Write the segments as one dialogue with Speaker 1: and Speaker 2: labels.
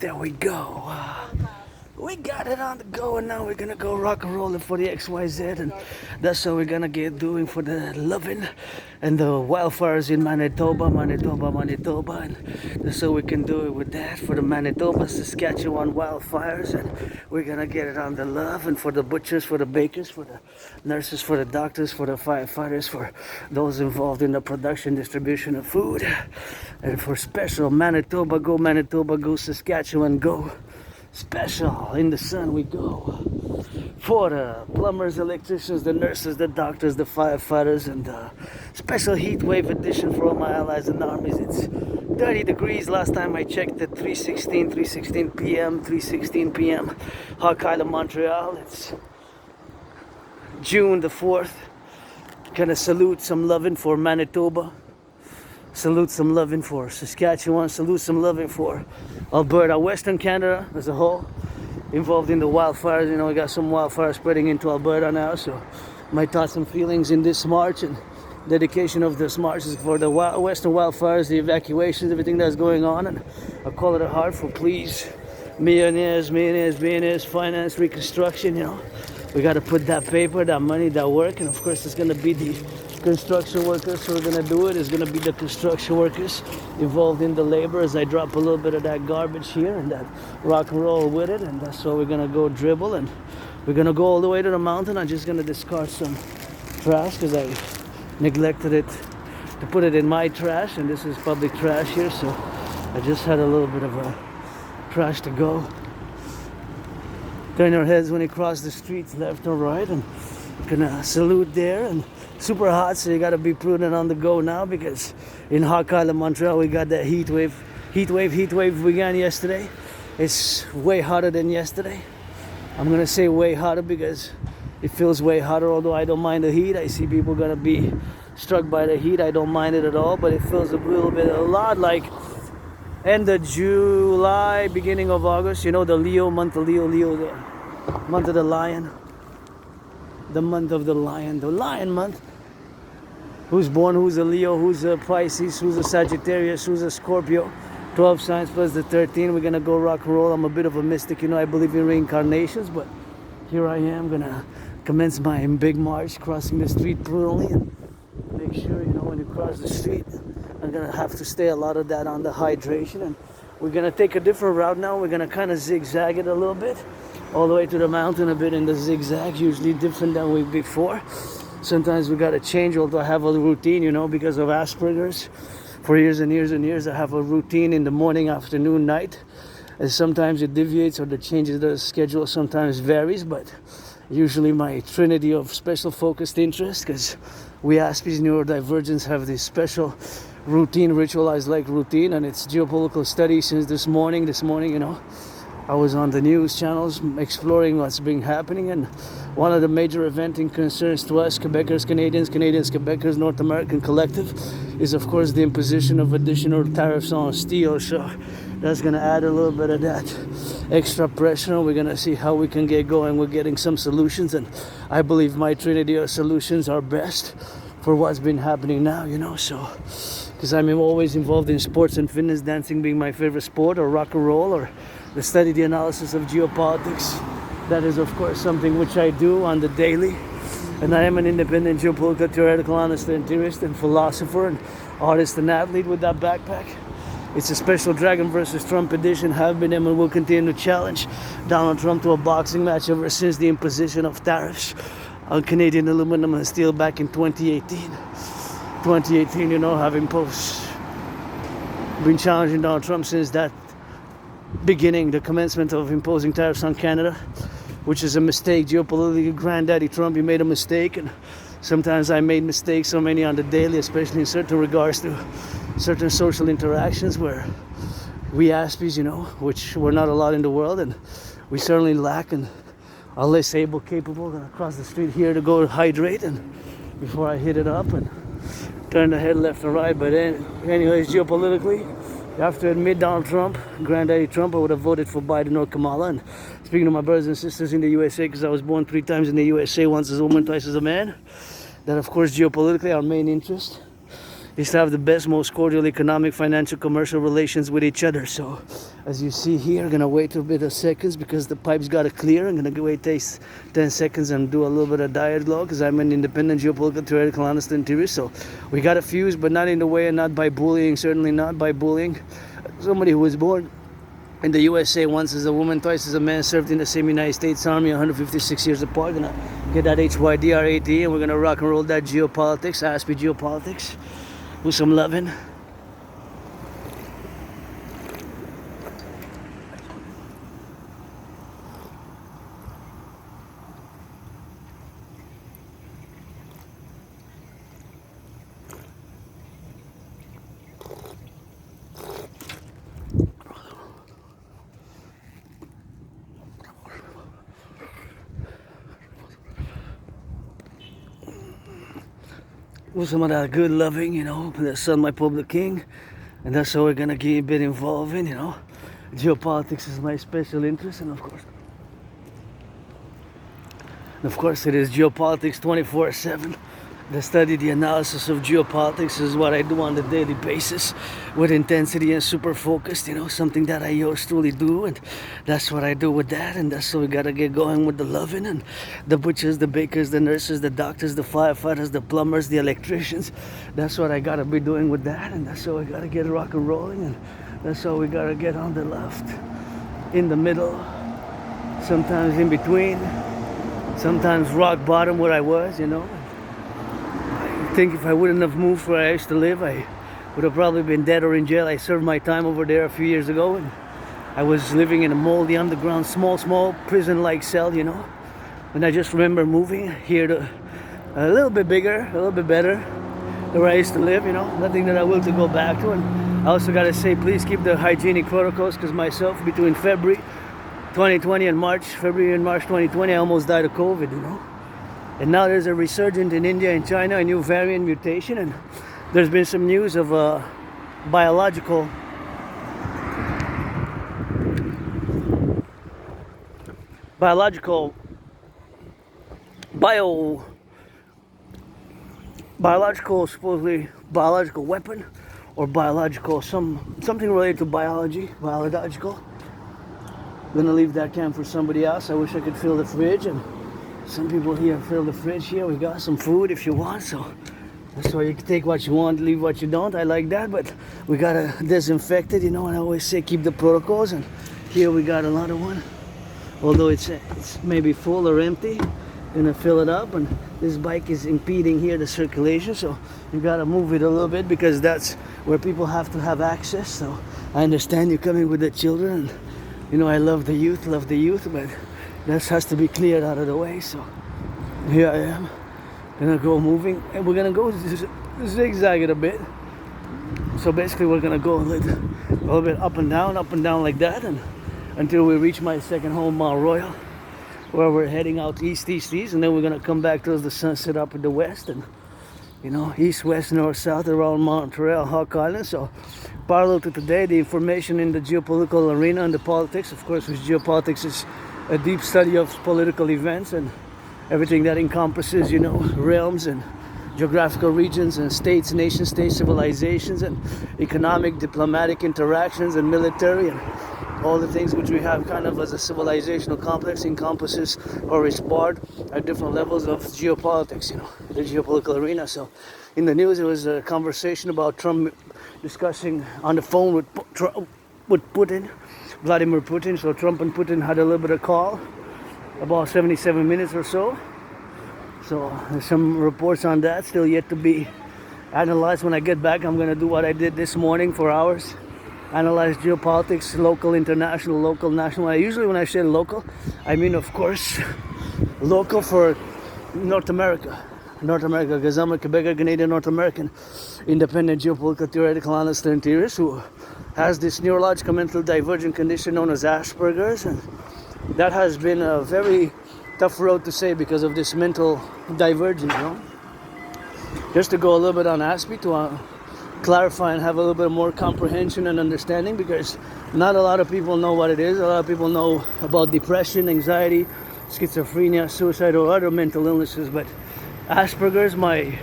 Speaker 1: There we go. We got it on the go, and now we're gonna go rock and roll for the XYZ, and that's what we're gonna get doing for the loving and the wildfires in Manitoba, and that's what we can do it with that for the Manitoba, Saskatchewan wildfires, and we're gonna get it on the love, and for the butchers, for the bakers, for the nurses, for the doctors, for the firefighters, for those involved in the production, distribution of food, and for special Manitoba, go Saskatchewan, go. Special in the sun we go for the plumbers, electricians, the nurses, the doctors, the firefighters, and special heat wave edition for all my allies and armies. It's 30 degrees last time I checked at 3:16 p.m. Hawk Island, Montreal. It's June the 4th. Gonna salute some loving for Manitoba. Salute some loving for Saskatchewan. Salute some loving for Alberta, Western Canada as a whole, involved in the wildfires. You know, we got some wildfires spreading into Alberta now, so my thoughts and feelings in this march and dedication of this march is for the Western wildfires, the evacuations, everything that's going on, and I call it a heart for please, millionaires, finance, reconstruction. You know, we got to put that paper, that money, that work, and of course it's going to be the construction workers who are going to do it. Is going to be the construction workers involved in the labor as I drop a little bit of that garbage here and that rock and roll with it, and that's why we're going to go dribble, and we're going to go all the way to the mountain. I'm just going to discard some trash because I neglected it to put it in my trash, and this is public trash here, so I just had a little bit of a trash to go. Turn your heads when you cross the streets left or right, and gonna salute there. And super hot, so you gotta be prudent on the go now, because in Hawk Island, Montreal, we got that heat wave began yesterday. It's way hotter than yesterday. I'm gonna say way hotter because it feels way hotter, although I don't mind the heat. I see people gonna be struck by the heat. I don't mind it at all, but it feels a lot like end of July, beginning of August. You know, the Leo month, the month of the lion. The month of the lion month. Who's born, who's a Leo, who's a Pisces, who's a Sagittarius, who's a Scorpio. 12 signs plus the 13. We're gonna go rock and roll. I'm a bit of a mystic, you know, I believe in reincarnations, but here I am gonna commence my big march, crossing the street brutally, and make sure, you know, when you cross the street, I'm gonna have to stay a lot of that on the hydration, and we're gonna take a different route now. We're gonna kind of zigzag it a little bit, all the way to the mountain a bit in the zigzag, usually different than we before. Sometimes we gotta change, although I have a routine, you know, because of Asperger's. For years and years, I have a routine in the morning, afternoon, night. And sometimes it deviates or the changes the schedule sometimes varies, but usually my trinity of special focused interest, because we Aspies neurodivergents have this special routine, ritualized like routine, and it's geopolitical study since this morning, you know. I was on the news channels exploring what's been happening, and one of the major eventing concerns to us, Quebecers, Canadians, Quebecers, North American Collective, is of course the imposition of additional tariffs on steel. So that's going to add a little bit of that extra pressure. We're going to see how we can get going. We're getting some solutions, and I believe my trinity of solutions are best for what's been happening now, you know. So because I'm always involved in sports and fitness, dancing being my favorite sport, or rock and roll, or the study, the analysis of geopolitics. That is, of course, something which I do on the daily. And I am an independent geopolitical theoretical honest and theorist and philosopher and artist and athlete with that backpack. It's a special Dragon versus Trump edition. Have been and will continue to challenge Donald Trump to a boxing match ever since the imposition of tariffs on Canadian aluminum and steel back in 2018. 2018, you know, having been challenging Donald Trump since that beginning, the commencement of imposing tariffs on Canada, which is a mistake. Geopolitically, granddaddy Trump, you made a mistake, and sometimes I made mistakes, so many on the daily, especially in certain regards to certain social interactions where we Aspies, you know, which we're not a lot in the world, and we certainly lack and are less able, capable. Gonna cross the street here to go hydrate, and before I hit it up and turn the head left and right. But anyways, geopolitically, you have to admit, Donald Trump, granddaddy Trump, I would have voted for Biden or Kamala. And speaking to my brothers and sisters in the USA, because I was born 3 times in the USA, once as a woman, twice as a man, that of course geopolitically our main interest is to have the best, most cordial economic, financial, commercial relations with each other. So as you see here, I'm gonna wait a bit of seconds because the pipe's gotta clear. I'm gonna wait 10 seconds and do a little bit of dialogue because I'm an independent geopolitical theoretical honest Integree. So we got a fuse, but not in the way and not by bullying, certainly not by bullying. Somebody who was born in the USA, once as a woman, twice as a man, served in the same United States Army, 156 years apart. Gonna get that HYDRAT and we're gonna rock and roll that geopolitics, ASP geopolitics, with some loving. With some of that good loving, you know, the son, my public king, and that's how we're gonna get a bit involved in, you know. Geopolitics is my special interest, and of course it is geopolitics 24/7. The study, the analysis of geopolitics is what I do on a daily basis with intensity and super focused, you know, something that I yours truly do, and that's what I do with that, and that's what we gotta get going with the loving and the butchers, the bakers, the nurses, the doctors, the firefighters, the plumbers, the electricians. That's what I gotta be doing with that, and that's how I gotta get rock and rolling, and that's how we gotta get on the left, in the middle, sometimes in between, sometimes rock bottom where I was, you know. I think if I wouldn't have moved where I used to live, I would have probably been dead or in jail. I served my time over there a few years ago, and I was living in a moldy underground, small prison-like cell, you know. And I just remember moving here to a little bit bigger, a little bit better than where I used to live, you know. Nothing that I will to go back to. And I also got to say, please keep the hygienic protocols, because myself, between February 2020 and February and March 2020, I almost died of COVID, you know. And now there's a resurgence in India and China, a new variant mutation, and there's been some news of biological supposedly biological weapon, or something related to biological. I'm gonna leave that can for somebody else. I wish I could fill the fridge, and some people here fill the fridge here. We got some food if you want, so that's why you can take what you want, leave what you don't. I like that, but we gotta disinfect it, you know, and I always say keep the protocols. And here we got another one, although it's maybe full or empty. Gonna fill it up, and this bike is impeding here the circulation, so you gotta move it a little bit because that's where people have to have access. So I understand you're coming with the children, and you know I love the youth, but that has to be cleared out of the way. So here I am, gonna go moving, and we're gonna go zigzag it a bit. So basically we're gonna go a little bit up and down like that, and until we reach my second home, Mount Royal, where we're heading out east, and then we're gonna come back towards the sunset up in the west, and you know, east, west, north, south, around Montreal, Hawk Island. So parallel to today, the information in the geopolitical arena and the politics, of course, which geopolitics is a deep study of political events and everything that encompasses, you know, realms and geographical regions and states, nation states, civilizations, and economic, diplomatic interactions and military, and all the things which we have kind of as a civilizational complex encompasses or is part at different levels of geopolitics, you know, the geopolitical arena. So in the news, there was a conversation about Trump discussing on the phone with Putin, Vladimir Putin. So Trump and Putin had a little bit of call, about 77 minutes or so. So there's some reports on that still yet to be analyzed. When I get back, I'm going to do what I did this morning for hours. Analyze geopolitics, local, international, local, national. Usually when I say local, I mean, of course, local for North America, because I'm a Quebec, Canadian, North American, independent geopolitical theoretical honest theorist who has this neurological mental divergent condition known as Asperger's, and that has been a very tough road to say because of this mental divergence, you know. Just to go a little bit on ASP to clarify and have a little bit more comprehension and understanding, because not a lot of people know what it is. A lot of people know about depression, anxiety, schizophrenia, suicide, or other mental illnesses, but Asperger's, my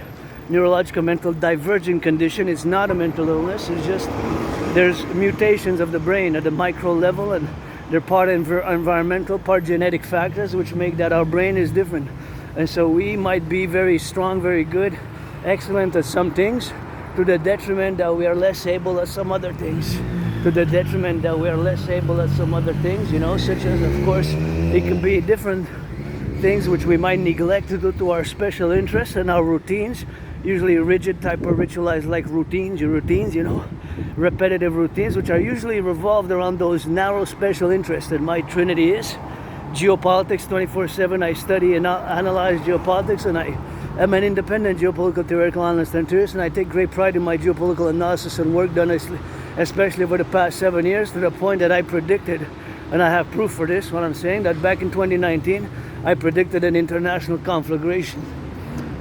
Speaker 1: neurological mental divergent condition. It's not a mental illness. It's just there's mutations of the brain at the micro level, and they're part environmental, part genetic factors, which make that our brain is different. And so we might be very strong, very good, excellent at some things, to the detriment that we are less able at some other things. To the detriment that we are less able at some other things, such as, of course, it can be different things which we might neglect to do to our special interests and our routines, usually rigid type of ritualized like routines, repetitive routines, which are usually revolved around those narrow special interests that my trinity is. Geopolitics 24/7, I study and analyze geopolitics, and I am an independent geopolitical theoretical analyst and theorist, and I take great pride in my geopolitical analysis and work done especially over the past 7 years, to the point that I predicted, and I have proof for this, what I'm saying, that back in 2019, I predicted an international conflagration.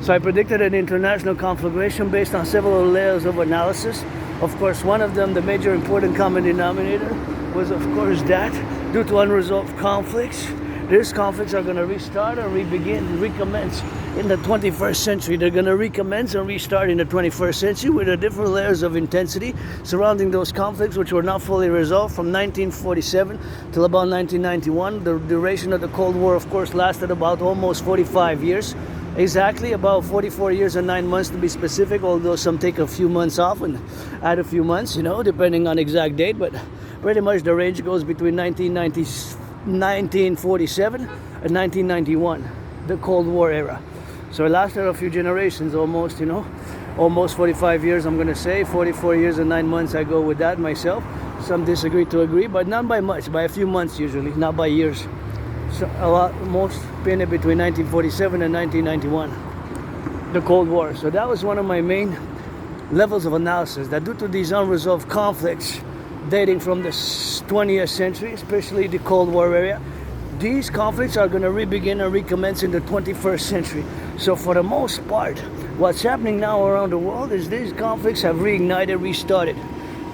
Speaker 1: So I predicted an international conflagration based on several layers of analysis. Of course, one of them, the major important common denominator, was of course that due to unresolved conflicts, these conflicts are going to restart or recommence in the 21st century. They're going to recommence and restart in the 21st century with the different layers of intensity surrounding those conflicts, which were not fully resolved from 1947 till about 1991. The duration of the Cold War, of course, lasted about almost 45 years. Exactly about 44 years and 9 months to be specific, although some take a few months off and add a few months, depending on exact date. But pretty much the range goes between 1947 and 1991, the Cold War era. So it lasted a few generations almost, almost 45 years, I'm going to say. 44 years and 9 months, I go with that myself. Some disagree to agree, but not by much, by a few months usually, not by years. So most been between 1947 and 1991, the Cold War. So that was one of my main levels of analysis, that due to these unresolved conflicts dating from the 20th century, especially the Cold War area, these conflicts are going to begin and recommence in the 21st century. So for the most part, what's happening now around the world is these conflicts have reignited, restarted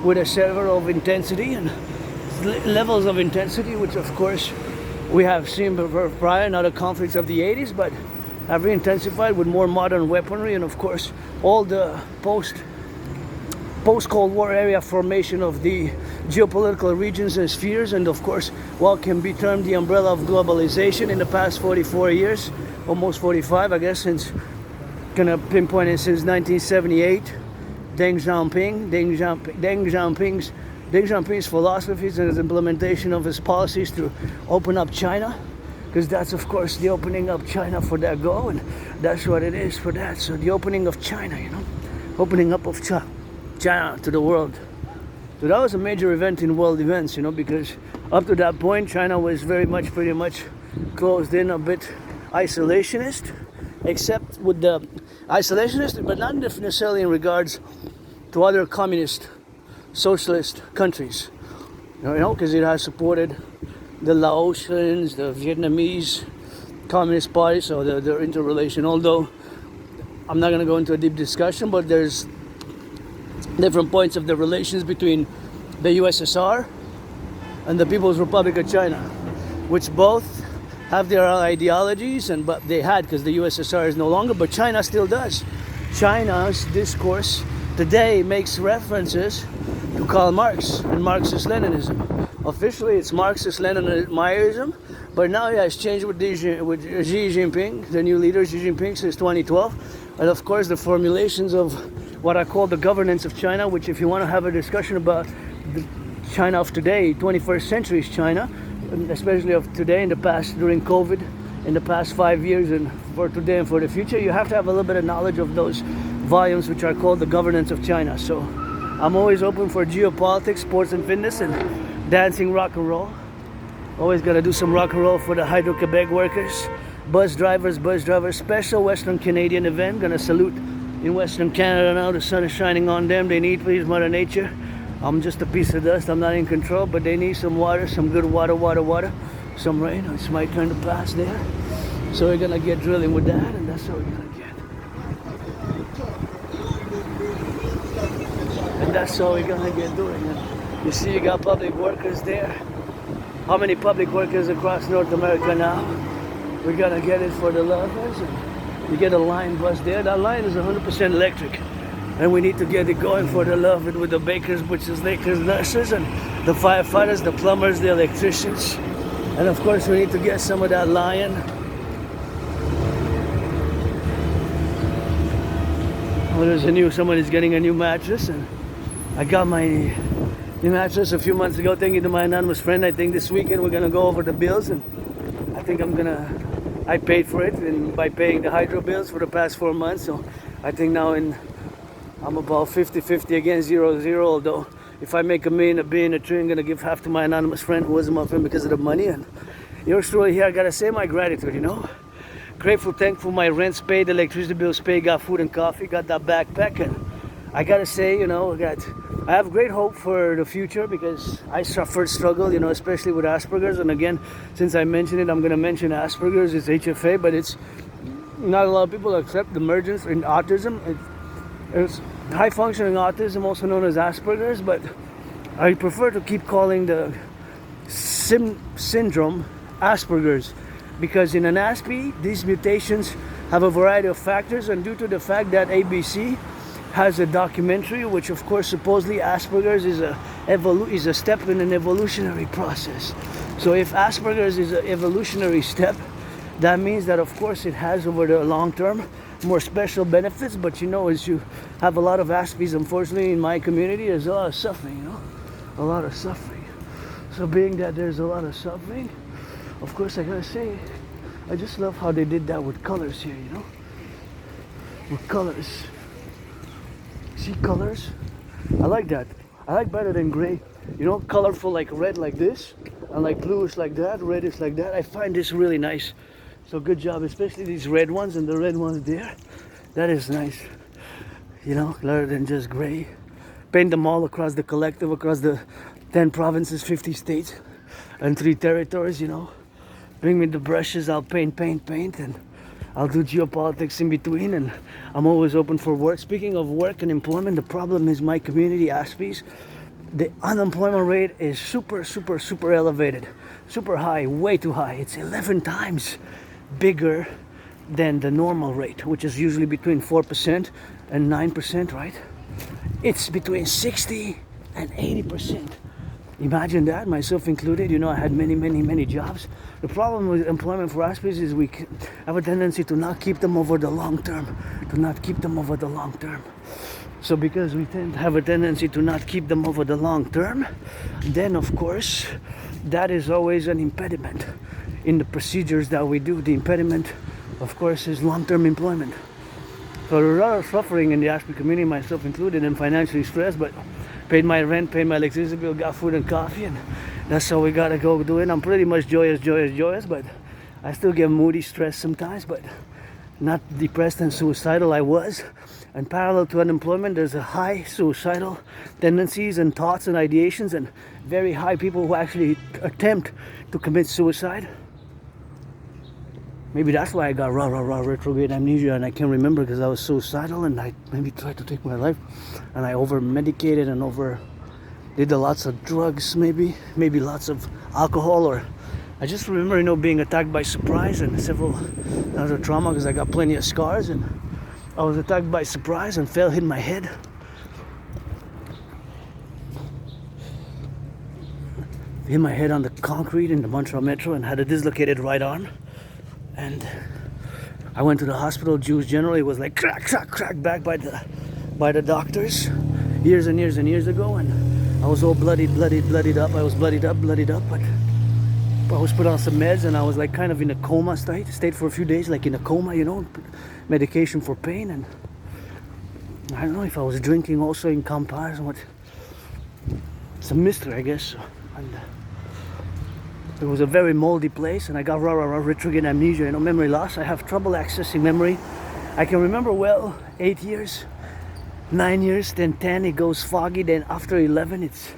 Speaker 1: with a several of intensity and levels of intensity, which of course we have seen prior in other conflicts of the 80s, but have intensified with more modern weaponry, and of course all the post-Cold War area formation of the geopolitical regions and spheres, and of course what can be termed the umbrella of globalization in the past 44 years, almost 45, I guess, since gonna pinpoint it since 1978. Deng Xiaoping's philosophies and his implementation of his policies to open up China, because that's of course the opening up China for that goal, and that's what it is for that. So the opening of China, opening up of China to the world. So that was a major event in world events, because up to that point China was pretty much closed in, a bit isolationist, except with the isolationist, but not necessarily in regards to other communist socialist countries, because it has supported the Laotians, the Vietnamese Communist Party, so their interrelation. Although I'm not going to go into a deep discussion, but there's different points of the relations between the USSR and the People's Republic of China, which both have their ideologies, but they had, because the USSR is no longer, but China still does. China's discourse today makes references to Karl Marx and Marxist-Leninism. Officially, it's Marxist-Leninism, but now it has changed with Xi Jinping, the new leader, Xi Jinping, since 2012. And of course, the formulations of what I call the governance of China, which if you want to have a discussion about the China of today, 21st century's China, especially of today, in the past, during COVID, in the past 5 years, and for today and for the future, you have to have a little bit of knowledge of those volumes which are called the governance of China. So I'm always open for geopolitics, sports and fitness, and dancing, rock and roll. Always got to do some rock and roll for the Hydro-Quebec workers, bus drivers, special Western Canadian event. Gonna salute in Western Canada now. The sun is shining on them. They need, please, Mother Nature. I'm just a piece of dust. I'm not in control, but they need some water, some good water, some rain. It's my turn to pass there. So we're gonna get drilling with that, and that's what we're gonna get. And that's all we're gonna get doing. And you see, you got public workers there. How many public workers across North America now? We're gonna get it for the lovers. And You get a line bus there. That line is 100% electric. And we need to get it going for the love it with the bakers, butchers, lakers, nurses, and the firefighters, the plumbers, the electricians. And of course we need to get some of that lion. Oh, there's somebody's getting a new mattress, and I got my new mattress a few months ago. Thank you to my anonymous friend. I think this weekend we're gonna go over the bills, and I think I paid for it and by paying the hydro bills for the past 4 months. So I think now I'm about 50-50 again, 0-0. Although if I make $1 million, $1 billion, $1 trillion, I'm gonna give half to my anonymous friend who wasn't my friend because of the money. And yours truly here, I gotta say my gratitude, you know. Grateful, thankful, my rent's paid, electricity bills paid, got food and coffee, got that backpack. And I gotta say, you know, I have great hope for the future because I suffered struggle, you know, especially with Asperger's. And again, since I mentioned it, I'm gonna mention Asperger's. It's HFA, but it's not a lot of people accept the emergence in autism. It's high functioning autism, also known as Asperger's, but I prefer to keep calling the syndrome Asperger's, because in N.A.C.W.P, these mutations have a variety of factors, and due to the fact that ABC has a documentary, which of course supposedly Asperger's is a step in an evolutionary process. So if Asperger's is an evolutionary step, that means that of course it has over the long term more special benefits. But you know, as you have a lot of Aspies, unfortunately in my community, there's a lot of suffering, you know, a lot of suffering. So being that there's a lot of suffering, of course I gotta say, I just love how they did that with colors here, you know, with colors. See colors? I like that. I like better than gray. You know, colorful like red like this, and like bluish like that, reddish like that. I find this really nice. So good job, especially these red ones and the red ones there. That is nice. You know, rather than just gray. Paint them all across the Collectif, across the 10 provinces, 50 states, and 3 territories, you know. Bring me the brushes, I'll paint, and I'll do geopolitics in between, and I'm always open for work. Speaking of work and employment, the problem is my community, Aspies, the unemployment rate is super elevated, super high, way too high. It's 11 times bigger than the normal rate, which is usually between 4% and 9%, right? It's between 60 and 80%. Imagine that, myself included. You know, I had many jobs. The problem with employment for Aspies is we have a tendency to not keep them over the long term, So because we tend to have a tendency to not keep them over the long term, then of course, that is always an impediment in the procedures that we do. The impediment, of course, is long-term employment. So there's a lot of suffering in the Aspie community, myself included, and financially stressed, but paid my rent, paid my electricity bill, got food and coffee, and that's how we gotta go do it. I'm pretty much joyous, but I still get moody, stressed sometimes, but not depressed and suicidal. I was. And parallel to unemployment, there's a high suicidal tendencies and thoughts and ideations, and very high people who actually attempt to commit suicide. Maybe that's why I got retrograde amnesia, and I can't remember because I was suicidal and I maybe tried to take my life, and I over medicated and did lots of drugs, maybe lots of alcohol, or I just remember, you know, being attacked by surprise and that was a trauma because I got plenty of scars, and I was attacked by surprise and hit my head. Hit my head on the concrete in the Montreal Metro and had a dislocated right arm. And I went to the hospital. Jews generally was like crack back by the doctors years and years ago, and I was all bloodied up. I was bloodied up, but I was put on some meds, and I was like kind of in a coma state. Stayed for a few days, like in a coma, you know, medication for pain, and I don't know if I was drinking also in comparison. What? It's a mystery, I guess. And it was a very moldy place, and I got retrograde amnesia, you know, memory loss. I have trouble accessing memory. I can remember well 8 years, 9 years, then 10 it goes foggy, then after 11 it's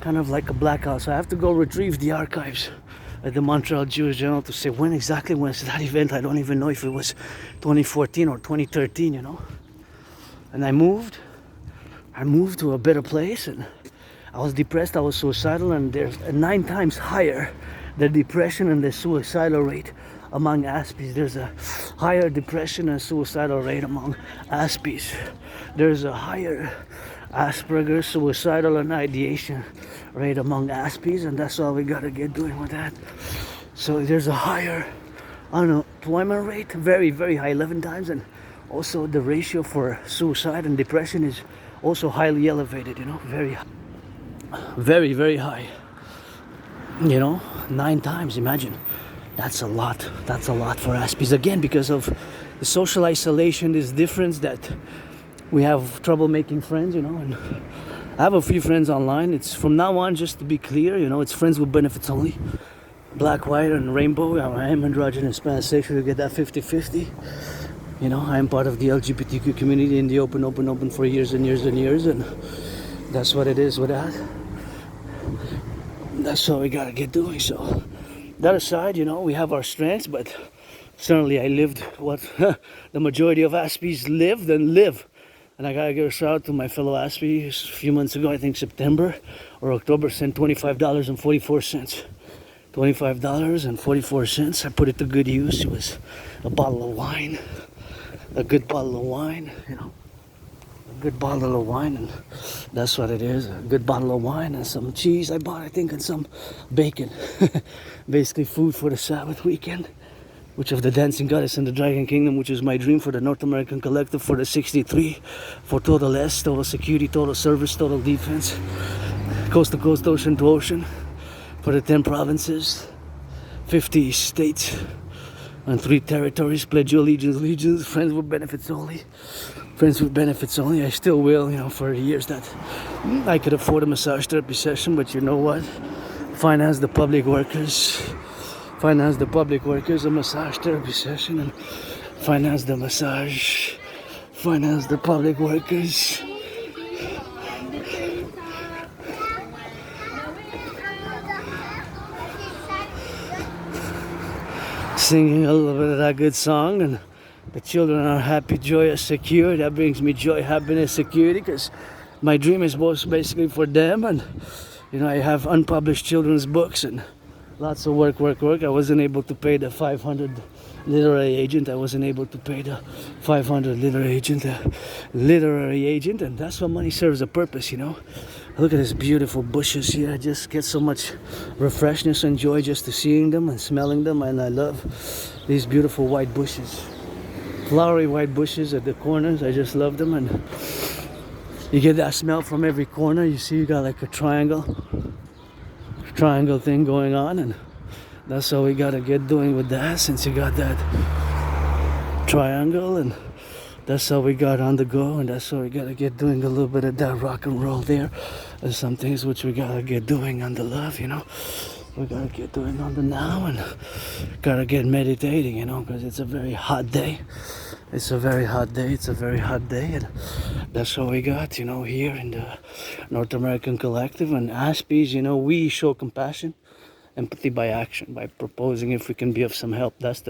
Speaker 1: kind of like a blackout. So I have to go retrieve the archives at the Montreal Jewish Journal to say when exactly was that event. I don't even know if it was 2014 or 2013, you know. And I moved to a better place, and I was depressed, I was suicidal, and there's 9 times higher the depression and the suicidal rate among Aspies. There's a higher depression and suicidal rate among Aspies. There's a higher Asperger's, suicidal and ideation rate among Aspies, and that's all we gotta get doing with that. So there's a higher unemployment rate, very, very high, 11 times, and also the ratio for suicide and depression is also highly elevated, very, very, very high. 9 times, imagine. That's a lot for Aspies, again, because of the social isolation, this difference that we have trouble making friends, and I have a few friends online. It's from now on, just to be clear, it's friends with benefits only. Black, white, and rainbow. I am androgynous, pansexual, you get that 50-50. I am part of the LGBTQ community in the open for years and years and years, and that's what it is with that. That's what we gotta get doing. So that aside, we have our strengths, but certainly I lived what the majority of Aspies lived and live. And I gotta give a shout out to my fellow Aspies. A few months ago, I think September or October, sent $25.44. $25.44. I put it to good use. It was a bottle of wine, a good bottle of wine, a good bottle of wine, and that's what it is, a good bottle of wine and some cheese I bought, I think, and some bacon. Basically food for the Sabbath weekend, which of the Dancing Goddess and the Dragon Kingdom, which is my dream for the North American Collective, for the 63, for total S, total security, total service, total defense, coast to coast, ocean to ocean, for the 10 provinces, 50 states, and 3 territories. Pledge your allegiance, friends with benefits only. Friends with benefits only. I still will, for years that I could afford a massage therapy session, but you know what? Finance the public workers, a massage therapy session, and finance the massage, finance the public workers. Singing a little bit of that good song, and the children are happy, joyous, secure. That brings me joy, happiness, security, because my dream is basically for them. And I have unpublished children's books and lots of work. I wasn't able to pay the 500 literary agent. I wasn't able to pay the 500 literary agent, and that's what money serves a purpose, Look at these beautiful bushes here. I just get so much refreshness and joy just to seeing them and smelling them, and I love these beautiful white bushes. Flowery white bushes at the corners. I just love them, and you get that smell from every corner. You see, you got like a triangle thing going on, and that's how we gotta get doing with that, since you got that triangle, and that's how we got on the go, and that's how we gotta get doing a little bit of that rock and roll there. There's some things which we gotta get doing on the love, we gotta get doing on the now, and gotta get meditating, because it's a very hot day. And that's what we got, here in the North American Collective. And Aspies, we show compassion, empathy by action, by proposing if we can be of some help. That's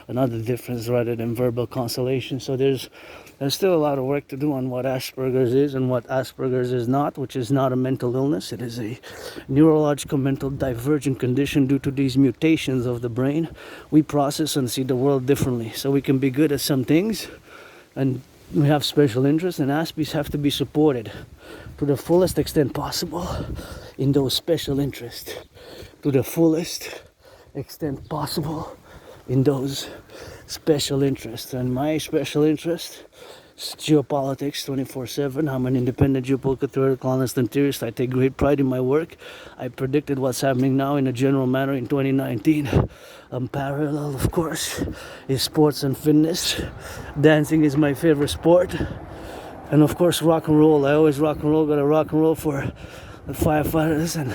Speaker 1: another difference, rather than verbal consolation. So there's still a lot of work to do on what Asperger's is and what Asperger's is not, which is not a mental illness. It is a neurological mental divergent condition due to these mutations of the brain. We process and see the world differently. So we can be good at some things, and we have special interests, and Aspies have to be supported to the fullest extent possible in those special interests. To the fullest extent possible in those special interests. And my special interest is geopolitics 24/7. I'm an independent geopolitical clandestine theorist. I take great pride in my work. I predicted what's happening now in a general manner in 2019. Parallel, of course, is sports and fitness. Dancing is my favorite sport. And of course, rock and roll. I always rock and roll. Gotta rock and roll for the firefighters and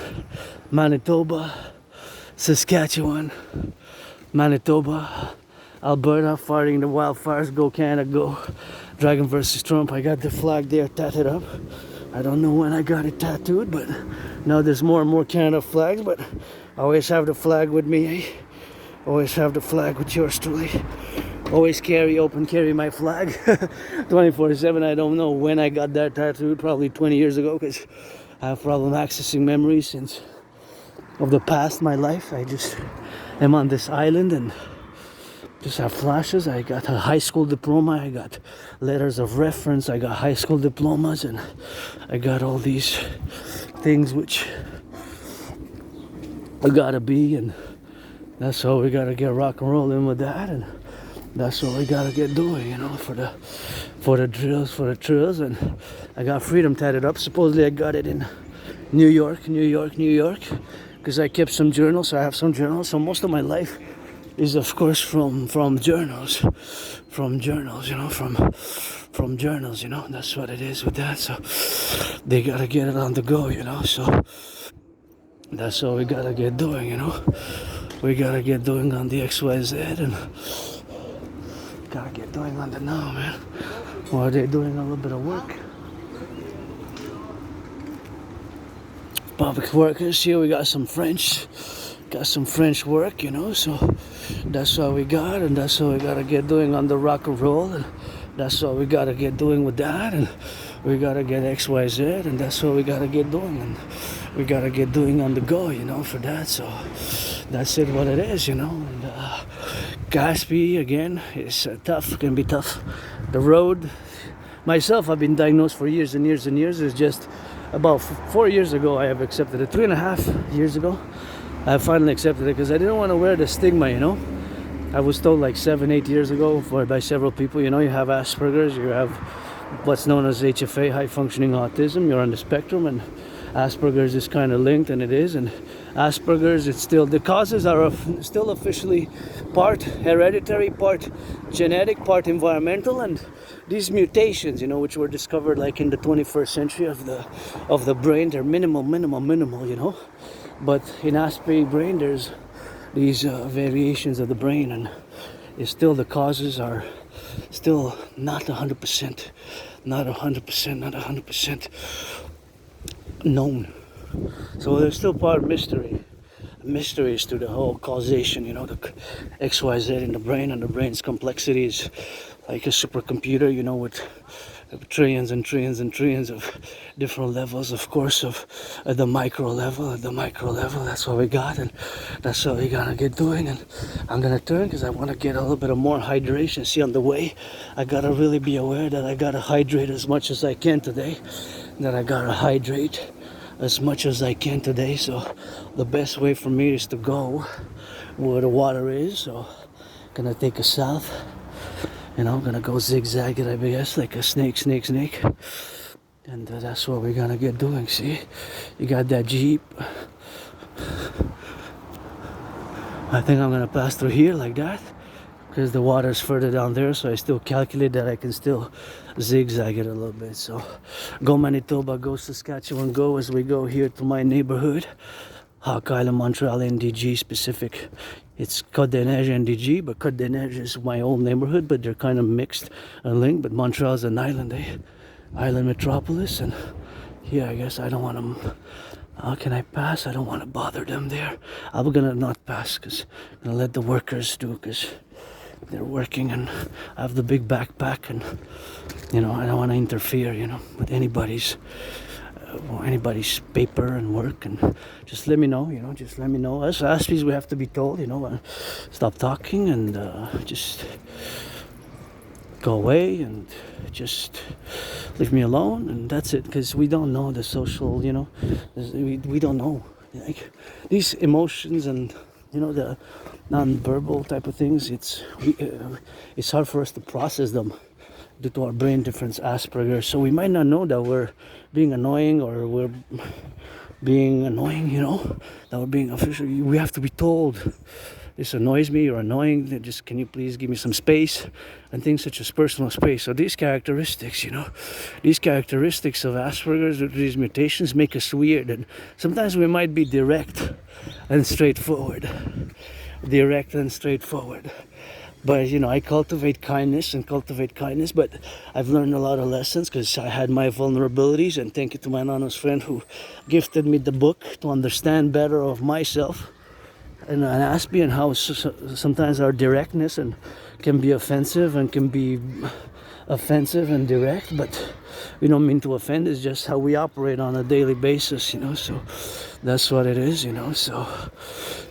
Speaker 1: Manitoba, Saskatchewan, Manitoba, Alberta, fighting the wildfires. Go Canada, go. Dragon versus Trump. I got the flag there tatted up. I don't know when I got it tattooed, but now there's more and more Canada flags, but I always have the flag with me. Always have the flag with yours truly. Always carry my flag 24/7. I don't know when I got that tattooed, probably 20 years ago, because I have problem accessing memories since of the past, my life. I just am on this island, and just have flashes. I got a high school diploma, I got letters of reference, I got high school diplomas, and I got all these things which I gotta be, and that's how we gotta get rock and rolling with that, and that's what we gotta get doing, you know, for the drills, and I got freedom tatted up. Supposedly I got it in New York, because I kept some journals, so I have some journals. So most of my life is, of course, from journals, you know, from journals, you know. That's what it is with that. So they gotta get it on the go, you know. So that's what we gotta get doing, you know. We gotta get doing on the XYZ, and gotta get doing on the now, man. While they're doing a little bit of work. Public workers here, we got some French work, you know, so that's what we got, and that's what we gotta get doing on the rock and roll, and that's what we gotta get doing with that, and we gotta get XYZ, and that's what we gotta get doing, and we gotta get doing on the go, you know, for that. So that's it, what it is, you know. And N.A.C.W.P again is tough, can be tough. The road, myself, I've been diagnosed for years and years and years. It's just about 4 years ago I have accepted it. 3.5 years ago I finally accepted it, because I didn't want to wear the stigma, you know. I was told like 7-8 years ago by several people, you know, you have Asperger's, you have what's known as HFA, high functioning autism, you're on the spectrum, and Asperger's is kind of linked, and it is. And Asperger's, it's still, the causes are still officially part hereditary, part genetic, part environmental, and these mutations, you know, which were discovered like in the 21st century of the brain, they're minimal, you know. But in Asperger's brain, there's these variations of the brain, and it's still, the causes are still not 100% known. So there's still part of mysteries to the whole causation, you know, the XYZ in the brain, and the brain's complexity is like a supercomputer, you know, with trillions and trillions and trillions of different levels, of course, of at the micro level, that's what we got, and that's what we gotta get doing. And I'm gonna turn because I want to get a little bit of more hydration. See, on the way I gotta really be aware that I gotta hydrate as much as I can today, so the best way for me is to go where the water is. So gonna take a south, you know, gonna go zigzag it, I guess, like a snake, and that's what we're gonna get doing. See, you got that Jeep. I think I'm gonna pass through here like that, because the water's further down there, so I still calculate that I can still zigzag it a little bit. So go Manitoba, go Saskatchewan, go as we go here to my neighborhood, Hawk Island, Montreal, NDG specific. It's Côte-des-Neiges, NDG, but Côte-des-Neiges is my old neighborhood, but they're kind of mixed and linked. But Montreal's an island, island metropolis, and here I guess I don't want to. How can I pass? I don't want to bother them there. I'm gonna not pass, because I'm gonna let the workers do, because they're working, and I have the big backpack, and you know, I don't want to interfere, you know, with anybody's paper and work. And just let me know, you know, just let me know. As Aspies, we have to be told, you know, stop talking, and just go away, and just leave me alone, and that's it, because we don't know the social, you know, we don't know, like, these emotions and, you know, the non-verbal type of things. It's hard for us to process them due to our brain difference, Asperger's. So we might not know that we're being annoying, or we're being annoying, you know, that we're being official. We have to be told, this annoys me, you're annoying, just can you please give me some space, and things such as personal space. So these characteristics, you know, these characteristics of Asperger's, these mutations, make us weird, and sometimes we might be direct and straightforward, but you know, I cultivate kindness, but I've learned a lot of lessons, because I had my vulnerabilities, and thank you to my anonymous friend who gifted me the book to understand better of myself and ask me, and how sometimes our directness and can be offensive, and direct, but we don't mean to offend. It's just how we operate on a daily basis, you know. So that's what it is, you know. So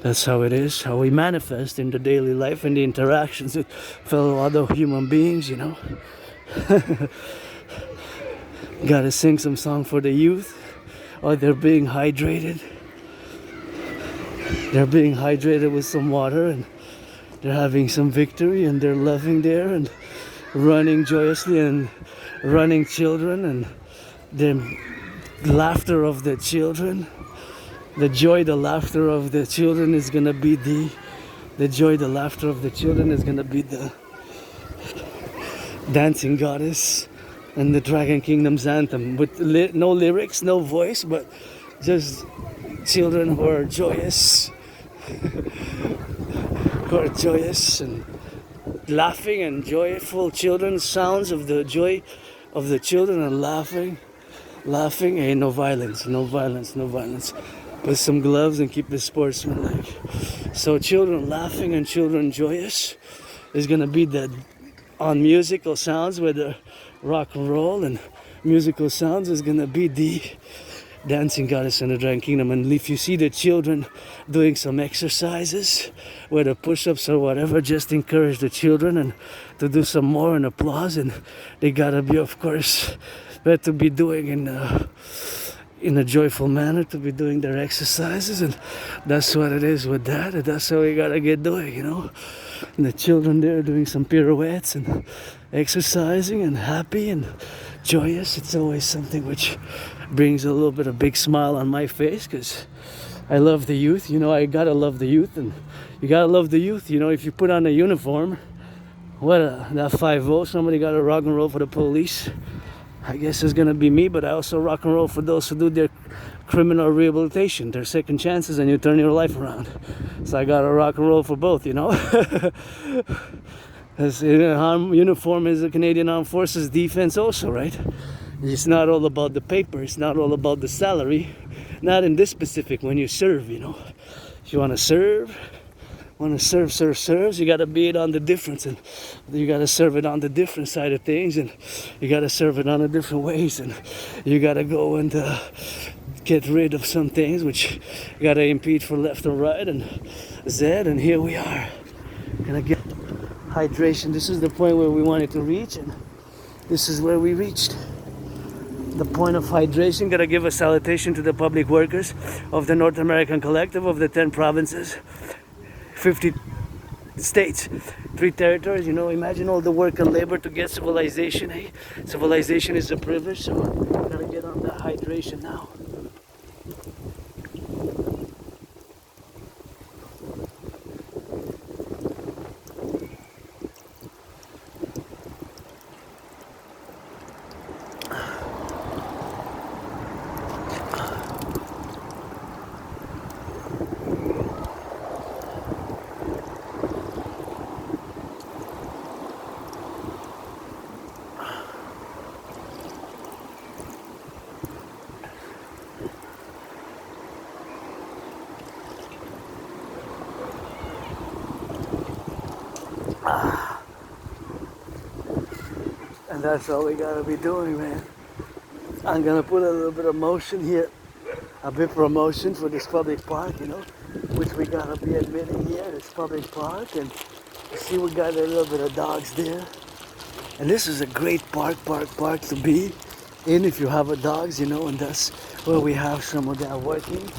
Speaker 1: that's how it is, how we manifest in the daily life and the interactions with fellow other human beings, you know. Gotta sing some song for the youth, or they're being hydrated. They're being hydrated with some water, and they're having some victory, and they're loving there and running joyously, and running children, and the laughter of the children, the joy, the laughter of the children is gonna be the joy, the laughter of the children is gonna be the dancing goddess and the Dragon Kingdom's anthem with no lyrics, no voice, but just children who are joyous, who are joyous and laughing and joyful children, sounds of the joy of the children and laughing, hey, no violence, no violence, no violence. Put some gloves and keep it sportsmanlike. So children laughing and children joyous is gonna be the on musical sounds, whether rock and roll and musical sounds, is gonna be the dancing goddess in the Dragon Kingdom. And if you see the children doing some exercises, whether push-ups or whatever, just encourage the children and to do some more and applause. And they gotta be, of course, better to be doing in a joyful manner, to be doing their exercises. And that's what it is with that, and that's how we gotta get doing, you know. And the children there doing some pirouettes and exercising and happy and joyous. It's always something which brings a little bit of big smile on my face, because I love the youth, you know. I gotta love the youth, and you gotta love the youth, you know. If you put on a uniform, that 5-0, somebody gotta rock and roll for the police. I guess it's gonna be me, but I also rock and roll for those who do their criminal rehabilitation, their second chances, and you turn your life around. So I gotta rock and roll for both, you know. As uniform is the Canadian Armed Forces defense also, right? It's not all about the paper, it's not all about the salary, not in this specific when you serve, you know. If you want to serve, you got to be it on the difference, and you got to serve it on the different side of things, and you got to serve it on the different ways, and you got to go and get rid of some things which you got to impede for left and right and Z, and here we are. Gonna get hydration. This is the point where we wanted to reach, and this is where we reached. The point of hydration. Gotta give a salutation to the public workers of the North American Collective of the 10 provinces, 50 states, 3 territories. You know, imagine all the work and labor to get civilization. Hey, civilization is a privilege, so gotta get on that hydration now. And that's all we gotta be doing, man. I'm gonna put a little bit of motion here, a bit of motion for this public park, you know, which we gotta be admitting here, this public park. And you see, we got a little bit of dogs there. And this is a great park to be in if you have a dogs, you know, and that's where we have some of that working.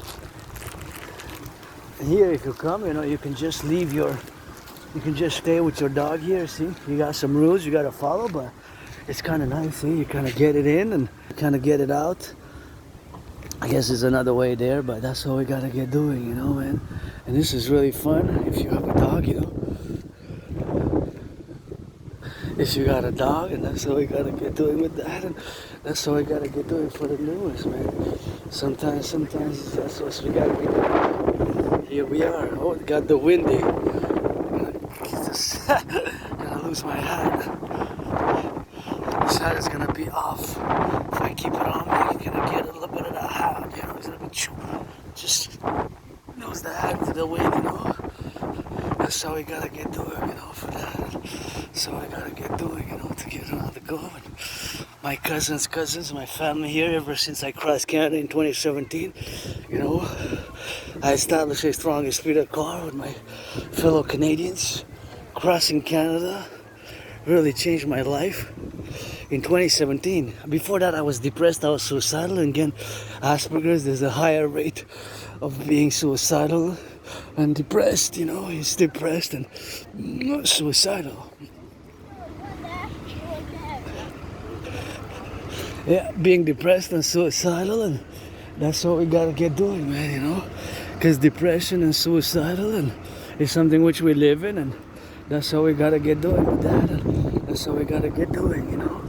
Speaker 1: And here, if you come, you know, you can just you can just stay with your dog here. See, you got some rules you gotta follow, but it's kind of nice. See, you kind of get it in and kind of get it out. I guess there's another way there, but that's what we gotta get doing, you know, man. And this is really fun if you have a dog, you know. If you got a dog, and that's what we gotta get doing with that, and that's what we gotta get doing for the newest, man. Sometimes that's what we gotta be doing. Here we are. Oh, got the windy. Gonna lose my hat. This hat is gonna be off. If I keep it on me, I'm gonna get a little bit of that hat. You know, it's gonna be just lose the hat to the wind, you know. That's how we gotta get doing, you know, for that. So I gotta get doing, you know, to get on the go. my cousins, my family here ever since I crossed Canada in 2017. You know, I established a strong esprit de corps with my fellow Canadians. Crossing Canada really changed my life in 2017. Before that, I was depressed, I was suicidal, and again, Asperger's, there's a higher rate of being suicidal and depressed, you know, he's depressed and suicidal. Yeah, being depressed and suicidal, and that's what we gotta get doing, man, you know, because depression and suicidal and is something which we live in, and that's how we gotta get doing with that, and that's how we gotta get doing, you know.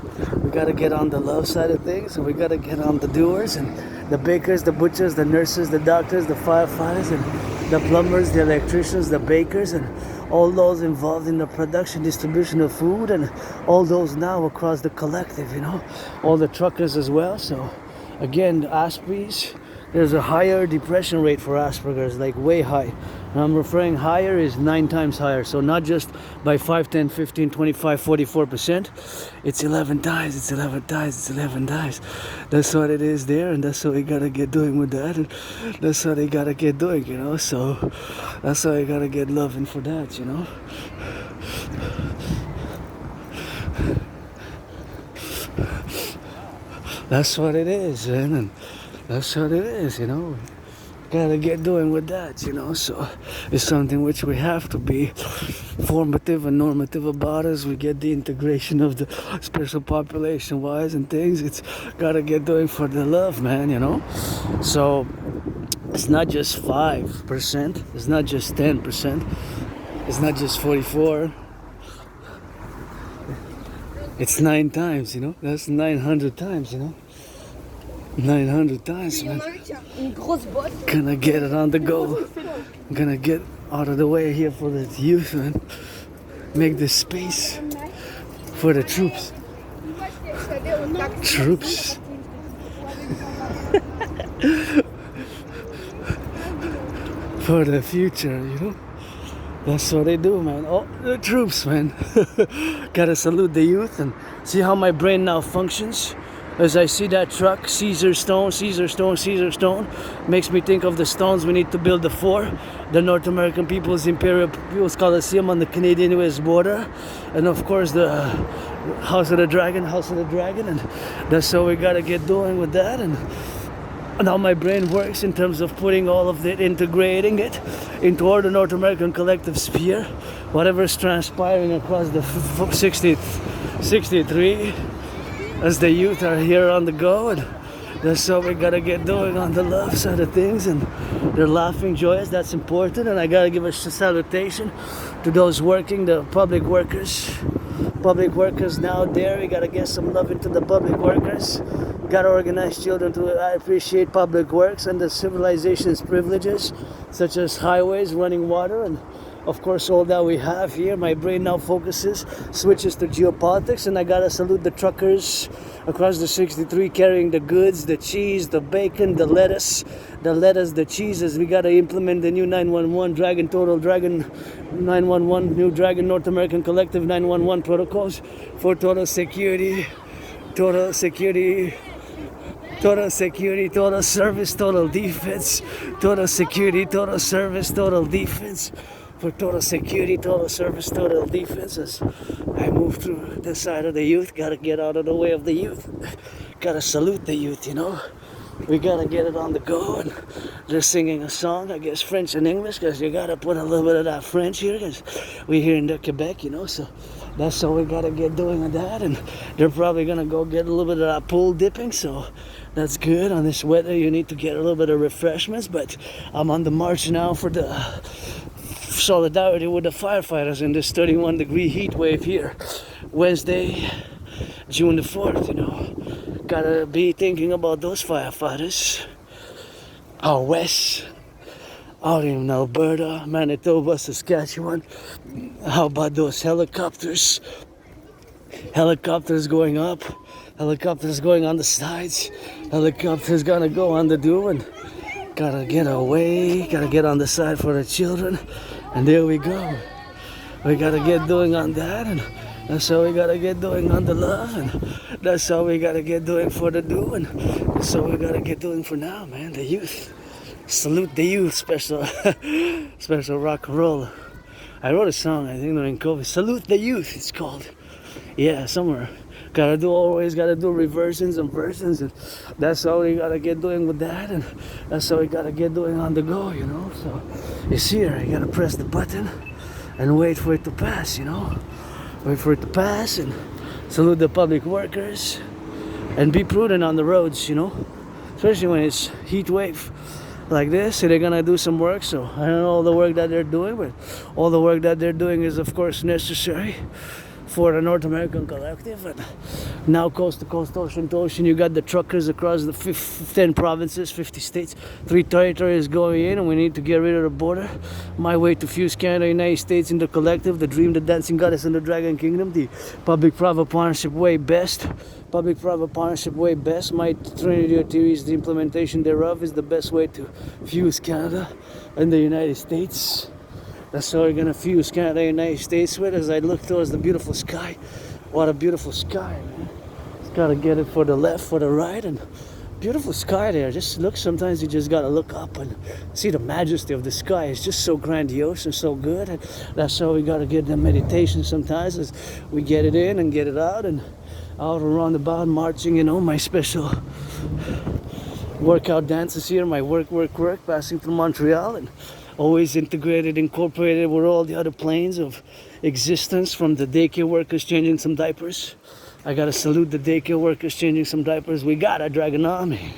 Speaker 1: We gotta get on the love side of things, and we gotta get on the doers and the bakers, the butchers, the nurses, the doctors, the firefighters, and the plumbers, the electricians, the bakers, and all those involved in the production, distribution of food, and all those now across the collective, you know, all the truckers as well. So again, Aspies, there's a higher depression rate for Asperger's, like way high. And I'm referring higher is 9 times higher. So not just by 5, 10, 15, 25, 44%. It's 11 times, it's 11 times, it's 11 times. That's what it is there, and that's what we gotta get doing with that. And that's what they gotta get doing, you know. So that's why I gotta get loving for that, you know. That's what it is, man. And that's what it is, you know. Gotta get doing with that, you know. So it's something which we have to be formative and normative about as we get the integration of the special population wise and things. It's gotta get doing for the love, man, you know. So it's not just 5%, it's not just 10%, it's not just 44. It's 9 times, you know. That's 900 times, you know. 900 times, man. Gonna get it on the go. Gonna get out of the way here for the youth, man. Make the space for the troops. Troops. For the future, you know. That's what they do, man. Oh, the troops, man. Gotta salute the youth and see how my brain now functions. As I see that truck, Caesar Stone, Caesar Stone, Caesar Stone, makes me think of the stones we need to build the fort, the North American People's Imperial People's Coliseum on the Canadian-US border, and of course the House of the Dragon, and that's how we gotta get doing with that. And how my brain works in terms of putting all of it, integrating it into all the North American collective sphere, whatever's transpiring across the 63. As the youth are here on the go, and that's how we gotta get doing on the love side of things, and they're laughing, joyous, that's important. And I gotta give a salutation to those working, the public workers now there. We gotta get some love into the public workers, gotta organize children to appreciate public works and the civilization's privileges, such as highways, running water, and of course all that we have here. My brain now switches to geopolitics, and I gotta salute the truckers across the 63 carrying the goods, the cheese, the bacon, the lettuce, the cheeses. We gotta implement the new 911 Dragon 911 new Dragon North American Collective 911 protocols for total security, total service, total defense, total security, total service, total defense. For total security, total service, total defense. As I move through the side of the youth, gotta get out of the way of the youth. Gotta salute the youth, you know. We gotta get it on the go, and they're singing a song, I guess French and English, because you gotta put a little bit of that French here, because we're here in the Quebec, you know, so that's how we gotta get doing with that. And they're probably gonna go get a little bit of that pool dipping, so that's good. On this weather, you need to get a little bit of refreshments, but I'm on the march now for the solidarity with the firefighters in this 31-degree heat wave here, Wednesday, June the 4th, you know. Gotta be thinking about those firefighters out west, out in Alberta, Manitoba, Saskatchewan. How about those helicopters? Helicopters going up, helicopters going on the sides, helicopters gonna go on the do, and gotta get away, gotta get on the side for the children. And there we go. We gotta get doing on that, and that's how we gotta get doing on the love. And That's all we gotta get doing for the do, and that's all we gotta get doing for now, man. The youth. Salute the youth, special special rock and roll. I wrote a song, I think during COVID. Salute the youth, it's called. Yeah, somewhere. Always gotta do reversions and versions, and that's all we gotta get doing with that, and that's all we gotta get doing on the go, you know. So it's here, you gotta press the button and wait for it to pass, you know. Wait for it to pass and salute the public workers and be prudent on the roads, you know. Especially when it's heat wave like this, so they're gonna do some work. So I don't know all the work that they're doing, but all the work that they're doing is of course necessary for the North American Collective. And now coast to coast, ocean to ocean, you got the truckers across the 10 provinces, 50 states, 3 territories going in, and we need to get rid of the border. My way to fuse Canada, United States in the collective, the dream, the dancing goddess, and the dragon kingdom, the public-private partnership way best. Public-private partnership way best. My Trinity theories, the implementation thereof, is the best way to fuse Canada and the United States. That's how we're gonna fuse Canada and the United States with. As I look towards the beautiful sky, what a beautiful sky, man. Just gotta get it for the left, for the right, and beautiful sky there. Just look, sometimes you just gotta look up and see the majesty of the sky. It's just so grandiose and so good, and that's how we gotta get the meditation sometimes, as we get it in and get it out, and out around about marching, you know, my special workout dances here, my work, passing through Montreal, and always integrated, incorporated with all the other planes of existence, from the daycare workers changing some diapers. I gotta salute the daycare workers changing some diapers. We got a Dragon Army.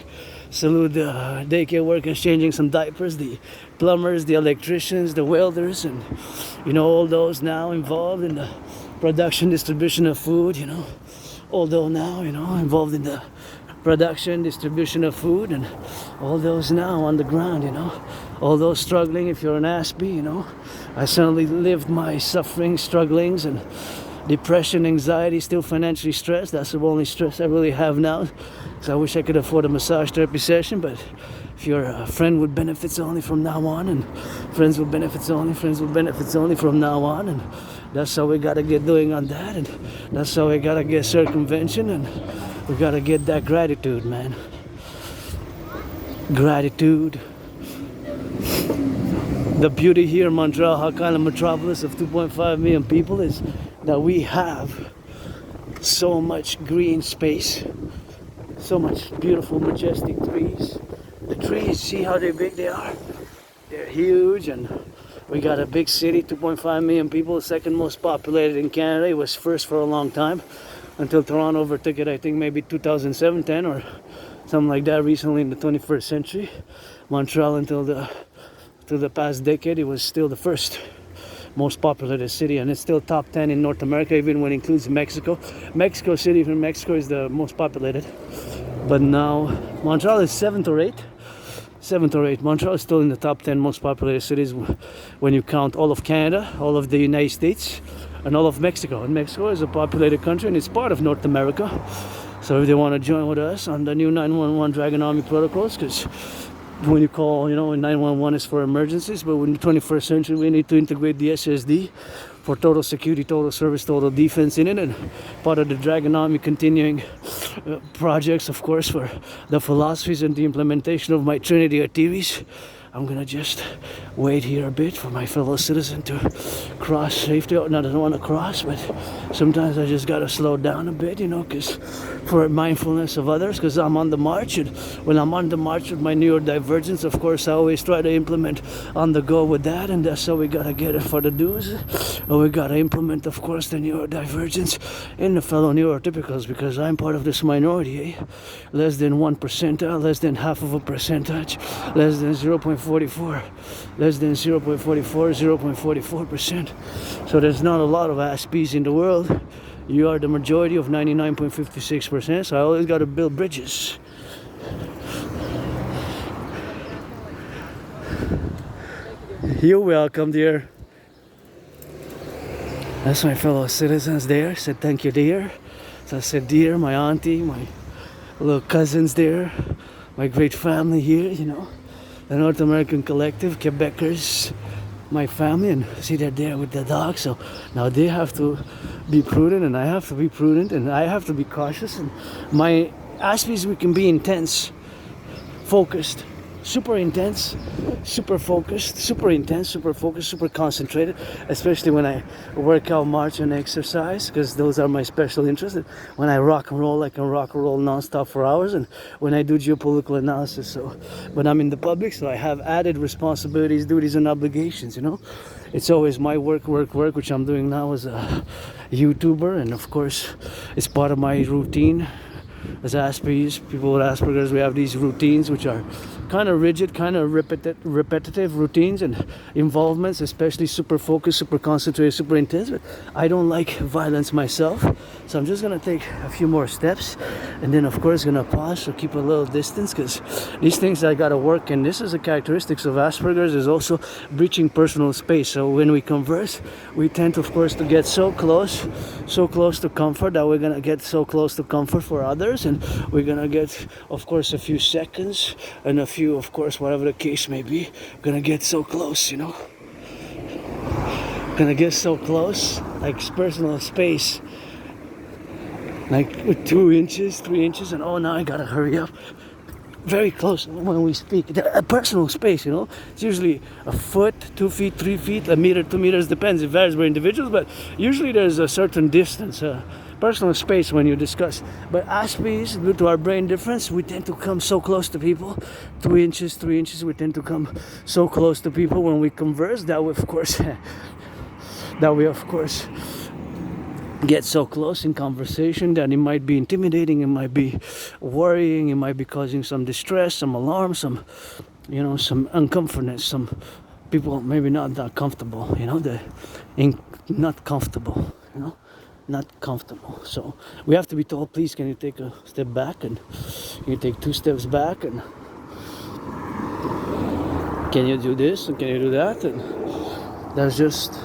Speaker 1: Salute the daycare workers changing some diapers, the plumbers, the electricians, the welders, and you know, all those now involved in the production, distribution of food, you know. Although now, you know, involved in the production, distribution of food, and all those now on the ground, you know. All those struggling, if you're an N.A.C.W.P, you know. I certainly lived my suffering, strugglings, and depression, anxiety, still financially stressed. That's the only stress I really have now. So I wish I could afford a massage therapy session, but if you're a friend with benefits only from now on, and friends with benefits only from now on, and that's how we gotta get doing on that, and that's how we gotta get circumvention, and we gotta get that gratitude, man. Gratitude. The beauty here in Montreal, Hawk Island metropolis of 2.5 million people, is that we have so much green space, so much beautiful, majestic trees. The trees, see how big they are? They're huge, and we got a big city, 2.5 million people, second most populated in Canada. It was first for a long time, until Toronto overtook it, I think maybe 2007, 10, or something like that, recently in the 21st century. Montreal, until the past decade, it was still the first most populated city, and it's still top 10 in North America, even when it includes Mexico. Mexico City from Mexico is the most populated, but now Montreal is 7th or 8th. Montreal is still in the top 10 most populated cities when you count all of Canada, all of the United States, and all of Mexico. And Mexico is a populated country, and it's part of North America. So if they want to join with us on the new 911 Dragon Army protocols, because when you call, you know, 911 is for emergencies, but in the 21st century we need to integrate the SSD for total security, total service, total defense in it, and part of the Dragon Army continuing projects, of course, for the philosophies and the implementation of my Trinity of theories. I'm gonna just wait here a bit for my fellow citizen to cross safely. No, I don't want to cross, but sometimes I just gotta slow down a bit, you know, because for mindfulness of others, because I'm on the march, and when I'm on the march with my neurodivergence, of course, I always try to implement on the go with that, and that's how we gotta get it for the dues. And we gotta implement, of course, the neurodivergence in the fellow neurotypicals, because I'm part of this minority, eh? Less than 1%, less than half of a percentage, less than 0.44, less than 0.44%. So there's not a lot of N.A.C.W.Ps in the world. You are the majority of 99.56%, so I always got to build bridges. You're welcome, dear. That's my fellow citizens there. Said thank you, dear. So I said, dear, my auntie, my little cousins there, my great family here, you know. The North American Collective, Quebecers, my family, and see they're there with the dog. So now they have to be prudent, and I have to be prudent, and I have to be cautious. And my aspects, we can be intense, focused, super intense, super focused, super intense, super focused, super concentrated, especially when I work out, march, and exercise, because those are my special interests. And when I rock and roll, I can rock and roll non-stop for hours. And when I do geopolitical analysis, so when I'm in the public, so I have added responsibilities, duties, and obligations, you know. It's always my work, which I'm doing now as a YouTuber, and of course it's part of my routine. As Asperger's, people with Asperger's, we have these routines which are kind of rigid, kind of repetitive routines and involvements, especially super focused, super concentrated, super intense. But I don't like violence myself, so I'm just gonna take a few more steps, and then of course gonna pause or keep a little distance, because these things I gotta work. And this is a characteristics of Asperger's, is also breaching personal space. So when we converse, we tend to, of course, to get so close to comfort, that we're gonna get so close to comfort for others, and we're gonna get, of course, a few seconds and a few, of course, whatever the case may be, gonna get so close, you know, gonna get so close, like personal space, like with 2 inches, 3 inches, and oh, now I gotta hurry up. Very close when we speak. A personal space, you know. It's usually a foot, 2 feet, 3 feet, a meter, 2 meters, depends. It varies by individuals, but usually there's a certain distance, personal space when you discuss. But Aspies, due to our brain difference, we tend to come so close to people. 2 inches, 3 inches, we tend to come so close to people when we converse, that we, of course, get so close in conversation that it might be intimidating, it might be worrying, it might be causing some distress, some alarm, some, you know, some uncomfortness. Some people maybe not that comfortable, you know, not comfortable, you know, not comfortable. So we have to be told, please, can you take a step back, and can you take 2 steps back, and can you do this, and can you do that? And that's just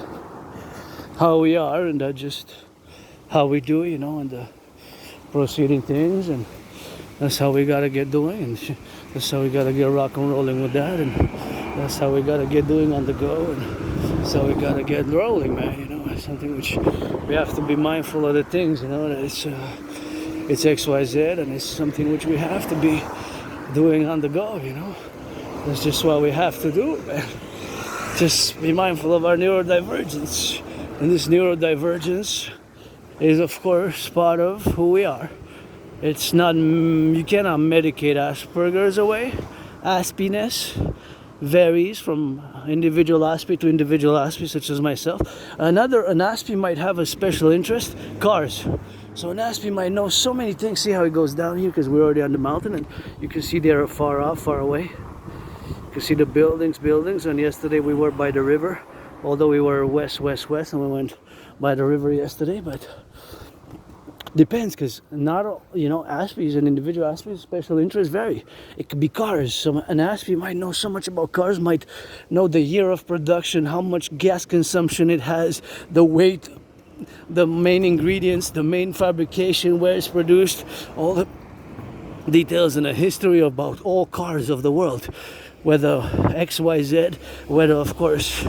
Speaker 1: how we are, and that's just how we do, you know, and the proceeding things, and that's how we gotta get doing, and that's how we gotta get rock and rolling with that, and that's how we gotta get doing on the go, and so we gotta get rolling, man. You know, it's something which we have to be mindful of the things, you know, that it's XYZ, and it's something which we have to be doing on the go, you know. That's just what we have to do, man. Just be mindful of our neurodivergence, and this neurodivergence is, of course, part of who we are. It's not, you cannot medicate Asperger's away. Aspiness varies from individual Aspi to individual Aspi, such as myself. An Aspi might have a special interest, cars. So an Aspi might know so many things. See how it goes down here, because we're already on the mountain, and you can see they're far off, far away. You can see the buildings, and yesterday we were by the river, although we were west, and we went by the river yesterday. But depends, because not all, you know, Aspies and individual Aspies special interests vary. It could be cars. So an Aspie might know so much about cars, might know the year of production, how much gas consumption it has, the weight, the main ingredients, the main fabrication, where it's produced, all the details and the history about all cars of the world, whether XYZ, whether, of course,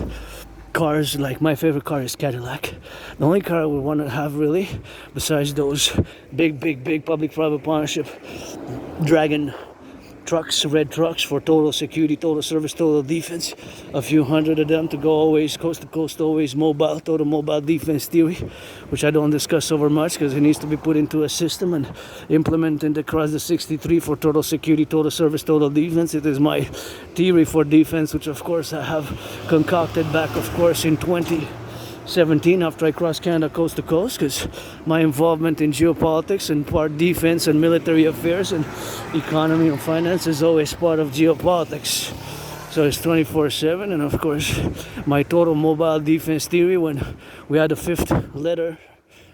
Speaker 1: cars. Like my favorite car is Cadillac. The only car I would want to have, really, besides those big public-private partnership Dragon trucks, red trucks for total security, total service, total defense, a few hundred of them to go always coast to coast, always mobile, total mobile defense theory, which I don't discuss over much because it needs to be put into a system and implemented across the 63 for total security, total service, total defense. It is my theory for defense, which of course I have concocted back, of course, in 2017 after I crossed Canada coast to coast, because my involvement in geopolitics and part defense and military affairs and economy and finance is always part of geopolitics. So it's 24/7, and of course my total mobile defense theory, when we had the 5th letter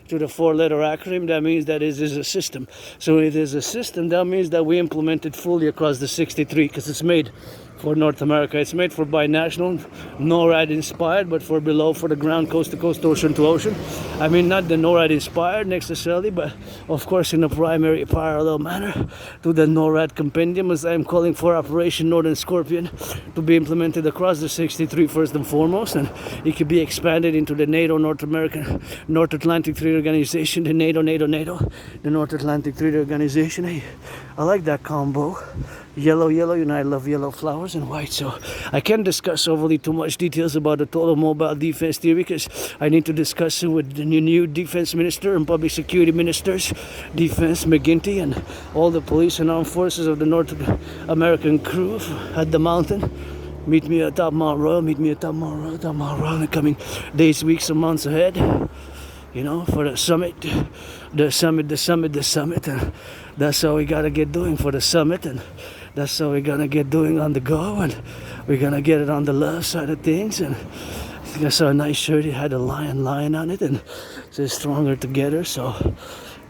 Speaker 1: to the 4-letter acronym, that means that it is a system. So it is a system, that means that we implement it fully across the 63, because it's made for North America. It's made for binational, NORAD inspired, but for below, for the ground, coast to coast, ocean to ocean. I mean, not the NORAD inspired necessarily, but of course in a primary parallel manner to the NORAD compendium, as I'm calling for Operation Northern Scorpion to be implemented across the 63 first and foremost, and it could be expanded into the NATO, North American, North Atlantic Treaty Organization, the NATO, the North Atlantic Treaty Organization. Hey, I like that combo. Yellow, you know, I love yellow flowers and white, so I can't discuss overly too much details about the total mobile defense theory because I need to discuss it with the new defense minister and public security ministers, Defense McGinty, and all the police and armed forces of the North American crew at the mountain. Meet me at top Mount Royal, in the coming days, weeks, and months ahead, you know, for the summit. And that's how we gotta get doing for the summit, and that's how we're gonna get doing on the go, and we're gonna get it on the love side of things. And I think I saw a nice shirt, it had a lion on it, and it says stronger together. So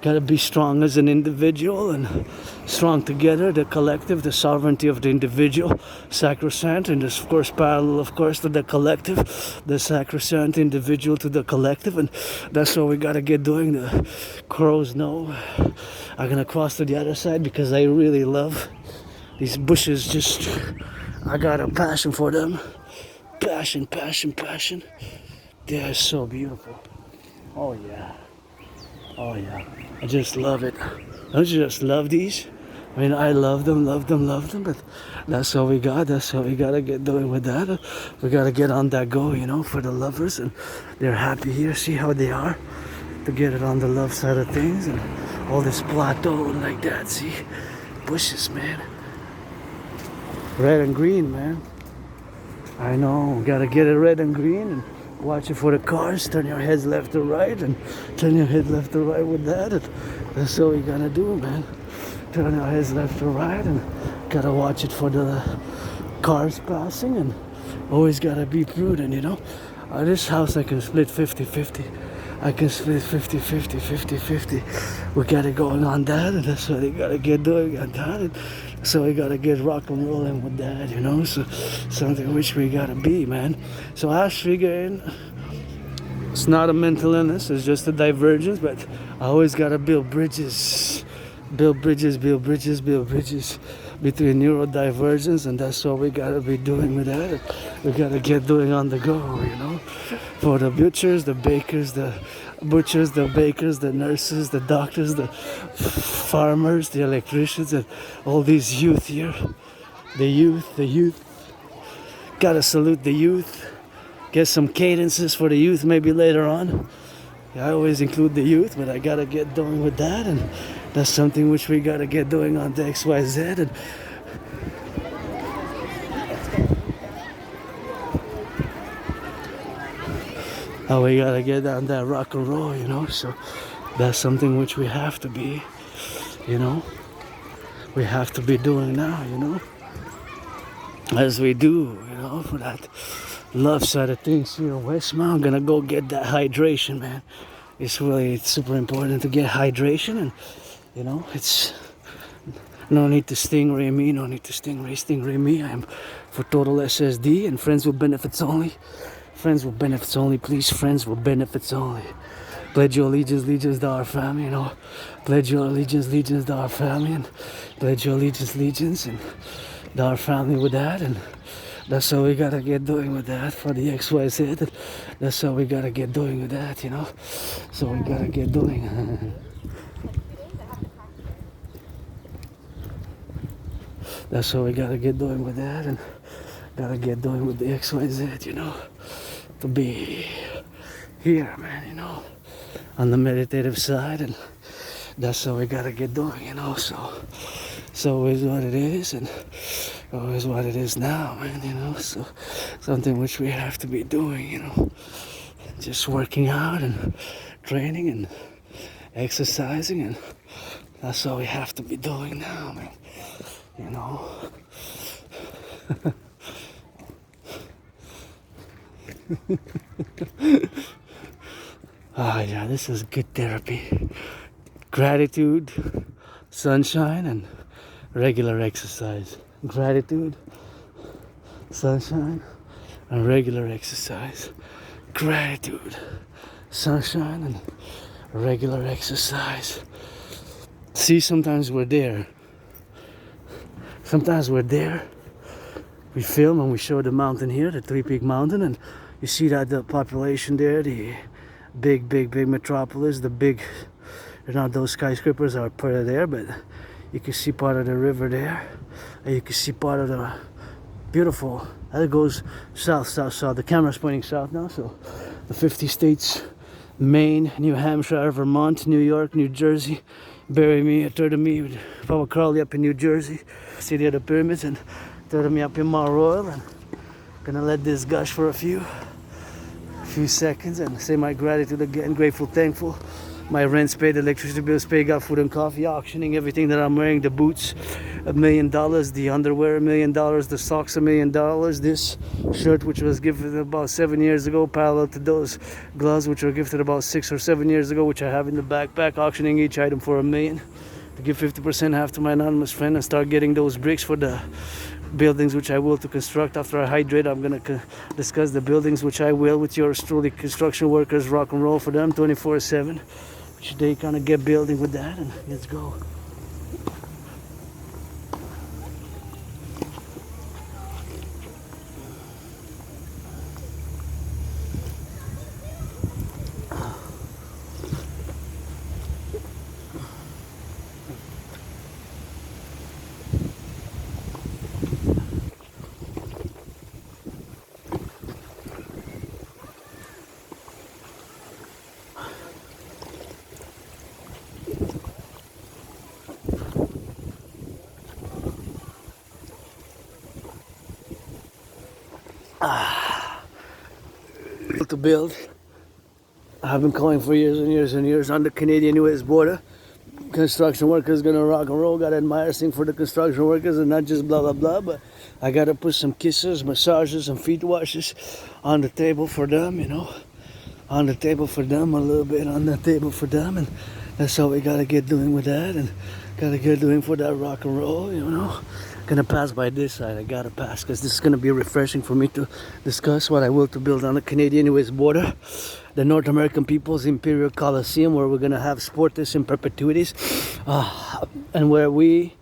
Speaker 1: gotta be strong as an individual and strong together, the collective, the sovereignty of the individual, sacrosanct, and of course parallel of course to the collective, the sacrosanct individual to the collective. And that's what we gotta get doing. The crows know I'm gonna cross to the other side because I really love these bushes. Just I got a passion for them. Passion. They are so beautiful. Oh yeah. I just love it. Don't you just love these? I mean, I love them, but that's all we got. That's all we gotta get doing with that. We gotta get on that go, you know, for the lovers, and they're happy here. See how they are to get it on the love side of things, and all this plateau and like that. See, bushes, man. Red and green, man. I know. Gotta get it red and green and watch it for the cars. Turn your heads left to right and turn your head left to right with that. And that's all we gotta do, man. Turn our heads left to right and gotta watch it for the cars passing, and always gotta be prudent, you know. This house I can split 50-50. I can split 50-50. We got it going on that, and that's what we gotta get doing on that. And so we gotta get rock and rolling with that, you know. So something which we gotta be, man. So I was figuring it's not a mental illness, it's just a divergence, but I always gotta build bridges between neurodivergence, and that's what we gotta be doing with that. We gotta get doing on the go, you know. For the butchers, the bakers, the nurses, the doctors, the farmers, the electricians, and all these youth here. The youth. Gotta salute the youth. Get some cadences for the youth maybe later on. I always include the youth, but I gotta get doing with that, and that's something which we gotta get doing on the XYZ. And how we gotta get down that rock and roll, you know. So that's something which we have to be, you know. We have to be doing now, you know. As we do, you know, for that love side of things here in Westmount. I'm gonna go get that hydration, man. It's super important to get hydration, and you know, it's no need to stingray me. I am for total SSD and friends with benefits only. Please, friends with benefits only. Pledge your allegiance to our family, you know. Pledge your allegiance to our family, and pledge your allegiance and to our family with that. And that's how we gotta get doing with that for the XYZ. That's how we gotta get doing with that, you know. So we gotta get doing. That's how we gotta get doing with that, and gotta get doing with the XYZ, you know. To be here, man, you know, on the meditative side, and that's how we gotta get doing, you know. So is what it is, and always what it is now, man, you know. So something which we have to be doing, you know, just working out and training and exercising, and that's all we have to be doing now, man, you know. Yeah, this is good therapy. Gratitude, sunshine, and regular exercise. Gratitude, sunshine, and regular exercise. Gratitude, sunshine, and regular exercise. See, sometimes we're there. Sometimes we're there. We film and we show the mountain here, the Three Peak Mountain, and you see that the population there, the big metropolis, the big, you know, those skyscrapers are part of there, but you can see part of the river there, and you can see part of the beautiful, that goes south. The camera's pointing south now, so the 50 states, Maine, New Hampshire, Vermont, New York, New Jersey, bury me, a third of me would probably Crowley up in New Jersey, city of the pyramids, and a third of me up in Mount Royal, and gonna let this gush for a few seconds and say my gratitude again, grateful, thankful. My rent's paid, electricity bills paid, got food and coffee, auctioning everything that I'm wearing, the boots, $1 million, the underwear, $1 million, the socks, $1 million, this shirt, which was gifted about 7 years ago, parallel to those gloves, which were gifted about 6 or 7 years ago, which I have in the backpack, auctioning each item for $1 million, to give 50% half to my anonymous friend and start getting those bricks for the buildings which I will to construct. After I hydrate, I'm gonna discuss the buildings which I will with yours truly, construction workers, rock and roll for them 24/7, which they kind of get building with that, and let's go. To build. I've been calling for years and years and years on the Canadian-US border. Construction workers gonna rock and roll. Gotta admire, sing for the construction workers and not just blah blah blah. But I gotta put some kisses, massages, and feet washes on the table for them. You know, on the table for them, a little bit on the table for them, and that's how we gotta get doing with that, and gotta get doing for that rock and roll. You know. Gonna pass by this side. I gotta pass because this is gonna be refreshing for me to discuss what I will to build on the Canadian-US border, the North American People's Imperial Coliseum, where we're gonna have sports in perpetuities, and where we're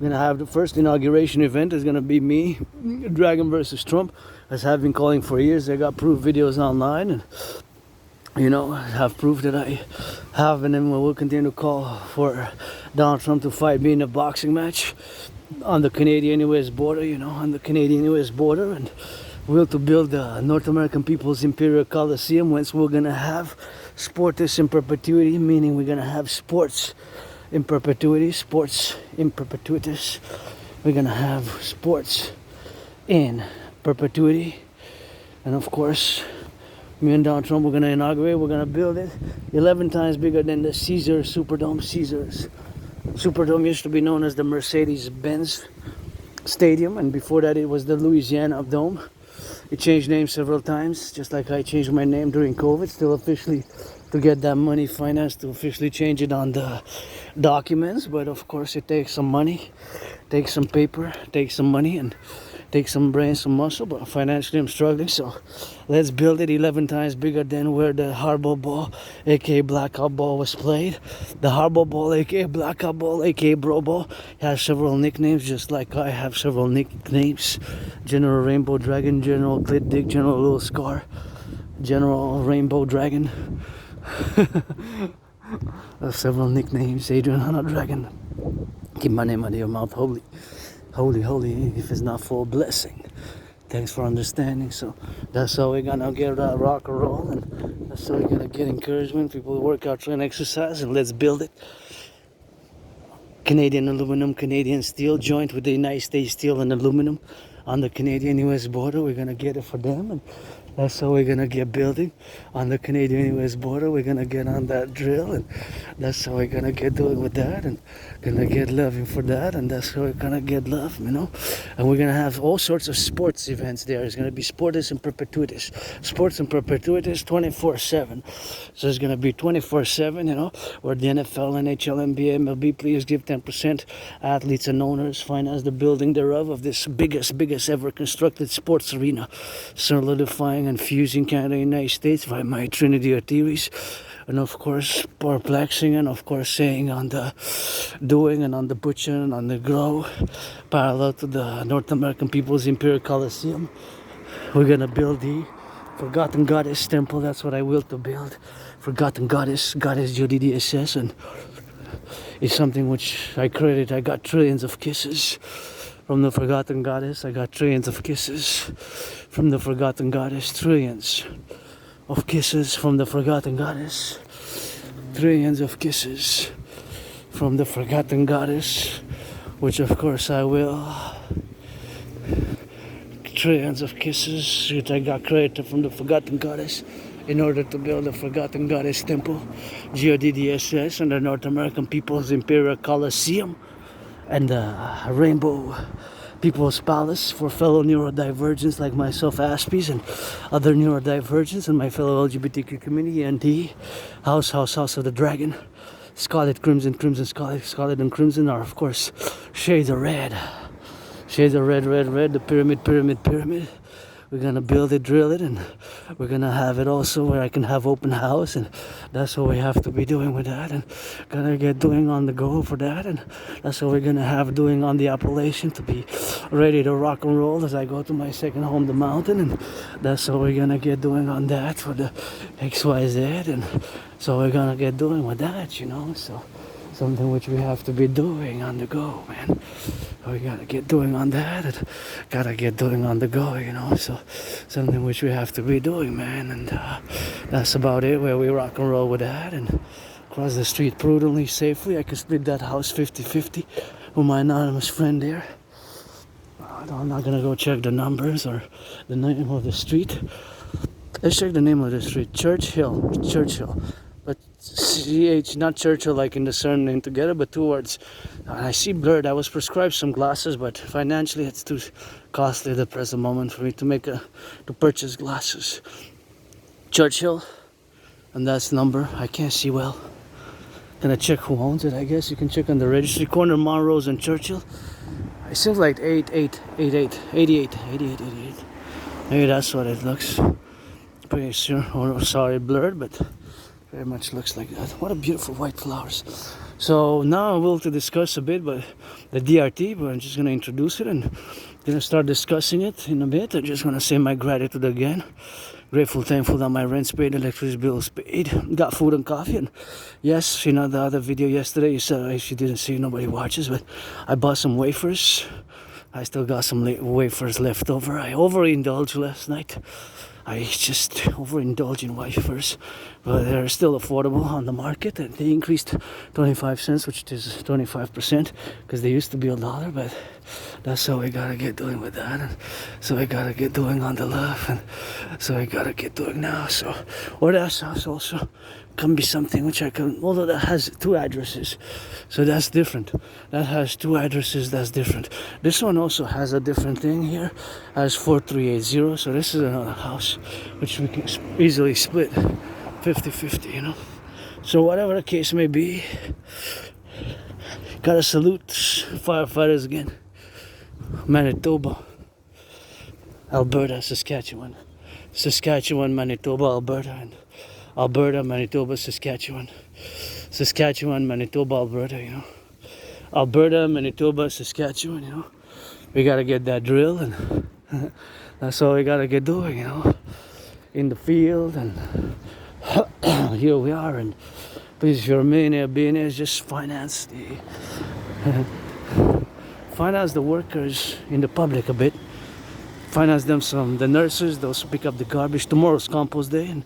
Speaker 1: gonna have the first inauguration event is gonna be me, Dragon versus Trump, as I've been calling for years. I got proof videos online, and you know, have proof that I have, and then we'll continue to call for Donald Trump to fight me in a boxing match on the Canadian-US border, you know, on the Canadian-US border, and we'll to build the North American People's Imperial Coliseum, whence we're gonna have sports in perpetuity, meaning we're gonna have sports in perpetuity, sports in perpetuities. We're gonna have sports in perpetuity, and of course, me and Donald Trump, we're gonna inaugurate, we're gonna build it 11 times bigger than the Caesars Superdome. Caesars Superdome used to be known as the Mercedes-Benz Stadium, and before that it was the Louisiana Dome. It changed names several times, just like I changed my name during COVID, still officially to get that money financed to officially change it on the documents. But of course it takes some money, takes some paper, takes some money, and takes some brains, some muscle, but financially I'm struggling, so let's build it 11 times bigger than where the hardball ball, aka blackout ball, was played. The hardball ball, aka blackout ball, aka bro ball, has several nicknames, just like I have several nicknames. General Rainbow Dragon, General Clit Dick, General Little Scar, General Rainbow Dragon. Several nicknames. Adrian Hanna Dragon. Keep my name out of your mouth, holy, if it's not for a blessing. Thanks for understanding. So that's how we're gonna get that rock and roll, and that's how we're gonna get encouragement. People work out, train, exercise, and let's build it. Canadian aluminum, Canadian steel, joint with the United States steel and aluminum on the Canadian-US border. We're gonna get it for them, and That's how we're gonna get building on the Canadian-US border. We're gonna get on that drill, and that's how we're gonna get doing with that, and gonna get loving for that, and that's how we're gonna get love, you know. And we're gonna have all sorts of sports events there. It's gonna be sports and perpetuities, 24/7. So it's gonna be 24/7, you know, where the NFL, NHL, NBA, MLB players give 10%. Athletes and owners finance the building thereof of this biggest ever constructed sports arena, solidifying and fusing Canada and United States by my Trinity of theories, and of course perplexing, and of course saying on the doing and on the butcher and on the grow, parallel to the North American People's Imperial Coliseum. We're gonna build the Forgotten Goddess Temple. That's what I will to build. Forgotten Goddess GODDSS, and it's something which I created. I got trillions of kisses from the Forgotten Goddess. I got trillions of kisses from the Forgotten Goddess. Trillions of kisses from the Forgotten Goddess. Trillions of kisses from the Forgotten Goddess, which of course I will. Trillions of kisses which I got created from the Forgotten Goddess in order to build the Forgotten Goddess Temple, GODDSS, and the North American People's Imperial Coliseum, and the Rainbow People's Palace for fellow neurodivergents like myself, Aspies, and other neurodivergents, and my fellow LGBTQ community, N.D. House of the Dragon. Scarlet, Crimson, Scarlet and Crimson are, of course, shades of red. Shades of red, the pyramid. We're gonna build it, drill it, and we're gonna have it also where I can have open house, and that's what we have to be doing with that, and gonna get doing on the go for that, and that's what we're gonna have doing on the Appellation to be ready to rock and roll as I go to my second home, the mountain, and that's what we're gonna get doing on that for the XYZ, and so we're gonna get doing with that, you know, so something which we have to be doing on the go, man. We gotta get doing on that, and gotta get doing on the go, you know, so something which we have to be doing, man, and that's about it, where we rock and roll with that, and cross the street prudently, safely. I can split that house 50-50 with my anonymous friend there. I'm not gonna go check the numbers or the name of the street. Let's check the name of the street. Churchill. But CH, not Churchill like in the surname together, but two words. I see blurred. I was prescribed some glasses, but financially it's too costly at the present moment for me to purchase glasses. Churchill, and that's the number. I can't see well. Gonna check who owns it. I guess you can check on the registry. Corner Monrose and Churchill. It seems like 88. Maybe that's what it looks. Pretty sure. Oh, sorry, blurred, but very much looks like that. What a beautiful white flowers. So now I will to discuss a bit about the DRT, but I'm just going to introduce it and going to start discussing it in a bit. I'm just going to say my gratitude again. Grateful, thankful that my rent's paid, electricity bill's paid, got food and coffee, and yes, you know, the other video yesterday, you said if you didn't see, nobody watches, but I bought some wafers. I still got some wafers left over. I overindulged last night. I just overindulge in wafers, but they're still affordable on the market, and they increased 25 cents, which is 25%, because they used to be $1, but that's how we gotta get doing with that, and so I gotta get doing on the love, and so I gotta get doing now, so, or that house also can be something which I can, although that has 2 addresses, so that's different. That has 2 addresses, that's different. This one also has a different thing here, has 4380, so this is another house which we can easily split 50-50, you know. So whatever the case may be, gotta salute firefighters again. Manitoba, Alberta, Saskatchewan, Manitoba, Alberta, and Alberta, Manitoba, Saskatchewan, Manitoba, Alberta, you know. Alberta, Manitoba, Saskatchewan, you know. We gotta get that drill, and that's all we gotta get doing, you know. In the field, and here we are, and please, if you're a millionaire, billionaires, just finance the workers in the public a bit. Finance them some, the nurses, those who pick up the garbage. Tomorrow's compost day, and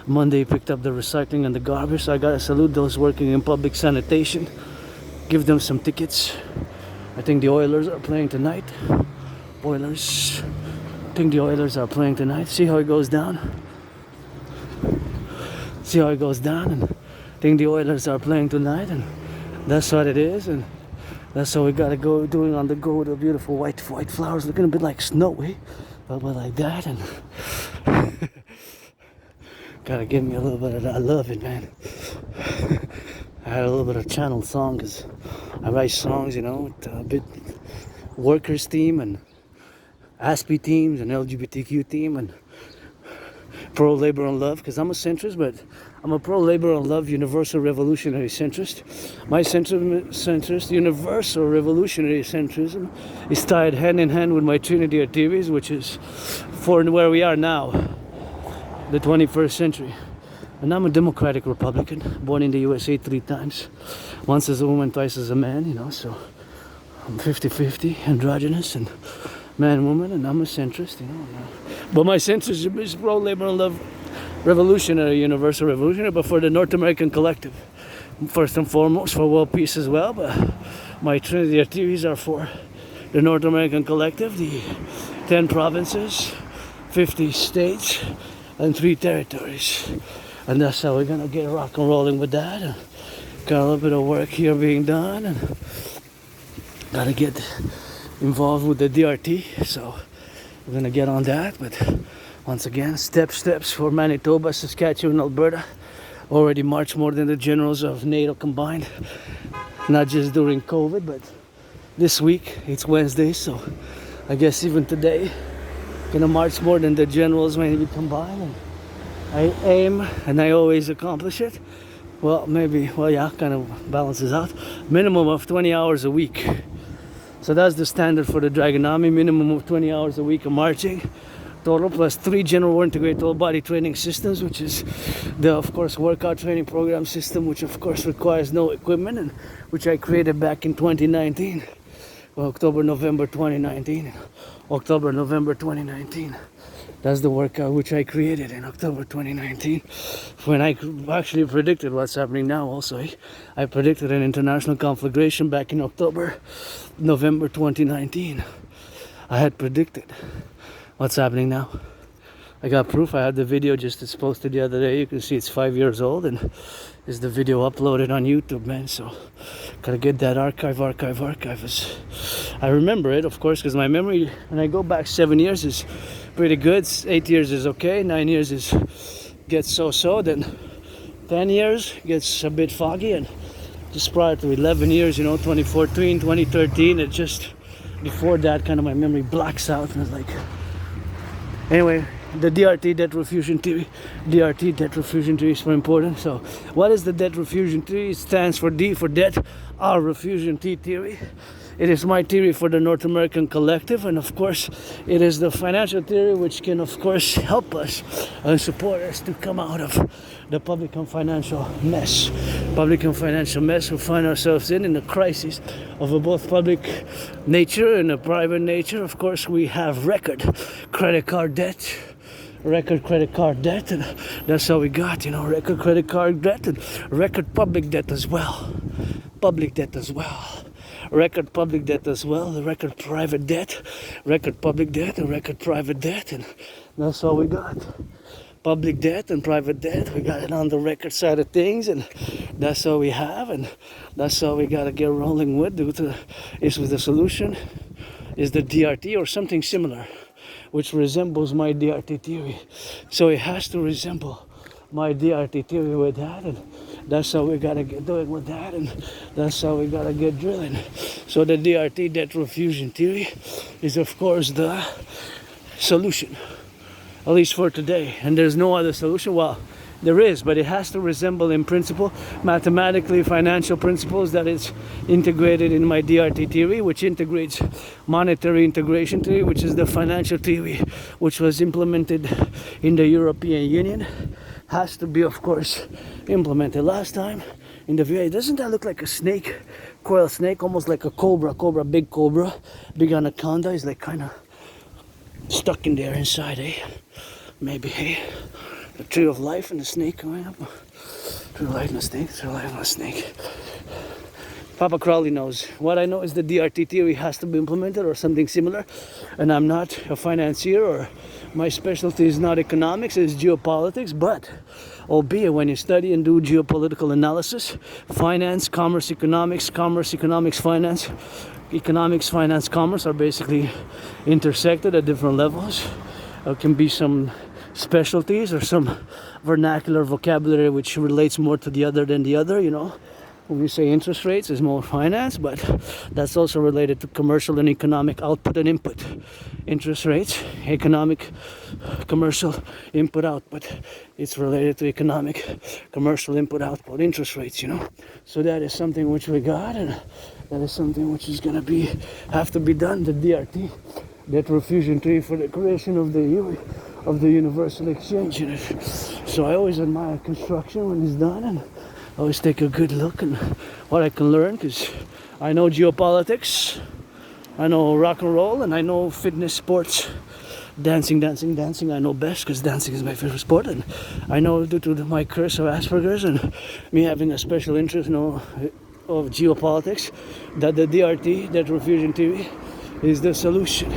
Speaker 1: Monday picked up the recycling and the garbage. So I gotta salute those working in public sanitation. Give them some tickets. I think the Oilers are playing tonight. Oilers, think the Oilers are playing tonight. See how it goes down. See how it goes down, and I think the Oilers are playing tonight, and that's what it is, and that's how we gotta go doing on the go with the beautiful white flowers, looking a bit like snowy, but like that, and gotta give me a little bit of that. I love it, man. I had a little bit of channel song because I write songs, you know, with a bit workers theme and N.A.C.W.P themes and LGBTQ theme and pro labor and love, because I'm a centrist, but I'm a pro labor and love universal revolutionary centrist. My centrist universal revolutionary centrism is tied hand in hand with my trinity of theories, which is for where we are now, the 21st century. And I'm a democratic Republican, born in the USA 3 times, once as a woman, twice as a man, you know, so I'm 50-50, androgynous and man, woman, and I'm a centrist, you know. But my centrism is pro labor and love revolutionary, universal revolutionary, but for the North American collective, first and foremost, for world peace as well. But my trinity of theories are for the North American collective, the 10 provinces, 50 states, and 3 territories. And that's how we're gonna get rock and rolling with that. And got a little bit of work here being done, and gotta get involved with the DRT, so we're gonna get on that. But once again, steps for Manitoba, Saskatchewan, Alberta. Already marched more than the generals of NATO combined, not just during COVID, but this week. It's Wednesday, so I guess even today gonna march more than the generals when we combine. And I aim, and I always accomplish it. Well, maybe, well, yeah, kind of balances out. Minimum of 20 hours a week. So that's the standard for the Dragon Army, minimum of 20 hours a week of marching. Total plus 3 general integrated whole body training systems, which is the, of course, workout training program system, which of course requires no equipment, and which I created back in 2019. Well, October, November 2019. October, November 2019. That's the workout which I created in October 2019, when I actually predicted what's happening now also. I predicted an international conflagration back in October, November 2019. I had predicted what's happening now. I got proof. I had the video just as posted the other day. You can see it's 5 years old, and is the video uploaded on YouTube, man. So gotta get that archive. I remember it, of course, because my memory, when I go back 7 years, is pretty good. 8 years is okay. 9 years is gets so. Then 10 years gets a bit foggy, and just prior to 11 years, you know, 2014, 2013, it just before that, kind of my memory blacks out, and it's like, anyway. The DRT, debt refusion theory. DRT, debt refusion theory is very important. So what is the debt refusion theory? It stands for D for debt, R refusion T theory. It is my theory for the North American collective, and of course it is the financial theory which can of course help us and support us to come out of the public and financial mess. Public and financial mess we find ourselves in the crisis of a both public nature and a private nature. Of course we have record credit card debt, and that's how we got, you know, record credit card debt and record public debt as well. Record public debt as well, the record private debt, record public debt and record private debt, and that's all we got. Public debt and private debt, we got it on the record side of things, and that's all we have, and that's all we gotta get rolling with. Is with the solution is the DRT or something similar, which resembles my DRT theory. So it has to resemble my DRT theory with that, and that's how we gotta get doing with that, and that's how we gotta get drilling. So the DRT, debt refusion theory, is of course the solution, at least for today. And there's no other solution. Well, there is, but it has to resemble in principle, mathematically, financial principles that is integrated in my DRT theory, which integrates monetary integration theory, which is the financial theory which was implemented in the European Union. Has to be, of course, implemented. Last time in the VA, doesn't that look like a snake, coil snake, almost like a cobra, big anaconda is like kind of stuck in there inside, eh? Maybe, eh? The tree of life and the snake going up. Tree of life and the snake, tree of life and the snake. Papa Crowley knows. What I know is the DRT theory has to be implemented or something similar. And I'm not a financier, or my specialty is not economics, it's geopolitics. But albeit when you study and do geopolitical analysis, finance, commerce, economics, finance, economics, finance, commerce are basically intersected at different levels. There can be some specialties or some vernacular vocabulary which relates more to the other than the other, you know. When we say interest rates, is more finance, but that's also related to commercial and economic output and input. Interest rates, economic, commercial, input, output. It's related to economic, commercial, input, output, interest rates, you know. So that is something which we got, and that is something which is gonna have to be done. The DRT, debt refusion treaty for the creation of the universal exchange unit. So I always admire construction when it's done, and I always take a good look and what I can learn, because I know geopolitics, I know rock and roll, and I know fitness, sports, dancing. I know best because dancing is my favorite sport, and I know due to my curse of Asperger's and me having a special interest, you know, of geopolitics, that the DRT, that refusion theory, is the solution.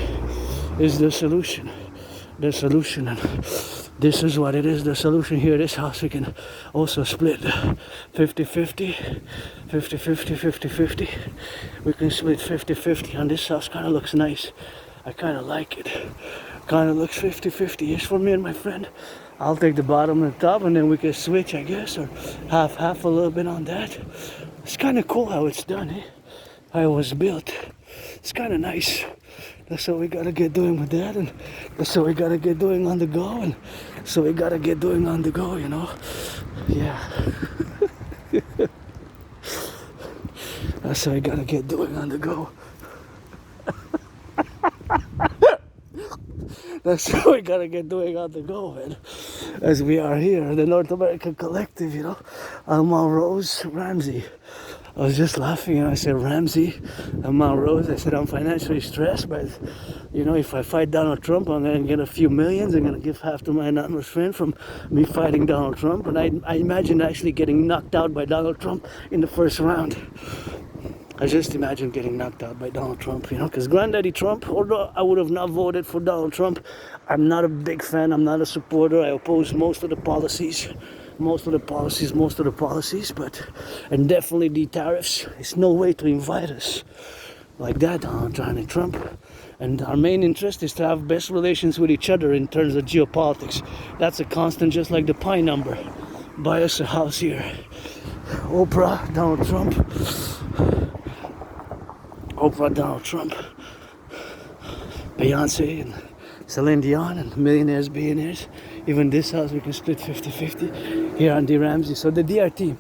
Speaker 1: The solution, and this is what it is, the solution. Here, this house, we can also split 50-50. We can split 50-50 on this house. Kind of looks nice. I kind of like it. Kind of looks 50-50-ish for me and my friend. I'll take the bottom and the top, and then we can switch, I guess, or half a little bit on that. It's kind of cool how it's done, eh? How it was built. It's kind of nice. That's what we gotta get doing with that, and that's what we gotta get doing on the go, and so we gotta get doing on the go, you know. Yeah. That's what we gotta get doing on the go. That's what we gotta get doing on the go, man. As we are here, the North American Collectif, you know. I'm on Rose Ramsey. I was just laughing, and I said Ramsey, I'm on Rose. I said I'm financially stressed, but you know, if I fight Donald Trump, I'm gonna get a few millions. I'm gonna give half to my anonymous friend from me fighting Donald Trump, and I imagine actually getting knocked out by Donald Trump in the first round. I just imagine getting knocked out by Donald Trump, you know, because Granddaddy Trump, although I would have not voted for Donald Trump, I'm not a big fan, I'm not a supporter, I oppose most of the policies, but, and definitely the tariffs. It's no way to invite us like that, Donald Trump. And our main interest is to have best relations with each other in terms of geopolitics. That's a constant, just like the pi number. Buy us a house here. Oprah, Donald Trump. Oprah, Donald Trump. Beyonce and Celine Dion and millionaires, billionaires. Even this house we can split 50-50 here on D. Ramsey. So the DRT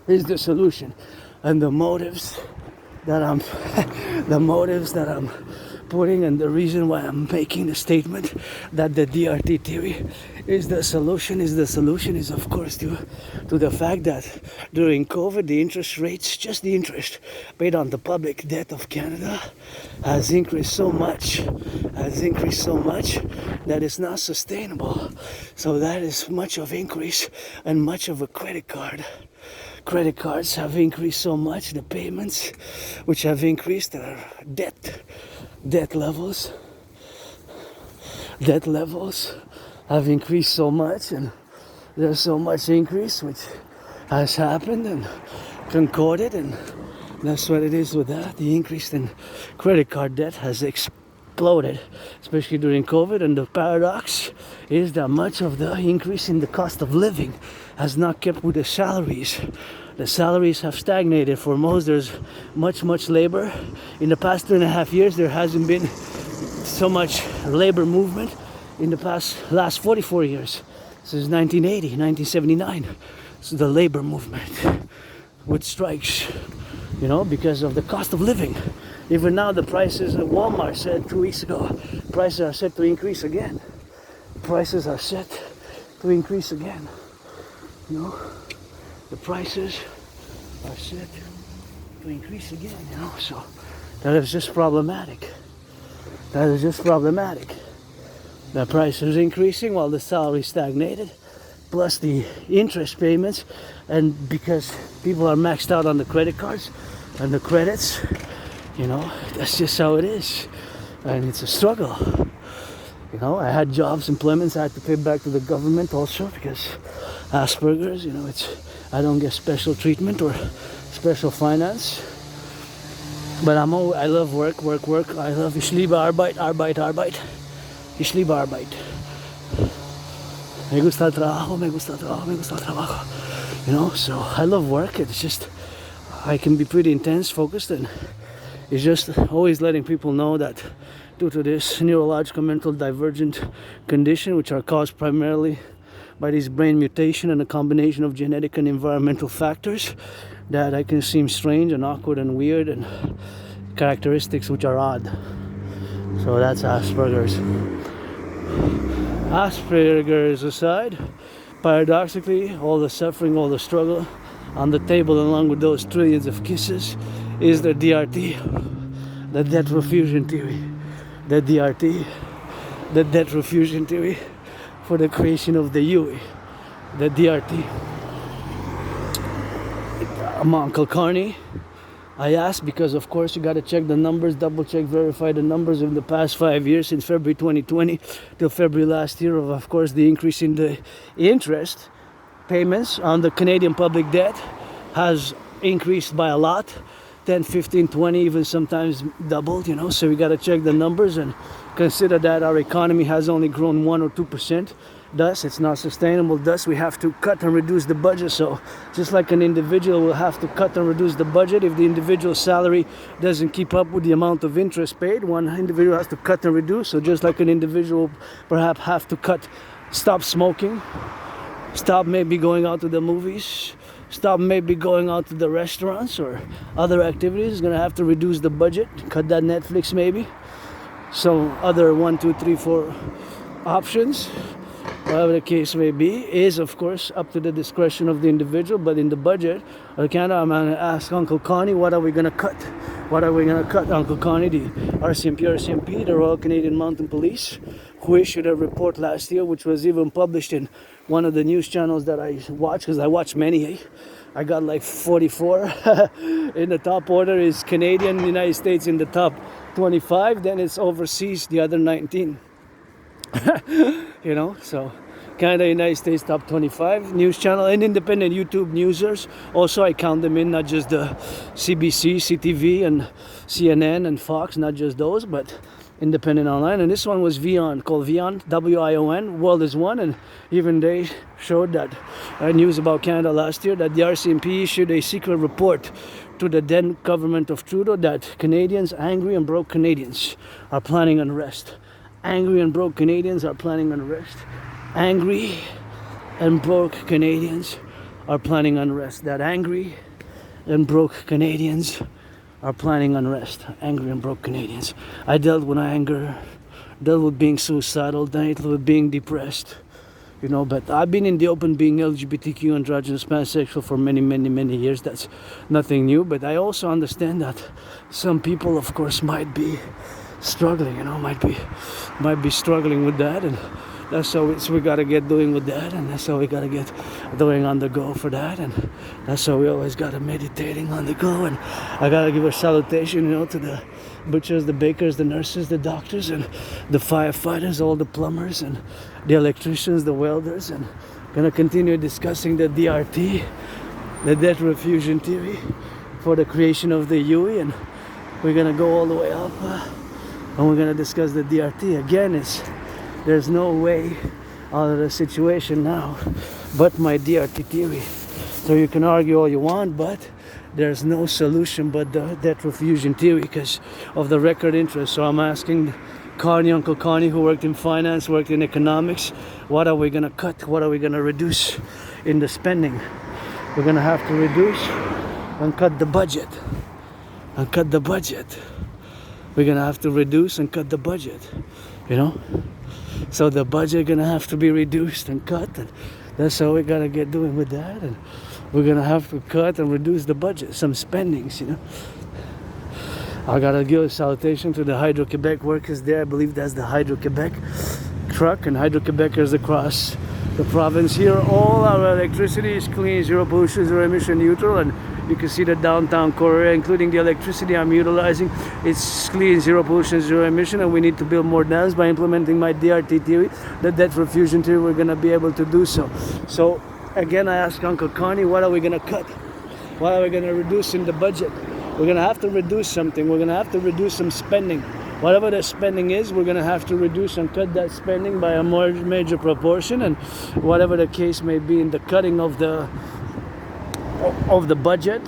Speaker 1: is the solution, and the motives that I'm putting, and the reason why I'm making the statement that the DRT theory is the solution is of course due to the fact that during COVID the interest rates, just the interest paid on the public debt of Canada has increased so much that it's not sustainable. So that is much of increase, and much of a credit cards have increased so much, the payments which have increased, our debt levels have increased so much, and there's so much increase which has happened and concorded, and that's what it is with that. The increase in credit card debt has exploded, especially during COVID, and the paradox is that much of the increase in the cost of living has not kept with the salaries. The salaries have stagnated for most. There's much labor. In the past 2.5 years, there hasn't been so much labor movement in the last 44 years, since 1980, 1979. So the labor movement with strikes, you know, because of the cost of living. Even now, the prices at Walmart said 2 weeks ago, prices are set to increase again. You know, the prices are set to increase again, you know, so that is just problematic. The price is increasing while the salary stagnated, plus the interest payments, and because people are maxed out on the credit cards, and the credits. You know, that's just how it is, and it's a struggle. You know, I had jobs, employments I had to pay back to the government also because Asperger's. You know, I don't get special treatment or special finance. But I love work. I love ich liebe Arbeit. Ich liebe Arbeit. Me gusta el trabajo. You know, so I love work. It's just, I can be pretty intense, focused, and it's just always letting people know that due to this neurological mental divergent condition, which are caused primarily by this brain mutation and a combination of genetic and environmental factors, that I can seem strange and awkward and weird and characteristics which are odd. So that's Asperger's. Asperger's aside, paradoxically, all the suffering, all the struggle on the table along with those trillions of kisses is the DRT, the debt refusion theory. The DRT, the debt refusion theory for the creation of the UE. The DRT. Uncle Carney, I asked because of course you got to check the numbers, double check, verify the numbers in the past 5 years, since February 2020 till February last year, of course the increase in the interest payments on the Canadian public debt has increased by a lot, 10, 15, 20, even sometimes doubled, you know. So we got to check the numbers and consider that our economy has only grown 1 or 2%. Thus, it's not sustainable. Thus, we have to cut and reduce the budget. So, just like an individual will have to cut and reduce the budget, if the individual salary doesn't keep up with the amount of interest paid, one individual has to cut and reduce. So, just like an individual perhaps have to stop smoking, stop maybe going out to the movies, stop maybe going out to the restaurants or other activities, is going to have to reduce the budget, cut that Netflix maybe. So, other 1, 2, 3, 4 options, whatever the case may be, is of course up to the discretion of the individual. But in the budget, I'm going to ask Uncle Connie, what are we going to cut? What are we going to cut, Uncle Connie? The RCMP, the Royal Canadian Mounted Police, who issued a report last year, which was even published in one of the news channels that I watch, because I watch many. I got like 44. In the top order is Canadian, United States in the top 25, then it's overseas, the other 19. You know, so Canada, United States, top 25 news channel, and independent YouTube newsers. Also, I count them in, not just the CBC, CTV, and CNN and Fox, not just those, but independent online. And this one was Vion, called Vion, W-I-O-N, World is One. And even they showed that news about Canada last year, that the RCMP issued a secret report to the then government of Trudeau that Canadians, angry and broke Canadians, are planning unrest. Angry and broke Canadians are planning unrest. Angry and broke Canadians are planning unrest. That angry and broke Canadians are planning unrest. Angry and broke Canadians. I dealt with anger, dealt with being suicidal, dealt with being depressed. You know, but I've been in the open being LGBTQ, androgynous, pansexual for many years. That's nothing new. But I also understand that some people, of course, might be struggling, you know, might be struggling with that, and that's how we gotta get doing with that, and that's how we gotta get doing on the go for that, and that's how we always gotta meditating on the go. And I gotta give a salutation, you know, to the butchers, the bakers, the nurses, the doctors, and the firefighters, all the plumbers, and the electricians, the welders, and gonna continue discussing the DRT, the debt refusion theory for the creation of the UE, and we're gonna go all the way up. And we're going to discuss the DRT. Again, there's no way out of the situation now but my DRT theory. So you can argue all you want, but there's no solution but the debt refusion theory because of the record interest. So I'm asking Uncle Connie, who worked in finance, worked in economics, what are we going to cut? What are we going to reduce in the spending? We're going to have to reduce and cut the budget. We're gonna have to reduce and cut the budget, you know. So the budget gonna have to be reduced and cut, and that's how we gotta get doing with that. And we're gonna have to cut and reduce the budget, some spendings, you know. I gotta give a salutation to the Hydro-Quebec workers there. I believe that's the Hydro-Quebec truck, and Hydro-Quebecers across the province here. All our electricity is clean, zero pollution, zero emission neutral, and You can see the downtown core area, including the electricity I'm utilizing. It's clean, zero pollution, zero emission, and we need to build more dams. By implementing my DRT theory, the debt refusion theory, we're going to be able to do so. So again, I asked Uncle Connie, what are we going to cut? What are we going to reduce in the budget? We're going to have to reduce something. We're going to have to reduce some spending. Whatever the spending is, we're going to have to reduce and cut that spending by a more major proportion, and whatever the case may be in the cutting of the budget,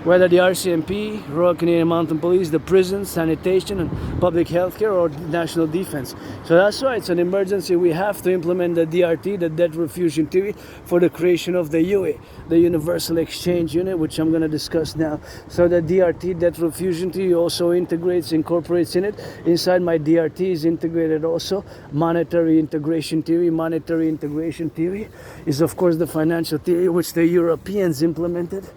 Speaker 1: whether the RCMP, Royal Canadian Mounted Police, the prisons, sanitation, and public health care, or national defense. So that's why it's an emergency. We have to implement the DRT, the debt refusion theory, for the creation of the UE, the Universal Exchange Unit, which I'm going to discuss now. So the DRT, debt refusion theory, also incorporates in it. Inside my DRT is integrated also monetary integration theory. Monetary integration theory is, of course, the financial theory which the Europeans implemented.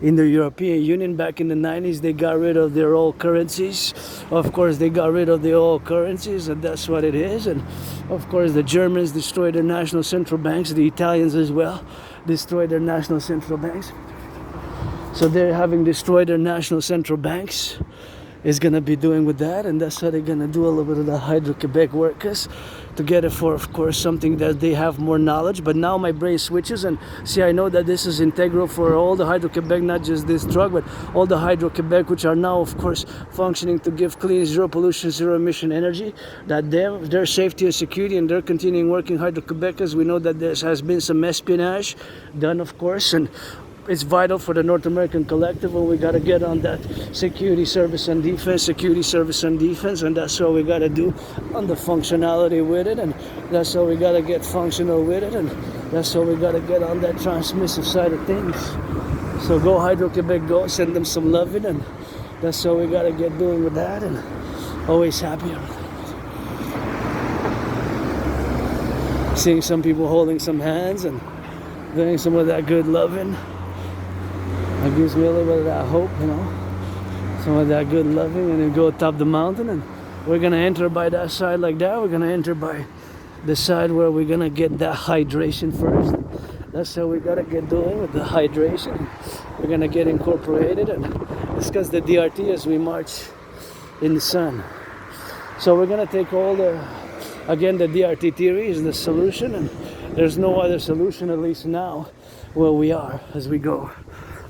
Speaker 1: In the European Union back in the 90s, they got rid of their old currencies. Of course, they got rid of the old currencies, and that's what it is. And of course, the Germans destroyed their national central banks. The Italians as well destroyed their national central banks. So they're having destroyed their national central banks is going to be doing with that, and that's what they're going to do a little bit of the Hydro-Quebec workers together for, of course, something that they have more knowledge. But now my brain switches, and see, I know that this is integral for all the Hydro-Quebec, not just this drug, but all the Hydro-Quebec, which are now, of course, functioning to give clean, zero pollution, zero emission energy, that their safety and security, and they're continuing working Hydro-Quebec, as we know that there has been some espionage done, of course, and it's vital for the North American Collective, and we got to get on that security service and defense, and that's what we got to do on the functionality with it, and that's what we got to get functional with it, and that's what we got to get on that transmissive side of things. So go Hydro-Quebec, go, send them some loving, and that's what we got to get doing with that, and always happy. Seeing some people holding some hands and doing some of that good loving. It gives me a little bit of that hope, you know, some of that good loving, and then go top the mountain, and we're going to enter by that side like that. We're going to enter by the side where we're going to get that hydration first. That's how we got to get doing with the hydration. We're going to get incorporated and discuss the DRT as we march in the sun. So we're going to take all the, again, the DRT theory is the solution, and there's no other solution, at least now, where we are as we go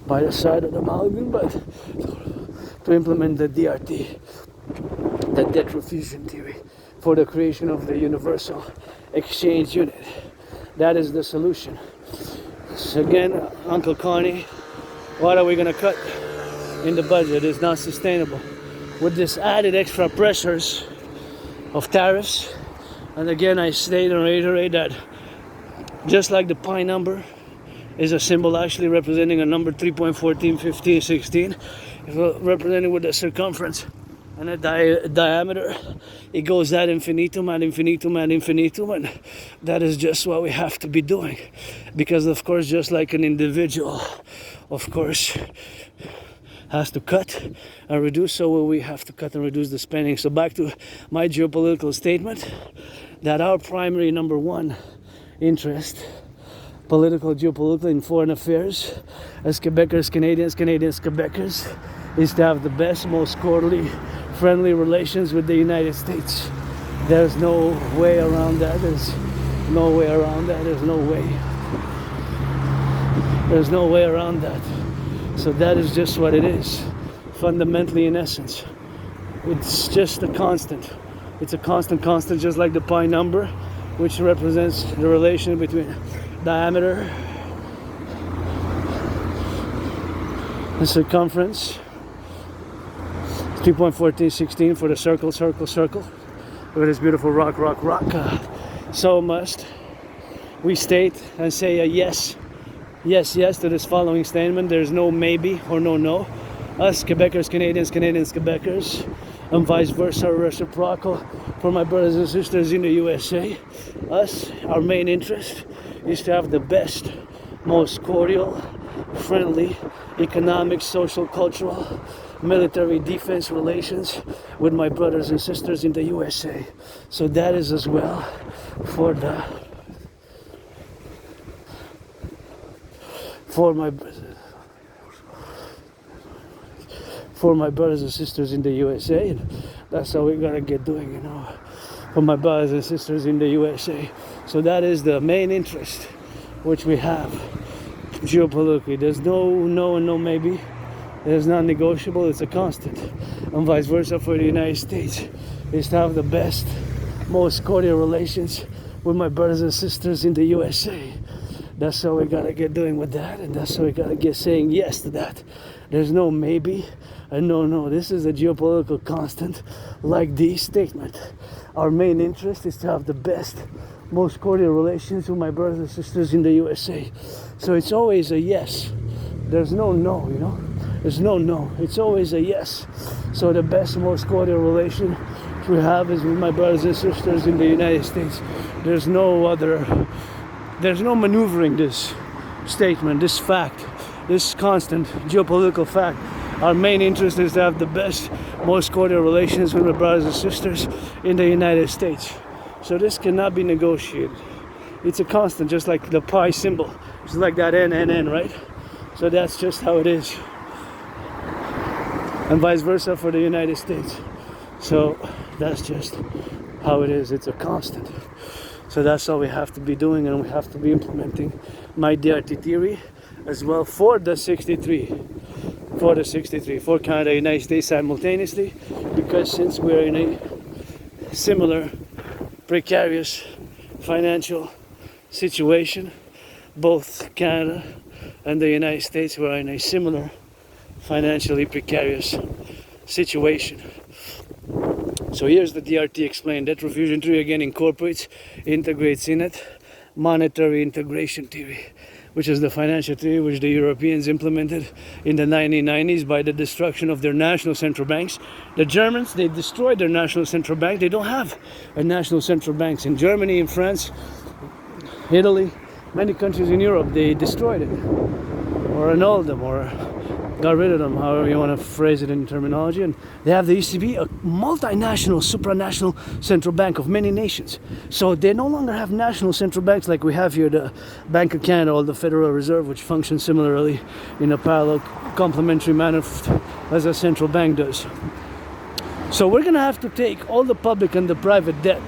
Speaker 1: by the side of the mountain, but to implement the DRT, the debt refusion theory, for the creation of the Universal Exchange Unit. That is the solution. So again, Uncle Connie, what are we going to cut in the budget? It's not sustainable. With this added extra pressures of tariffs, and again I state and reiterate that just like the pi number is a symbol actually representing a number 3.14, 15, 16, represented with a circumference and a diameter, it goes ad infinitum, ad infinitum, ad infinitum, and that is just what we have to be doing, because of course, just like an individual, of course, has to cut and reduce, so will we have to cut and reduce the spending. So back to my geopolitical statement, that our primary number one interest, political, geopolitical, in foreign affairs, as Quebecers, Canadians, Quebecers, is to have the best, most cordially friendly relations with the United States. There's no way around that. There's no way around that. There's no way. There's no way around that. So that is just what it is, fundamentally, in essence. It's just a constant. It's a constant, just like the pi number, which represents the relation between diameter and circumference. 3.1416 for the circle. Look at this beautiful rock. So must we state and say a yes to this following statement. There's no maybe or no. Us Quebecers, Canadians, Quebecers, and vice versa, reciprocal for my brothers and sisters in the USA. Us, our main interest is to have the best, most cordial, friendly, economic, social, cultural, military, defense relations with my brothers and sisters in the USA. So that is as well for for my brothers and sisters in the USA, and that's how we gotta get doing, for my brothers and sisters in the USA. So that is the main interest which we have geopolitically. There's no and no maybe. There's non-negotiable. It's a constant, and vice versa for the United States, is to have the best, most cordial relations with my brothers and sisters in the USA. That's how we gotta get doing with that, and that's how we gotta get saying yes to that. There's no maybe and no. This is a geopolitical constant, like the statement. Our main interest is to have the best, most cordial relations with my brothers and sisters in the USA. So it's always a yes. There's no. There's no. It's always a yes. So the best, most cordial relation we have is with my brothers and sisters in the United States. There's no maneuvering this statement, this fact, this constant geopolitical fact. Our main interest is to have the best, most cordial relations with my brothers and sisters in the United States. So this cannot be negotiated. It's a constant, just like the pi symbol. It's like that N, right? So that's just how it is. And vice versa for the United States. So that's just how it is. It's a constant. So that's all we have to be doing, and we have to be implementing my DRT theory as well for the 63. For Canada and United States simultaneously, because since we're in a similar precarious financial situation, both Canada and the United States were in a similar financially precarious situation. So here's the DRT explained. Debt refusion theory again incorporates, integrates in it monetary integration theory, which is the financial theory which the Europeans implemented in the 1990s by the destruction of their national central banks. The Germans, they destroyed their national central bank. They don't have a national central banks in Germany, in France, Italy, many countries in Europe. They destroyed it, or annulled them, or got rid of them, however you want to phrase it in terminology. And they have the ECB, a multinational, supranational central bank of many nations. So they no longer have national central banks like we have here, the Bank of Canada or the Federal Reserve, which functions similarly in a parallel, complementary manner as a central bank does. So we're going to have to take all the public and the private debt.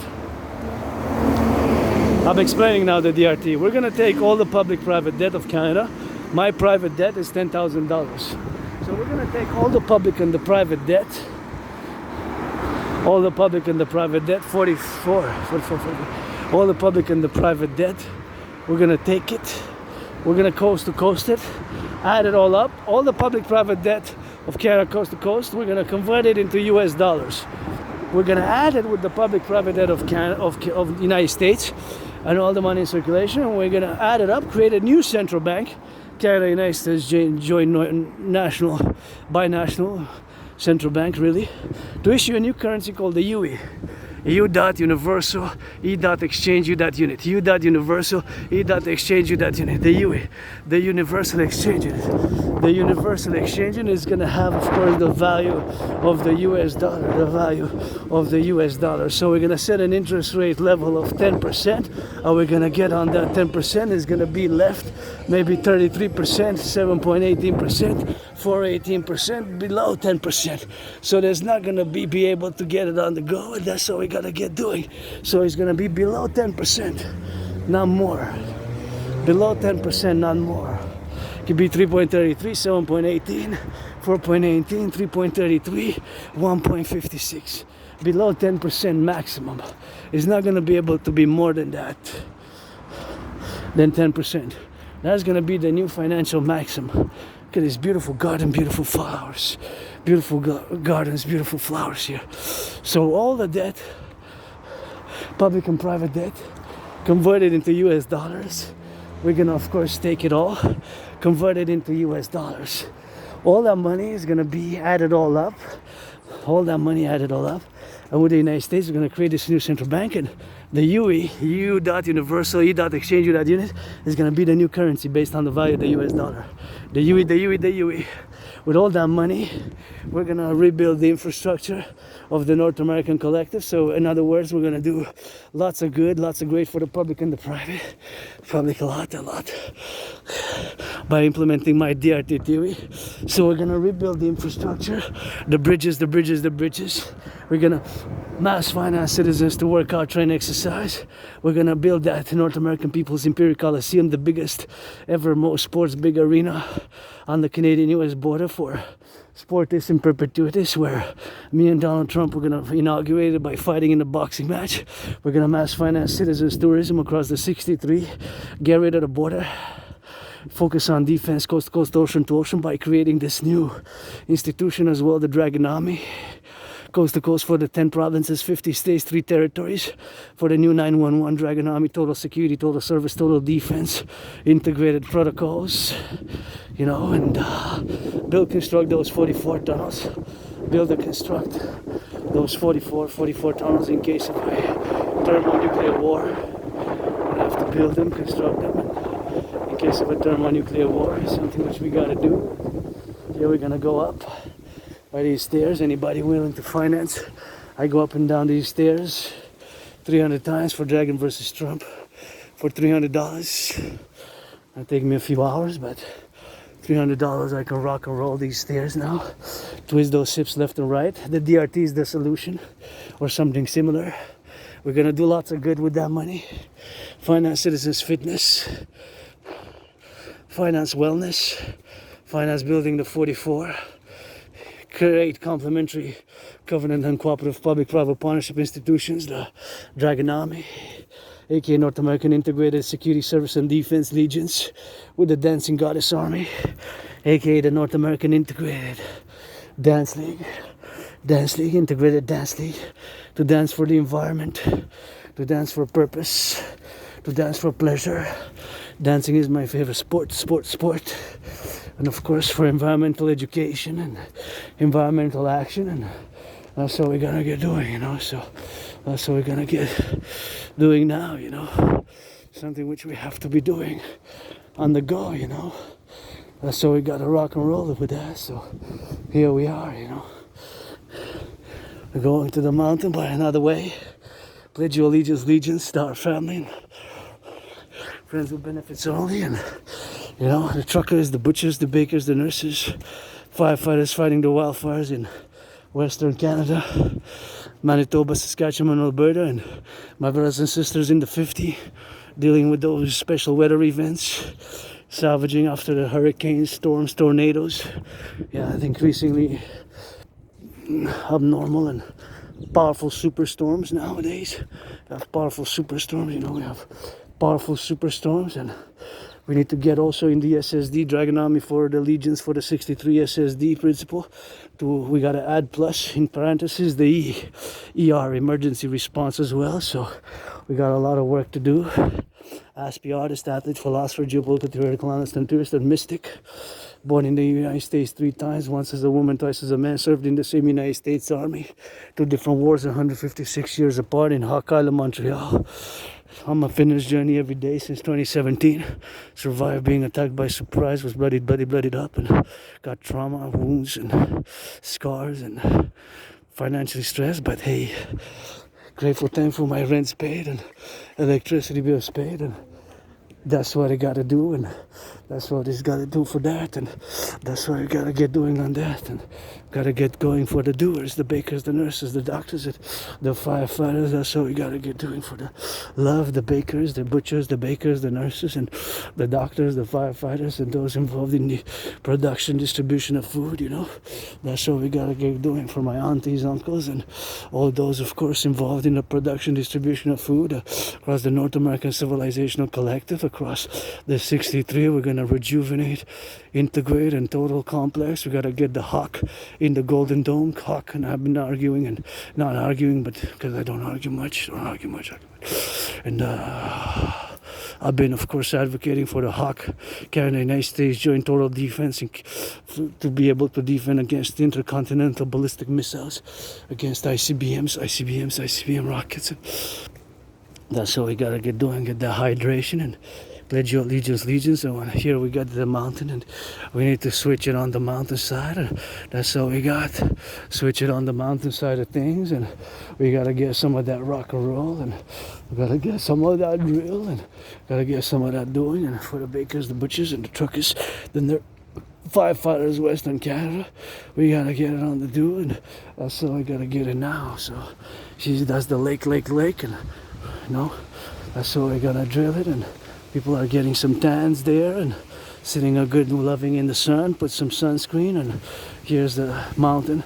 Speaker 1: I'm explaining now the DRT. We're going to take all the public-private debt of Canada. My private debt is $10,000. So we're going to take all the public and the private debt, all the public and the private debt, 44, all the public and the private debt, we're going to take it, we're going to coast to coast it, add it all up, all the public-private debt of Canada coast to coast, we're going to convert it into US dollars. We're going to add it with the public-private debt of Canada, of the United States, and all the money in circulation, and we're going to add it up, create a new central bank, Canada, United States, joint national, binational central bank, really, to issue a new currency called the UE. U dot universal, E dot exchange, U dot unit. U dot universal, E dot exchange, U dot unit. The UE, the universal exchange unit. The universal exchange unit is going to have, of course, the value of the US dollar, the value of the US dollar. So we're going to set an interest rate level of 10%, and we're going to get on that 10% is going to be left maybe 33%, 7.18%, 4.18%, below 10%. So there's not going to be able to get it on the go, and that's what we got to get doing. So it's going to be below 10%, not more. Below 10%, not more. It could be 3.33, 7.18, 4.18, 3.33, 1.56. Below 10% maximum. It's not going to be able to be more than that, than 10%. That's going to be the new financial maximum. Look at this beautiful garden, beautiful flowers. Beautiful gardens, beautiful flowers here. So all the debt, public and private debt, converted into US dollars. We're going to, of course, take it all, convert it into US dollars. All that money is going to be added all up. All that money added all up. And with the United States, we're going to create this new central bank, and the UE, U dot universal, E dot exchange, U dot unit, is going to be the new currency based on the value of the US dollar. The UE, the UE, the UE. With all that money, we're going to rebuild the infrastructure of the North American Collectif. So in other words, we're going to do lots of good, lots of great for the public and the private. Public a lot. by implementing my DRT theory. So we're gonna rebuild the infrastructure, the bridges. We're gonna mass finance citizens to work out, train, exercise. We're gonna build that North American People's Imperial Coliseum, the biggest ever most sports big arena on the Canadian-US border for sportists in perpetuities, where me and Donald Trump were gonna inaugurate it by fighting in a boxing match. We're gonna mass finance citizens tourism across the 63, get rid of the border, focus on defense coast to coast, ocean to ocean, by creating this new institution as well, the Dragon Army, coast to coast for the 10 provinces, 50 states, 3 territories, for the new 911 Dragon Army, total security, total service, total defense, integrated protocols, you know, and build, construct those 44 tunnels, build and construct those 44 tunnels in case of a thermonuclear war. We have to build them, construct them, and in case of a thermonuclear war, is something which we gotta do. Here we're gonna go up by these stairs. Anybody willing to finance, I go up and down these stairs 300 times for Dragon versus Trump for $300. It'll take me a few hours, but $300 I can rock and roll these stairs now, twist those hips left and right. The DRT is the solution, or something similar. We're gonna do lots of good with that money. Finance citizens fitness, finance wellness, finance building the 44, create complementary covenant and cooperative public-private partnership institutions, the Dragon Army, aka North American Integrated Security Service and Defense Legions, with the Dancing Goddess Army, aka the North American Integrated Dance League, Integrated Dance League, to dance for the environment, to dance for purpose, to dance for pleasure. Dancing is my favorite sport. And of course for environmental education and environmental action, and that's what we're gonna get doing, you know. So that's what we're gonna get doing now, you know. Something which we have to be doing on the go, you know. That's what we gotta rock and roll with that. So here we are, you know. We're going to the mountain by another way. Pledge your allegiance to our family and friends with benefits only, and you know, the truckers, the butchers, the bakers, the nurses, firefighters fighting the wildfires in Western Canada, Manitoba, Saskatchewan, Alberta, and my brothers and sisters in the 50, dealing with those special weather events, salvaging after the hurricanes, storms, tornadoes. Yeah, increasingly abnormal and powerful superstorms nowadays. We have powerful superstorms, you know, we have powerful superstorms, and we need to get also in the SSD, Dragon Army for the Legions, for the 63 SSD principle. We got to add plus, in parentheses, the ER, emergency response as well. So we got a lot of work to do. Aspie artist, athlete, philosopher, geopolitical, theoretical analyst, and tourist, and mystic. Born in the United States 3 times, once as a woman, twice as a man, served in the same United States Army. 2 different wars, 156 years apart, in Hawk Island, Montreal. On my fitness journey every day since 2017. Survived being attacked by surprise, was bloodied up, and got trauma, wounds, and scars, and financially stressed. But hey, grateful, thankful my rent's paid and electricity bills paid, and that's what I gotta do, and that's what it's gotta do for that, and that's what I gotta get doing on that, and gotta get going for the doers, the bakers, the nurses, the doctors, the firefighters. That's what we gotta get doing for the love, the bakers, the butchers, the bakers, the nurses, and the doctors, the firefighters, and those involved in the production, distribution of food, you know. That's what we gotta get doing for my aunties, uncles, and all those, of course, involved in the production, distribution of food across the North American Civilisation Collectif, across the 63. We're gonna rejuvenate, integrate, and total complex. We gotta get the hawk in the Golden Dome. Hawk, and I've been arguing, and not arguing, but because I don't argue much. And I've been, of course, advocating for the hawk, carrying the United States joint total defense, and to be able to defend against intercontinental ballistic missiles, against ICBM rockets. And that's what we gotta get doing, get that hydration, and pledge your allegiance. So here we got the mountain, and we need to switch it on the mountainside. And that's all we got. Switch it on the mountainside of things, and we gotta get some of that rock and roll, and we gotta get some of that drill, and gotta get some of that doing. And for the bakers, the butchers, and the truckers, then they're firefighters, Western Canada, we gotta get it on the do, and that's all we gotta get it now. So that's the lake, and that's all we're gonna drill it, and people are getting some tans there and sitting a good loving in the sun, put some sunscreen, and here's the mountain.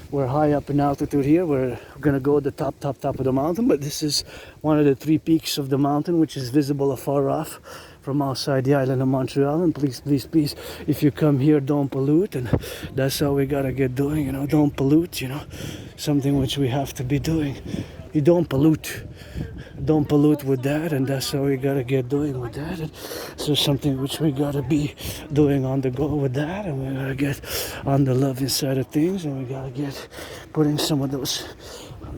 Speaker 1: We're high up in altitude here. We're gonna go to the top of the mountain, but this is one of the 3 peaks of the mountain, which is visible afar off from outside the island of Montreal. And please, if you come here, don't pollute, and that's how we gotta get doing, don't pollute, something which we have to be doing. You don't pollute with that, and that's how we gotta get doing with that. And so something which we gotta be doing on the go with that, and we gotta get on the loving side of things, and we gotta get putting some of those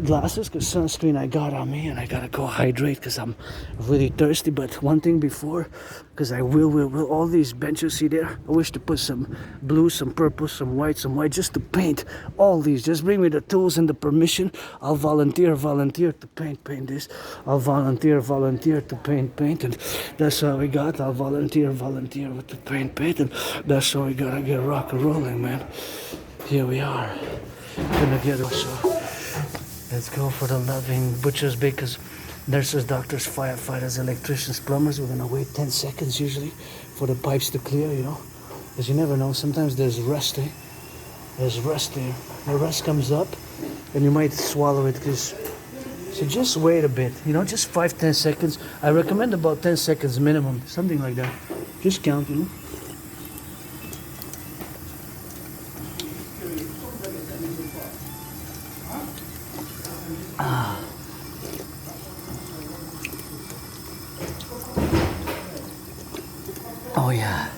Speaker 1: glasses, because sunscreen I got on me, and I gotta go hydrate because I'm really thirsty. But one thing before, because I will all these benches, see there, I wish to put some blue, some purple, some white, just to paint all these. Just bring me the tools and the permission. I'll volunteer to paint this. I'll volunteer to paint, and that's how we got. I'll volunteer with the paint, and that's how we gotta get rock and rolling, man. Here we are, gonna get us. Let's go for the loving butchers, bakers, nurses, doctors, firefighters, electricians, plumbers. We're gonna wait 10 seconds usually for the pipes to clear, because you never know. Sometimes there's rust, There's rust there. The rust comes up, and you might swallow it. So just wait a bit, just 5-10 seconds. I recommend about 10 seconds minimum, something like that. Just count, Oh yeah.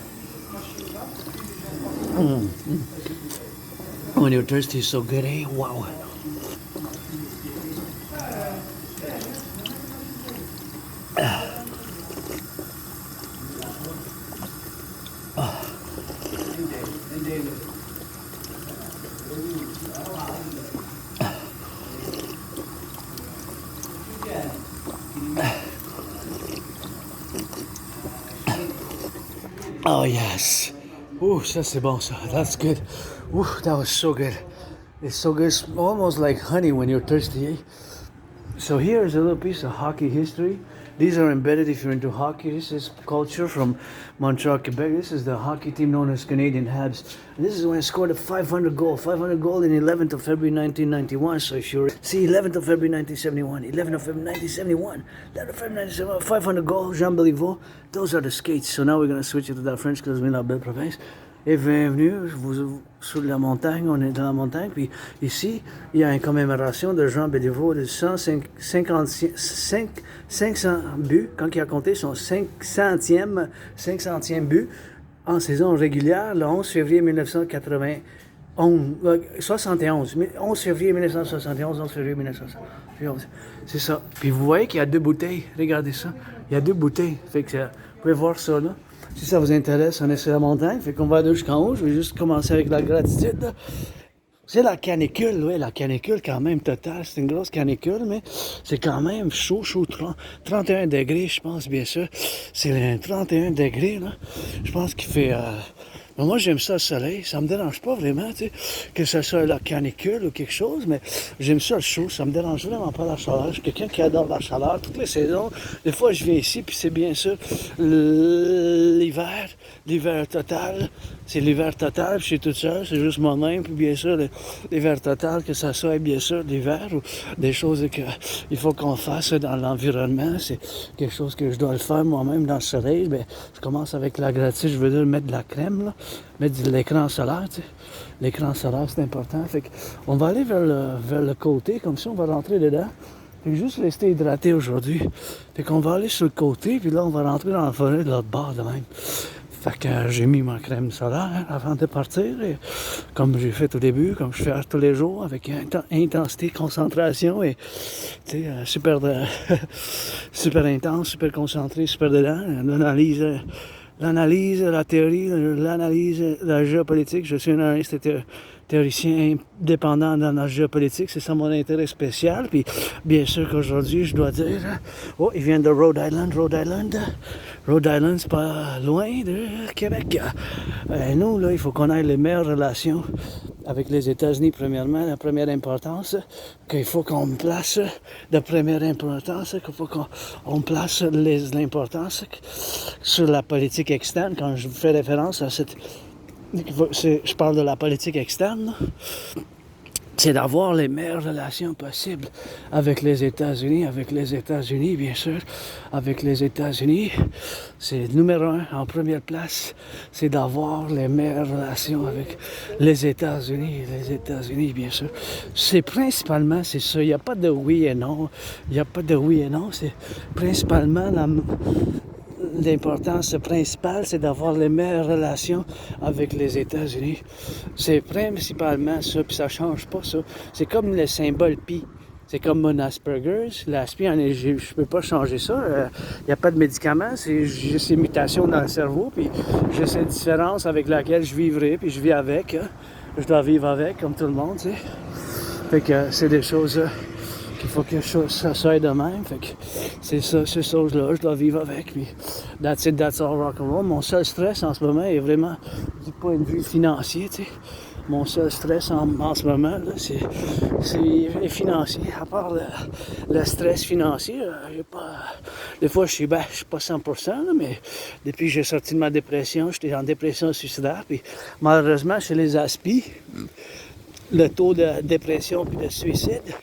Speaker 1: When you're thirsty, it's so good, eh? Wow. Oh yes. Ooh, ça c'est bon ça. That's good. Ooh, that was so good. It's so good. It's almost like honey when you're thirsty, eh? So here's a little piece of hockey history. These are embedded if you're into hockey. This is culture from Montreal, Quebec. This is the hockey team known as Canadian Habs. And this is when I scored a 500 goal in 11th of February 1991. So if you're, 11th of February 1971, 11th of February 1971, 11th of February 1971, 500 goals, Jean Béliveau. Those are the skates. So now we're going to switch it to that French because we're in la belle province. Et bienvenue sur la montagne, on est dans la montagne, puis ici, il y a une commémoration de Jean Béliveau de 500 buts, quand il a compté son 500e but en saison régulière, le 11 février 1971, 11 février 1971, 11 février 1971, c'est ça. Puis vous voyez qu'il y a 2 bouteilles, regardez ça, il y a 2 bouteilles, fait que vous pouvez voir ça là. Si ça vous intéresse, on est sur la montagne, fait qu'on va aller jusqu'en haut. Je vais juste commencer avec la gratitude. Là. C'est la canicule, oui, la canicule quand même totale. C'est une grosse canicule, mais c'est quand même chaud, 31 degrés, je pense, bien sûr. C'est 31 degrés, là. Je pense qu'il fait... Mais moi, j'aime ça le soleil. Ça me dérange pas vraiment, tu sais, que ce soit la canicule ou quelque chose, mais j'aime ça le chaud. Ça me dérange vraiment pas la chaleur. Je suis quelqu'un qui adore la chaleur toutes les saisons. Des fois, je viens ici, puis c'est bien sûr l'hiver total. C'est l'hiver total, puis je suis tout seul, c'est juste moi-même, puis bien sûr, l'hiver total, que ça soit bien sûr l'hiver ou des choses qu'il faut qu'on fasse dans l'environnement. C'est quelque chose que je dois le faire moi-même dans le soleil. Bien, je commence avec la gratitude, je veux dire mettre de la crème, là. Mettre de l'écran solaire, tu sais. L'écran solaire, c'est important. Fait qu'on va aller vers le côté, comme ça, on va rentrer dedans. Fait que juste rester hydraté aujourd'hui. Fait qu'on va aller sur le côté, puis là, on va rentrer dans la forêt de l'autre bord de même. Fait que j'ai mis ma crème solaire avant de partir, et comme j'ai fait au début, comme je fais tous les jours, avec intensité, concentration, et tu sais, super, super intense, super concentré, super dedans. L'analyse, la théorie, l'analyse, la géopolitique. Je suis un analyste théoricien indépendant dans la géopolitique. C'est ça mon intérêt spécial. Puis, bien sûr qu'aujourd'hui, je dois dire... Oh, il vient de Rhode Island. Rhode Island, c'est pas loin de Québec. Nous, là, il faut qu'on ait les meilleures relations avec les États-Unis, premièrement. La première importance, qu'il faut qu'on place de première importance, qu'il faut qu'on place l'importance sur la politique externe. Quand je fais référence à cette... Je parle de la politique externe, c'est d'avoir les meilleures relations possibles avec les États-Unis, bien sûr, avec les États-Unis. C'est numéro un, en première place, c'est d'avoir les meilleures relations avec les États-Unis, bien sûr. C'est principalement, c'est ça, il n'y a pas de oui et non, c'est principalement l'importance principale, c'est d'avoir les meilleures relations avec les États-Unis. C'est principalement ça, puis ça change pas ça. C'est comme le symbole pi. C'est comme mon Asperger's. L'Aspi, je peux pas changer ça. Il n'y a pas de médicament. C'est juste une mutation dans le cerveau. Puis j'ai cette différence avec laquelle je vivrai, puis je vis avec. Je dois vivre avec, comme tout le monde, tu sais. Fait que c'est des choses... qu'il faut que ça soit de même. Fait que c'est ça, ces choses-là, je dois vivre avec. Puis that's it, that's all rock and roll. Mon seul stress en ce moment est vraiment du point de vue financier, tu sais. Mon seul stress en ce moment, là, c'est financier. À part le stress financier, j'ai pas... Des fois, je suis pas 100%, là, mais depuis que j'ai sorti de ma dépression, j'étais en dépression suicidaire. Puis malheureusement, chez les N.A.C.W.P, le taux de dépression puis de suicide,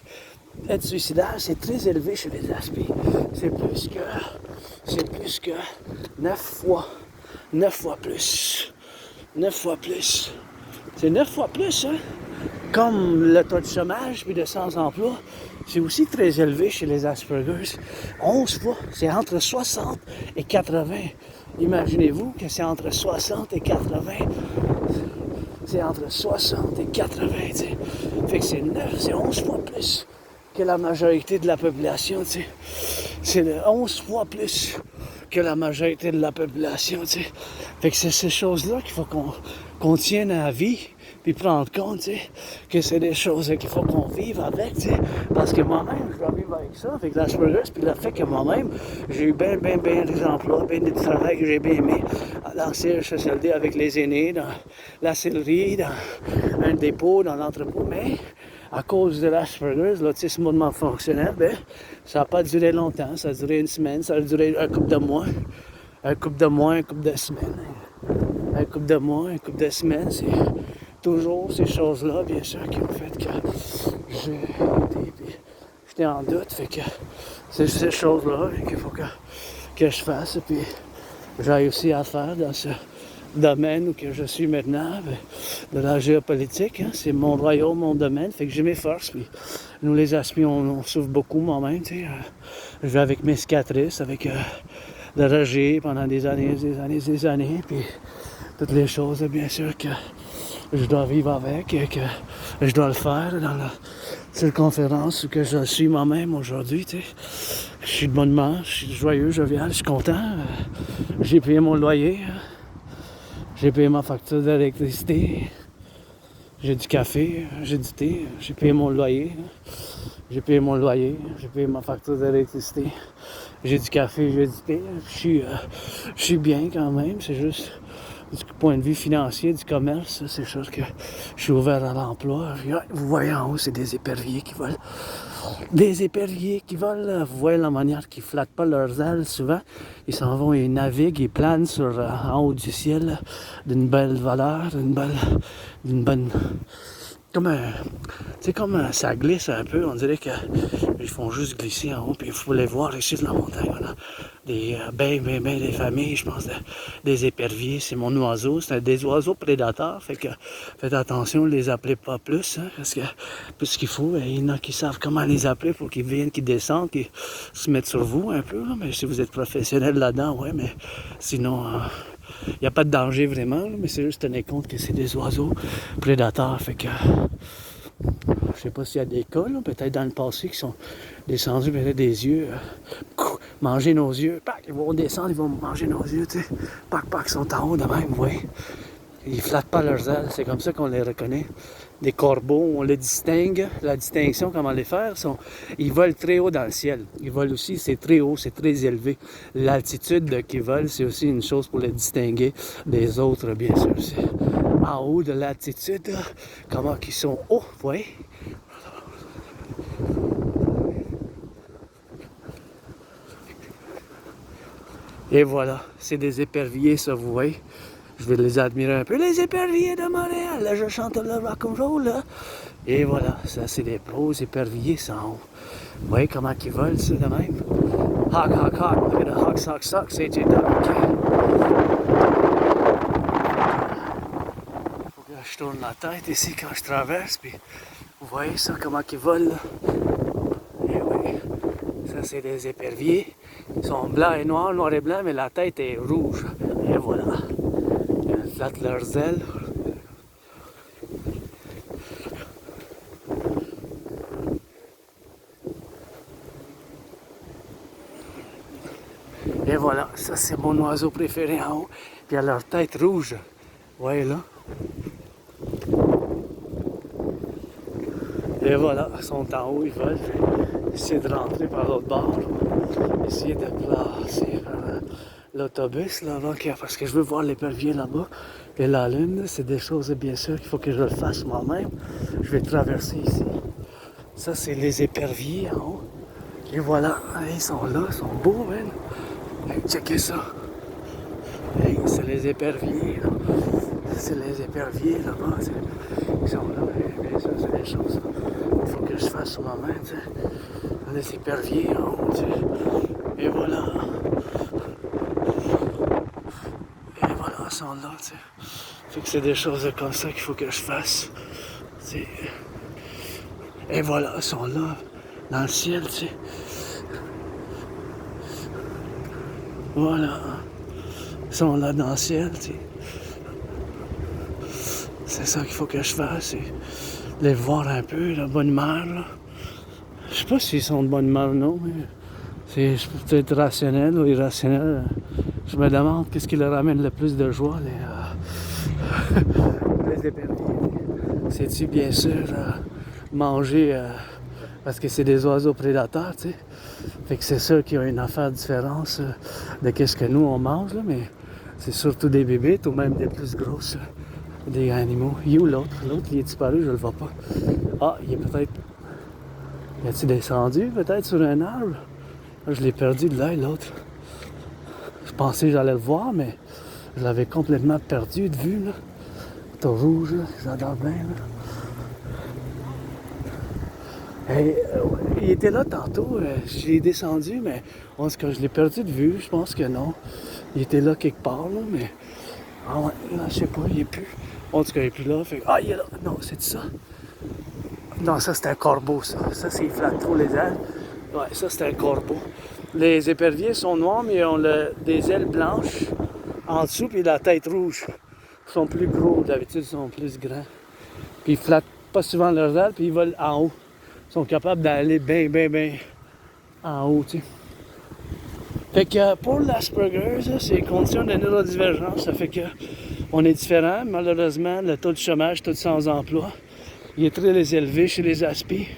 Speaker 1: être suicidaire, c'est très élevé chez les N.A.C.W.P. C'est plus que 9 fois plus. 9 fois plus. C'est 9 fois plus, hein? Comme le taux de chômage puis de sans-emploi, c'est aussi très élevé chez les Asperger's. 11 fois. C'est entre 60 et 80. Imaginez-vous que c'est entre 60 et 80. C'est entre 60 et 80, tu sais. Fait que c'est 11 fois plus que la majorité de la population, tu sais. C'est 11 fois plus que la majorité de la population, tu sais. Fait que c'est ces choses-là qu'il faut qu'on tienne à la vie, puis prendre compte, tu sais, que c'est des choses qu'il faut qu'on vive avec, tu sais. Parce que moi-même, je dois vivre avec ça, avec l'Asperger's, puis le fait que moi-même, j'ai eu bien des emplois, bien des travails que j'ai bien aimés à l'ancien CHSLD avec les aînés, dans la sellerie, dans un dépôt, dans l'entrepôt, mais à cause de l'Asperger's, l'autisme mauvaisement fonctionnel, ben, ça n'a pas duré longtemps, ça a duré une semaine, ça a duré un couple de mois, un couple de semaines, un couple de mois, un couple de semaines, c'est toujours ces choses-là, bien sûr, qui ont fait que j'étais en doute, fait que c'est ces choses-là qu'il faut que je fasse, puis j'ai aussi à faire dans ce domaine où que je suis maintenant, de la géopolitique, hein, c'est mon royaume, mon domaine, fait que j'ai mes forces, puis nous les aspirants, on souffre beaucoup moi-même, tu sais, je vais avec mes cicatrices, avec le rejet pendant des années, puis toutes les choses, bien sûr, que je dois vivre avec, et que je dois le faire dans la circonférence où que je suis moi-même aujourd'hui, tu sais. Je suis de bonne humeur, je suis joyeux, jovial, je suis content, j'ai payé mon loyer, j'ai payé ma facture d'électricité, j'ai du café, j'ai du thé, j'ai payé mon loyer, j'ai payé ma facture d'électricité, j'ai du café, j'ai du thé, je suis bien quand même, c'est juste du point de vue financier, du commerce, c'est chose que je suis ouvert à l'emploi. Vous voyez en haut, c'est des éperviers qui volent. Vous voyez la manière qu'ils flattent pas leurs ailes souvent. Ils s'en vont, ils naviguent, ils planent en haut du ciel d'une belle valeur, d'une bonne... Comme ça glisse un peu, on dirait qu'ils font juste glisser en haut, puis il faut les voir ici de la montagne. Voilà. Des familles, je pense, des éperviers, c'est mon oiseau, c'est des oiseaux prédateurs, fait que faites attention, ne les appelez pas plus, hein, parce que plus qu'il faut, il y en a qui savent comment les appeler pour qu'ils viennent, qu'ils descendent, qu'ils se mettent sur vous un peu, là, mais si vous êtes professionnel là-dedans, ouais, mais sinon... Il n'y a pas de danger vraiment, là, mais c'est juste tenir compte que c'est des oiseaux prédateurs. Fait que je sais pas s'il y a des cas, là, peut-être dans le passé, qui sont descendus vers des yeux, manger nos yeux. Pac, ils vont descendre, ils vont manger nos yeux, tu sais. Pac, pac, ils sont en haut de même, oui. Ils flattent pas leurs ailes, c'est comme ça qu'on les reconnaît. Des corbeaux, on les distingue. La distinction, comment les faire, ils volent très haut dans le ciel. Ils volent aussi, c'est très haut, c'est très élevé. L'altitude qu'ils volent, c'est aussi une chose pour les distinguer des autres, bien sûr. C'est en haut de l'altitude, comment ils sont hauts, vous voyez? Et voilà, c'est des éperviers, ça, vous voyez? Je vais les admirer un peu. Les éperviers de Montréal, là, je chante le rock'n'roll, là. Et voilà, ça, c'est des beaux éperviers, ça, en haut. Vous voyez comment ils volent, ça, de même? Hawk, hawk, hawk. Look at the hawk, sock, sock, c'est JW. Faut que je tourne la tête ici quand je traverse, puis vous voyez ça, comment ils volent, là? Et oui, ça, c'est des éperviers. Ils sont blancs et noirs, noir et blanc, mais la tête est rouge. Et voilà. Ils flattent leurs ailes. Et voilà, ça c'est mon oiseau préféré en haut. Puis à leur tête rouge. Vous voyez là? Et voilà, ils sont en haut, ils veulent essayer de rentrer par l'autre bord. Essayer de placer l'autobus là-bas, parce que je veux voir l'épervier là-bas. Et la lune, c'est des choses bien sûr qu'il faut que je le fasse moi-même. Je vais traverser ici. Ça, c'est les éperviers en haut. Et voilà, ils sont là, ils sont beaux, man. Hey, checkez ça. Hey, c'est les éperviers, là. C'est les éperviers là-bas. Ils sont là, et bien sûr, c'est des choses qu'il faut que je fasse moi-même, tu sais. Les éperviers en haut, tu sais. Et voilà. Et voilà, ils sont là, tu sais. Fait que c'est des choses comme ça qu'il faut que je fasse. Tu sais. Et voilà, ils sont là, dans le ciel, tu sais. Voilà. Ils sont là dans le ciel, tu sais. C'est ça qu'il faut que je fasse, c'est les voir un peu, la bonne humeur, là. Je sais pas s'ils sont de bonne humeur ou non, mais c'est peut-être rationnel ou irrationnel. Je me demande qu'est-ce qui leur amène le plus de joie, les éperviers. C'est-tu bien sûr manger, parce que c'est des oiseaux prédateurs, tu sais. Fait que c'est sûr qu'il y a une affaire différente de qu'est-ce que nous on mange, là, mais c'est surtout des bébites ou même des plus grosses, des animaux. Il est où l'autre? L'autre, il est disparu, je le vois pas. Ah, il est peut-être... Y a-t-il descendu peut-être sur un arbre? Je l'ai perdu de l'œil, l'autre. Je pensais que j'allais le voir, mais je l'avais complètement perdu de vue, là. Tout rouge, là, j'adore bien, là. Hey, il était là tantôt, je l'ai descendu, mais en tout cas, je l'ai perdu de vue, je pense que non. Il était là quelque part, là, mais... Ah ouais, là, je sais pas, il est plus... En tout cas, il est plus là, fait... Ah, il est là! Non, c'est ça? Non, ça, c'est un corbeau, ça. Ça, c'est il flatte trop les ailes. Ouais, ça, c'est un corbeau. Les éperviers sont noirs, mais ils ont des ailes blanches en dessous, puis la tête rouge. Ils sont plus gros, d'habitude, ils sont plus grands. Puis ils flattent pas souvent leurs ailes, puis ils volent en haut. Ils sont capables d'aller bien en haut, tu sais. Fait que pour l'Asperger, c'est condition de neurodivergence. Ça fait que on est différents. Malheureusement, le taux de chômage, taux de sans-emploi, il est très élevé chez les Aspi.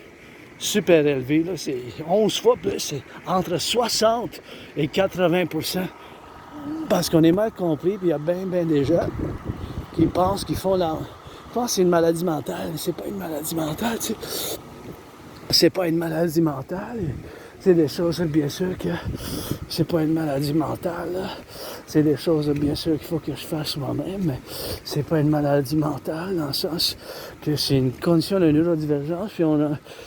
Speaker 1: Super élevé, là. C'est 11 fois plus. C'est entre 60 et 80%. Parce qu'on est mal compris, puis il y a bien des gens qui pensent qu'ils font la... Je pense que c'est une maladie mentale, mais c'est pas une maladie mentale, tu sais. C'est pas une maladie mentale. C'est des choses, bien sûr, que c'est pas une maladie mentale. Là. C'est des choses, bien sûr, qu'il faut que je fasse moi-même, mais c'est pas une maladie mentale, dans le sens que c'est une condition de neurodivergence, puis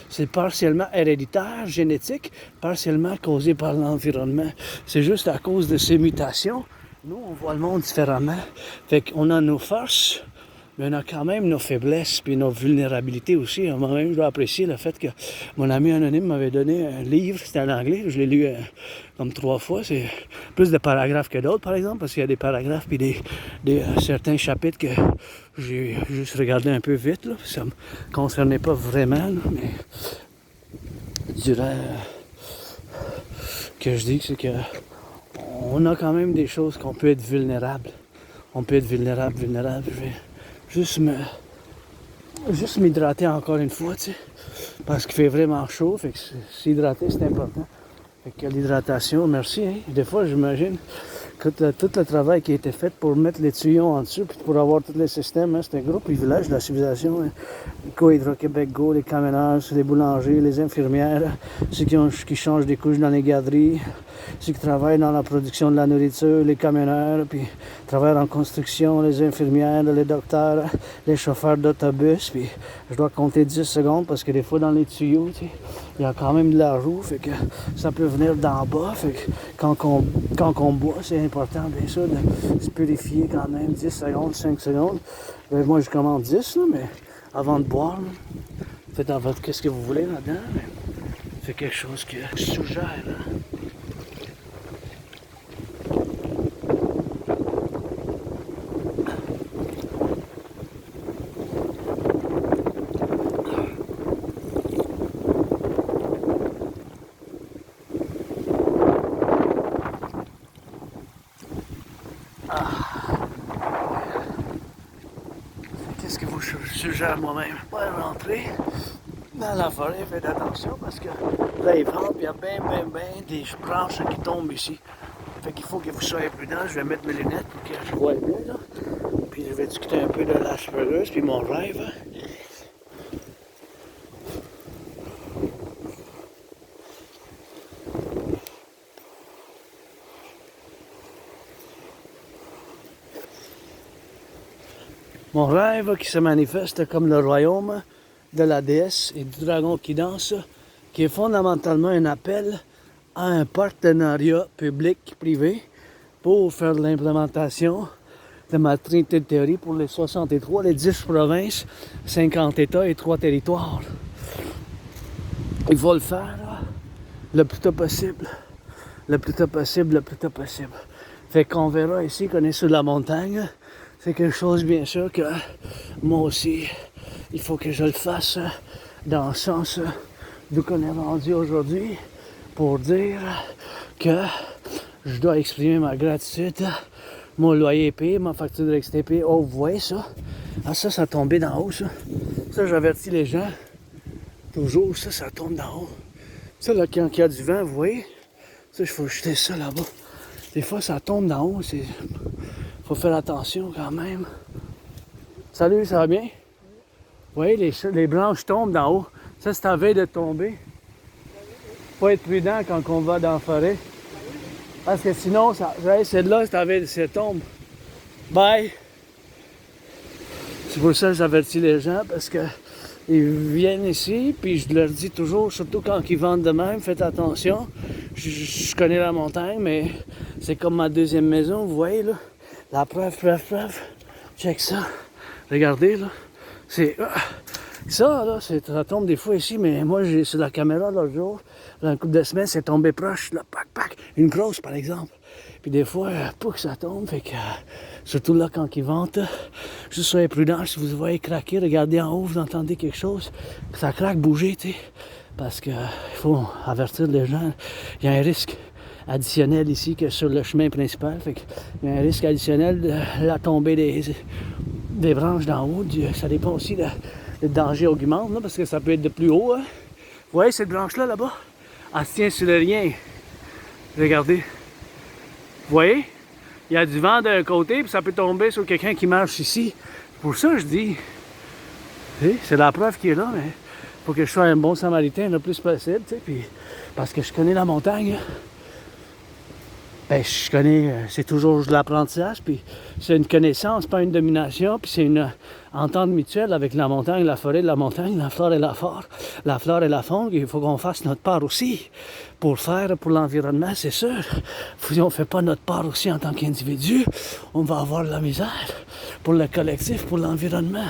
Speaker 1: c'est partiellement héréditaire, génétique, partiellement causé par l'environnement. C'est juste à cause de ces mutations. Nous, on voit le monde différemment. Fait qu'on a nos forces, mais on a quand même nos faiblesses puis nos vulnérabilités aussi. Moi-même, je dois apprécier le fait que mon ami anonyme m'avait donné un livre, c'était en anglais, je l'ai lu comme 3 fois. C'est plus de paragraphes que d'autres, par exemple, parce qu'il y a des paragraphes puis certains chapitres que j'ai juste regardé un peu vite, là, ça me concernait pas vraiment, là, mais je dirais que je dis que c'est que on a quand même des choses qu'on peut être vulnérable. On peut être vulnérable. Je vais juste m'hydrater encore une fois, tu sais, parce qu'il fait vraiment chaud, fait que s'hydrater, c'est important. Fait que l'hydratation, merci, hein. Des fois, j'imagine que tout le travail qui a été fait pour mettre les tuyaux en dessous, puis pour avoir tous les systèmes, hein, c'est un gros privilège de la civilisation. Hein. Hydro-Québec Go, les camionneurs, les boulangers, les infirmières, ceux qui changent des couches dans les garderies, ceux qui travaillent dans la production de la nourriture, les camionneurs, puis travaillent en construction, les infirmières, les docteurs, les chauffeurs d'autobus, puis je dois compter 10 secondes parce que des fois dans les tuyaux, tu sais, il y a quand même de la roue, fait que ça peut venir d'en bas, fait que quand on boit, c'est important bien sûr de se purifier quand même 10 secondes, 5 secondes. Ben, moi je commande 10 là, mais avant de boire, là, faites en votre qu'est-ce que vous voulez là-dedans, mais c'est quelque chose que je suggère. Là. Qu'est-ce que vous suggère moi-même? Pas rentrer dans la forêt, faites attention parce que là il vente, il y a bien des branches qui tombent ici. Fait qu'il faut que vous soyez prudent. Je vais mettre mes lunettes pour que je voie bien là. Puis je vais discuter un peu de l'aspergeuse puis mon rêve. Hein. Mon rêve qui se manifeste comme le royaume de la déesse et du dragon qui danse, qui est fondamentalement un appel à un partenariat public-privé pour faire de l'implémentation de ma trinité de théorie pour les 63, les 10 provinces, 50 États et 3 territoires. Il faut le faire là, le plus tôt possible. Le plus tôt possible. Fait qu'on verra ici qu'on est sur la montagne. C'est quelque chose, bien sûr, que moi aussi, il faut que je le fasse dans le sens d'où qu'on est rendu aujourd'hui pour dire que je dois exprimer ma gratitude. Mon loyer est payé, ma facture d'électricité est payée. Oh, vous voyez ça? Ah, ça a tombé d'en haut, ça. Ça, j'avertis les gens. Toujours, ça tombe d'en haut. Ça, là, quand il y a du vent, vous voyez? Ça, il faut jeter ça là-bas. Des fois, ça tombe d'en haut, c'est... Faut faire attention quand même. Salut, ça va bien? Oui, les branches tombent d'en haut. Ça, c'est à veille de tomber. Faut être prudent quand on va dans la forêt. Parce que sinon, celle-là, c'est à veille de se tombe. Bye! C'est pour ça que j'avertis les gens, parce que ils viennent ici, puis je leur dis toujours, surtout quand ils vendent de même, faites attention. Je connais la montagne, mais c'est comme ma deuxième maison, vous voyez, là. La preuve. Check ça. Regardez, là. C'est... ça, là, ça tombe des fois ici, mais moi, j'ai sur la caméra l'autre jour, dans une couple de semaines, c'est tombé proche, là, pac. Une grosse, par exemple. Puis des fois, pour que ça tombe, fait que... surtout là, quand ils ventent, juste soyez prudents. Si vous voyez craquer, regardez en haut, vous entendez quelque chose, ça craque, bougez, tu sais. Parce que il faut avertir les gens. Il y a un risque additionnel ici que sur le chemin principal. Fait qu'il y a un risque additionnel de la tombée des branches d'en haut. Ça dépend aussi, le danger augmente, là, parce que ça peut être de plus haut. Hein. Vous voyez cette branche-là, là-bas? Elle se tient sur le rien. Regardez. Vous voyez? Il y a du vent d'un côté, puis ça peut tomber sur quelqu'un qui marche ici. Pour ça, je dis, c'est la preuve qui est là, mais il faut que je sois un bon samaritain le plus possible, puis parce que je connais la montagne. Ben, je connais, c'est toujours de l'apprentissage, puis c'est une connaissance, pas une domination, puis c'est une entente mutuelle avec la montagne, la forêt de la montagne, la flore et la faune. Il faut qu'on fasse notre part aussi pour l'environnement, c'est sûr. Si on ne fait pas notre part aussi en tant qu'individu, on va avoir de la misère. pour le collectif, pour l'environnement.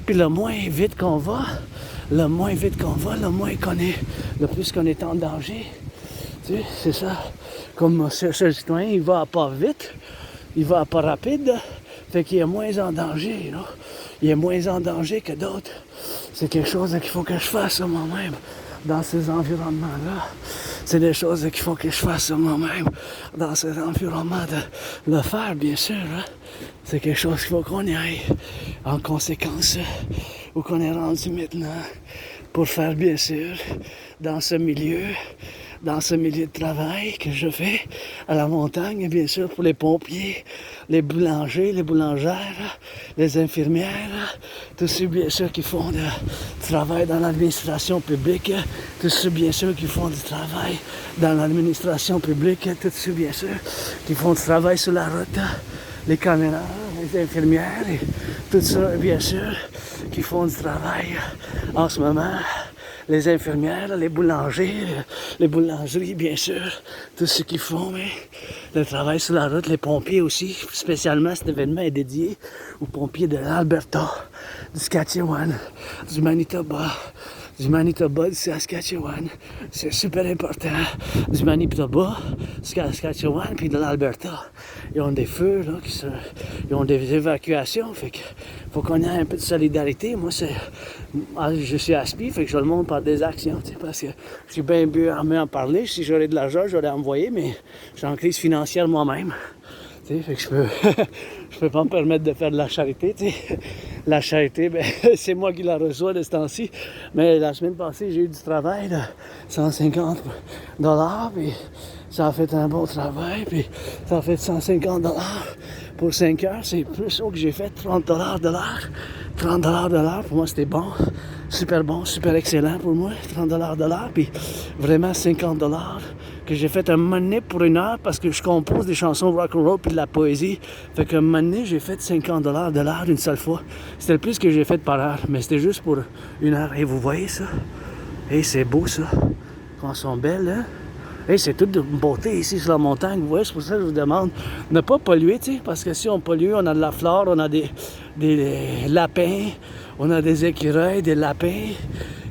Speaker 1: Puis le moins vite qu'on va, le plus qu'on est en danger. Tu sais, c'est ça. Comme ce citoyen, il va à pas vite, il va à pas rapide, fait qu'il est moins en danger, you know? Il est moins en danger que d'autres. C'est quelque chose qu'il faut que je fasse moi-même dans ces environnements-là. C'est des choses qu'il faut que je fasse moi-même dans ces environnements. De le faire, bien sûr. Hein? C'est quelque chose qu'il faut qu'on y aille en conséquence où qu'on est rendu maintenant pour faire, bien sûr, dans ce milieu de travail que je fais à la montagne, bien sûr, pour les pompiers, les boulangers, les boulangères, les infirmières, tous ceux, bien sûr, qui font du travail dans l'administration publique, tous ceux, bien sûr, qui font du travail dans l'administration publique, tous ceux, bien sûr, qui font du travail sur la route, les caméras, les infirmières, et tout ça, bien sûr, qui font du travail en ce moment. Les infirmières, les boulangers, les boulangeries, bien sûr, tout ce qu'ils font, mais le travail sur la route, les pompiers aussi, spécialement cet événement est dédié aux pompiers de l'Alberta, du Saskatchewan, du Manitoba, du Saskatchewan. C'est super important. Du Manitoba, du Saskatchewan, puis de l'Alberta. Ils ont des feux, là, ils ont des évacuations, fait que faut qu'on ait un peu de solidarité. Moi, je suis à SPI, fait que je le montre par des actions, tu sais, parce que je suis bien mieux armé à en parler. Si j'aurais de l'argent, j'aurais envoyé, mais je suis en crise financière moi-même. Tu sais, fait que je peux pas me permettre de faire de la charité, tu sais. La charité, ben, c'est moi qui la reçois de ce temps-ci. Mais la semaine passée, j'ai eu du travail de 150 $, puis ça a fait un bon travail, puis ça a fait 150 $ pour 5 heures. C'est plus haut que j'ai fait, 30 $ de l'heure. 30 $ de l'heure, pour moi, c'était bon, super excellent pour moi, 30 $ de l'heure, puis vraiment 50 $ que j'ai fait un moment donné pour 1 heure parce que je compose des chansons rock'n'roll puis de la poésie. Fait qu'un moment donné, j'ai fait 50 $ de l'heure une seule fois. C'était le plus que j'ai fait par heure, mais c'était juste pour 1 heure. Et vous voyez ça? Et c'est beau ça, quand elles sont belles, hein? Et c'est toute de beauté ici sur la montagne. Vous voyez, c'est pour ça que je vous demande de ne pas polluer, tu sais, parce que si on pollue, on a de la flore, on a des lapins, on a des écureuils, des lapins,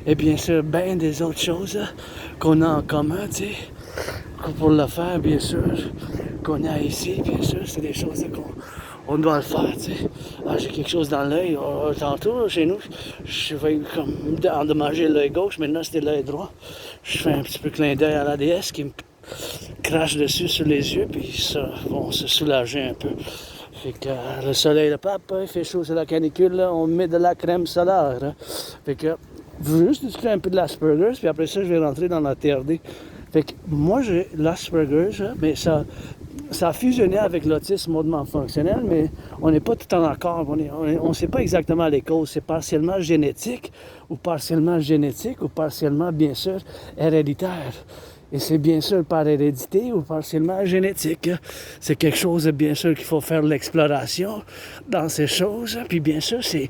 Speaker 1: et bien sûr, bien des autres choses qu'on a en commun, tu sais. Pour le faire, bien sûr, qu'on a ici, bien sûr, c'est des choses qu'on doit le faire, tu sais. Ah, j'ai quelque chose dans l'œil. Tantôt, chez nous, je vais comme endommager l'œil gauche, maintenant c'était l'œil droit. Je fais un petit peu clin d'œil à la déesse qui me crache dessus sur les yeux, puis ça va se soulager un peu. Fait que le soleil, le pape, il fait chaud, c'est la canicule, là, on met de la crème solaire. Hein. Fait que je veux juste discuter un peu de l'Asperger's, puis après ça, je vais rentrer dans la TRD. Fait que moi, j'ai l'Asperger's, mais ça a fusionné avec l'autisme hautement fonctionnel, mais on n'est pas tout en accord. On ne sait pas exactement les causes. C'est partiellement génétique, ou partiellement, bien sûr, héréditaire. Et c'est bien sûr par hérédité ou partiellement génétique. C'est quelque chose, bien sûr, qu'il faut faire l'exploration dans ces choses. Puis bien sûr, c'est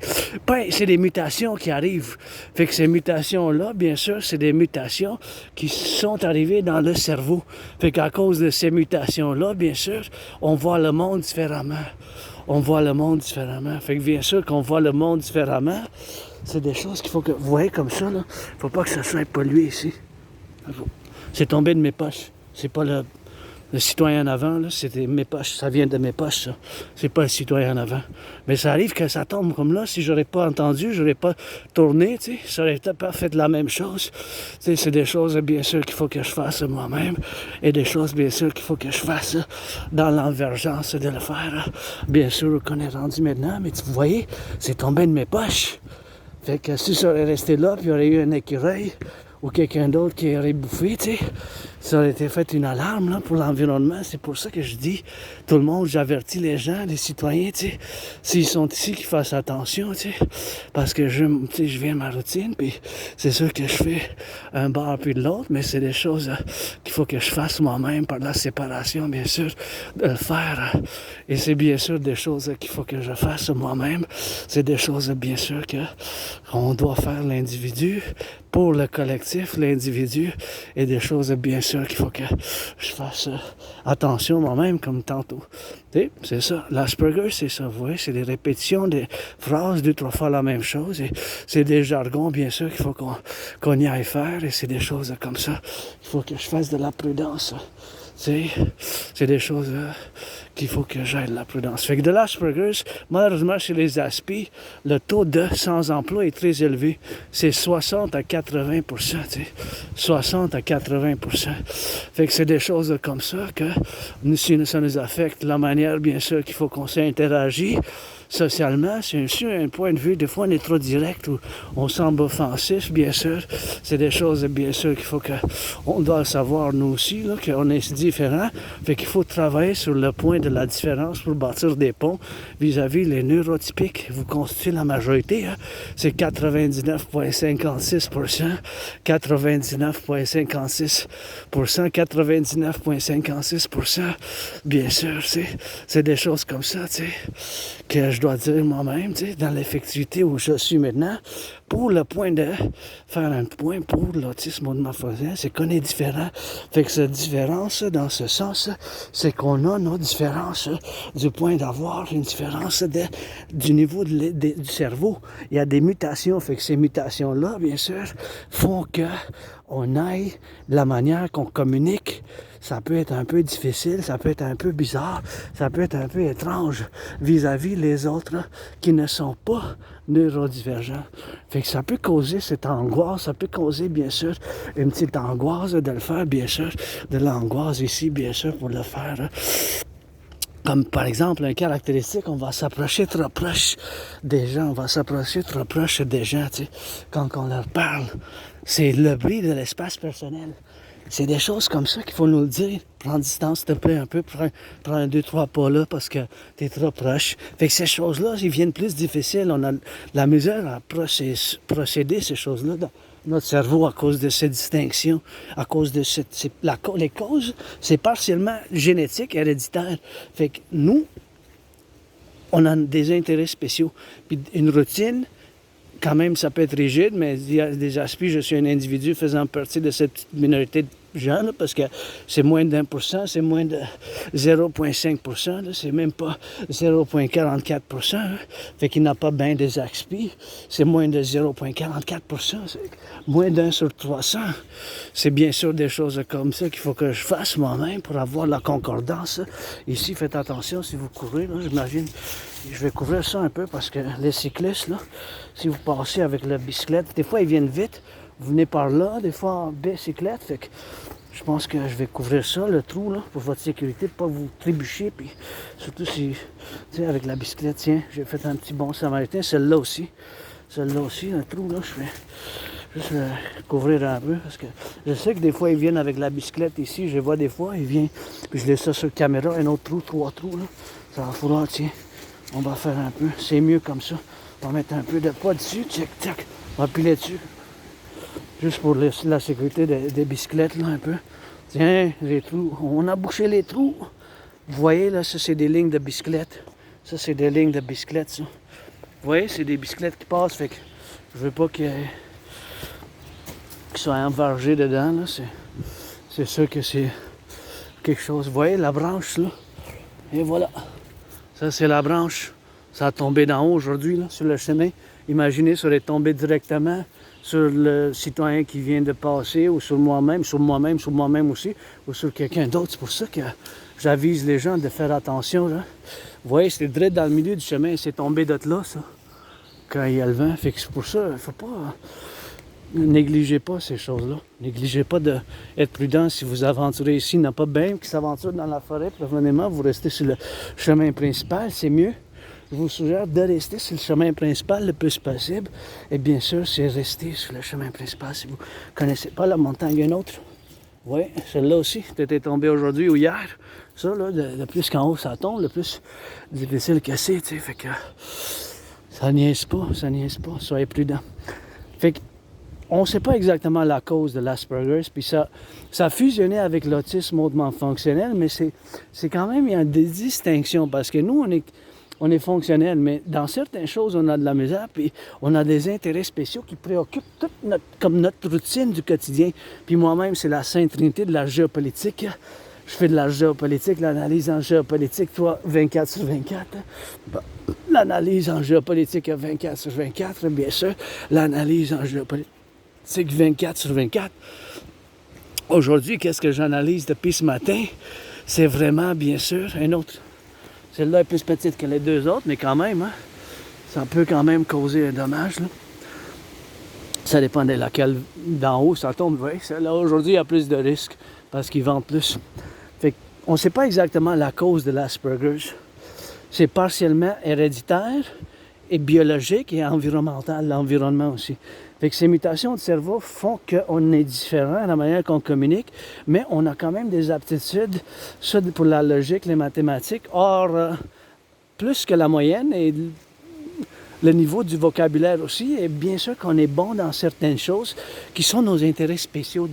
Speaker 1: des mutations qui arrivent. Fait que ces mutations-là, bien sûr, c'est des mutations qui sont arrivées dans le cerveau. Fait qu'à cause de ces mutations-là, bien sûr, on voit le monde différemment. Fait que bien sûr qu'on voit le monde différemment, c'est des choses qu'il faut que vous voyez comme ça, là. Faut pas que ça soit pollué ici. C'est tombé de mes poches. C'est pas le citoyen en avant, là. C'était mes poches. Ça vient de mes poches, ça. C'est pas le citoyen en avant. Mais ça arrive que ça tombe comme là. Si j'aurais pas entendu, j'aurais pas tourné, tu sais. Ça aurait pas fait la même chose. Tu sais, c'est des choses, bien sûr, qu'il faut que je fasse moi-même. Et des choses, bien sûr, qu'il faut que je fasse dans l'envergence de le faire. Bien sûr, qu'on est rendu maintenant. Mais vous voyez, c'est tombé de mes poches. Fait que si ça aurait resté là, puis il y aurait eu un écureuil, ou quelqu'un d'autre qui aurait bouffé, tu sais, ça aurait été fait une alarme là, pour l'environnement. C'est pour ça que je dis, tout le monde, j'avertis les gens, les citoyens, tu sais, s'ils sont ici, qu'ils fassent attention, tu sais, parce que je viens à ma routine, puis c'est sûr que je fais un bar puis de l'autre, mais c'est des choses qu'il faut que je fasse moi-même par la séparation, bien sûr, de le faire. Et c'est bien sûr des choses qu'il faut que je fasse moi-même. C'est des choses, bien sûr, qu'on doit faire l'individu pour le collectif, l'individu, et des choses bien sûr qu'il faut que je fasse attention moi-même comme tantôt. C'est ça, l'Asperger, c'est ça, vous voyez, c'est des répétitions, des phrases, 2-3 fois la même chose, et c'est des jargons bien sûr qu'il faut qu'on y aille faire, et c'est des choses comme ça, il faut que je fasse de la prudence. C'est des choses qu'il faut que j'aille de la prudence. Fait que de l'Asperger's, malheureusement, chez les ASP, le taux de sans-emploi est très élevé. C'est 60 à 80 %, 60 à 80 %. Fait que c'est des choses comme ça que si ça nous affecte la manière, bien sûr, qu'il faut qu'on s'interagit socialement. C'est aussi un point de vue, des fois on est trop direct ou on semble offensif, bien sûr. C'est des choses, bien sûr, qu'il faut qu'on doit le savoir nous aussi, là, qu'on est différents. Fait qu'il faut travailler sur le point de la différence pour bâtir des ponts vis-à-vis les neurotypiques. Vous constituez la majorité, hein? C'est 99,56 %, 99,56 %, 99,56 %. Bien sûr, c'est des choses comme ça, tu sais, que je dois dire moi-même, tu sais, dans l'effectivité où je suis maintenant, pour le point de faire un point pour l'autisme monomorphosien, c'est qu'on est différent. Fait que cette différence, dans ce sens, c'est qu'on a nos différences du point d'avoir une différence du niveau du cerveau. Il y a des mutations, fait que ces mutations-là, bien sûr, font que on aille la manière qu'on communique. Ça peut être un peu difficile, ça peut être un peu bizarre, ça peut être un peu étrange vis-à-vis les autres qui ne sont pas neurodivergents. Fait que ça peut causer cette angoisse, ça peut causer bien sûr une petite angoisse de le faire, bien sûr, de l'angoisse ici, bien sûr, pour le faire. Comme par exemple, une caractéristique, on va s'approcher trop proche des gens, tu sais, quand on leur parle. C'est le bruit de l'espace personnel. C'est des choses comme ça qu'il faut nous le dire. Prends distance, s'il te plaît, un peu. Prends un, 2, 3 pas là parce que t'es trop proche. Fait que ces choses-là, ils viennent plus difficiles. On a la misère à procéder ces choses-là dans notre cerveau à cause de ces distinctions, à cause de les causes, c'est partiellement génétique, héréditaire. Fait que nous, on a des intérêts spéciaux. Puis une routine, quand même, ça peut être rigide, mais il y a des aspects, je suis un individu faisant partie de cette petite minorité de gens, là, parce que c'est moins d'1 %, c'est moins de 0,5 %, là, c'est même pas 0,44 %. Hein. Fait qu'il n'a pas bien des aspects. C'est moins de 0,44 %, c'est moins d'1 sur 300. C'est bien sûr des choses comme ça qu'il faut que je fasse moi-même pour avoir la concordance. Ici, faites attention si vous courez, là, j'imagine. Je vais couvrir ça un peu parce que les cyclistes, là, si vous passez avec la bicyclette, des fois ils viennent vite, vous venez par là, des fois en bicyclette, fait que je pense que je vais couvrir ça, le trou, là, pour votre sécurité, pour pas vous trébucher, puis surtout si, tu sais, avec la bicyclette, tiens, j'ai fait un petit bon samaritain, celle-là aussi, le trou, là, je vais juste le couvrir un peu, parce que je sais que des fois ils viennent avec la bicyclette ici, je vois des fois, ils viennent, puis je laisse ça sur caméra, un autre trou, 3 trous, là, ça va falloir, tiens. On va faire un peu, c'est mieux comme ça. On va mettre un peu de poids dessus, tchac, tchac. On va piler dessus. Juste pour la sécurité des bicyclettes, là, un peu. Tiens, les trous. On a bouché les trous. Vous voyez, là, ça, c'est des lignes de bicyclettes. Ça, c'est des lignes de bicyclettes, ça. Vous voyez, c'est des bicyclettes qui passent, fait que je veux pas qu'ils soient envargés dedans, là. C'est sûr que c'est quelque chose. Vous voyez, la branche, là. Et voilà. Ça, c'est la branche. Ça a tombé d'en haut aujourd'hui, là, sur le chemin. Imaginez, ça aurait tombé directement sur le citoyen qui vient de passer, ou sur moi-même aussi, ou sur quelqu'un d'autre. C'est pour ça que j'avise les gens de faire attention, là. Vous voyez, c'est direct dans le milieu du chemin. C'est tombé de là, ça, quand il y a le vent. Fait que c'est pour ça, il ne faut pas... Négligez pas ces choses-là. Négligez pas d'être prudent si vous aventurez ici. Il n'y en a pas bien qui s'aventurent dans la forêt. Prévenez-moi, vous restez sur le chemin principal, c'est mieux. Je vous suggère de rester sur le chemin principal le plus possible. Et bien sûr, c'est rester sur le chemin principal si vous ne connaissez pas la montagne. Il y a une autre. Oui, celle-là aussi. T'étais tombé aujourd'hui ou hier. Ça, là, le plus qu'en haut ça tombe, le plus difficile que c'est. Tu sais, fait que ça niaise pas. Soyez prudents. Fait que on ne sait pas exactement la cause de l'Asperger's, puis ça a fusionné avec l'autisme hautement fonctionnel, mais c'est quand même, il y a des distinctions, parce que nous, on est fonctionnel, mais dans certaines choses, on a de la misère, puis on a des intérêts spéciaux qui préoccupent comme notre routine du quotidien. Puis moi-même, c'est la sainte trinité de la géopolitique. Je fais de la géopolitique, l'analyse en géopolitique, toi, 24 sur 24. Bon, l'analyse en géopolitique 24 sur 24, bien sûr. L'analyse en géopolitique 24 sur 24. Aujourd'hui, qu'est-ce que j'analyse depuis ce matin? C'est vraiment, bien sûr, un autre. Celle-là est plus petite que les deux autres, mais quand même, hein, ça peut quand même causer un dommage. Là. Ça dépend de laquelle d'en haut ça tombe. Oui. Celle-là, aujourd'hui, il y a plus de risques parce qu'ils vendent plus. Fait qu'on ne sait pas exactement la cause de l'Asperger's. C'est partiellement héréditaire et biologique et environnemental, l'environnement aussi. Fait que ces mutations de cerveau font qu'on est différent à la manière qu'on communique, mais on a quand même des aptitudes, ça pour la logique, les mathématiques, or plus que la moyenne et le niveau du vocabulaire aussi, et bien sûr qu'on est bon dans certaines choses qui sont nos intérêts spéciaux.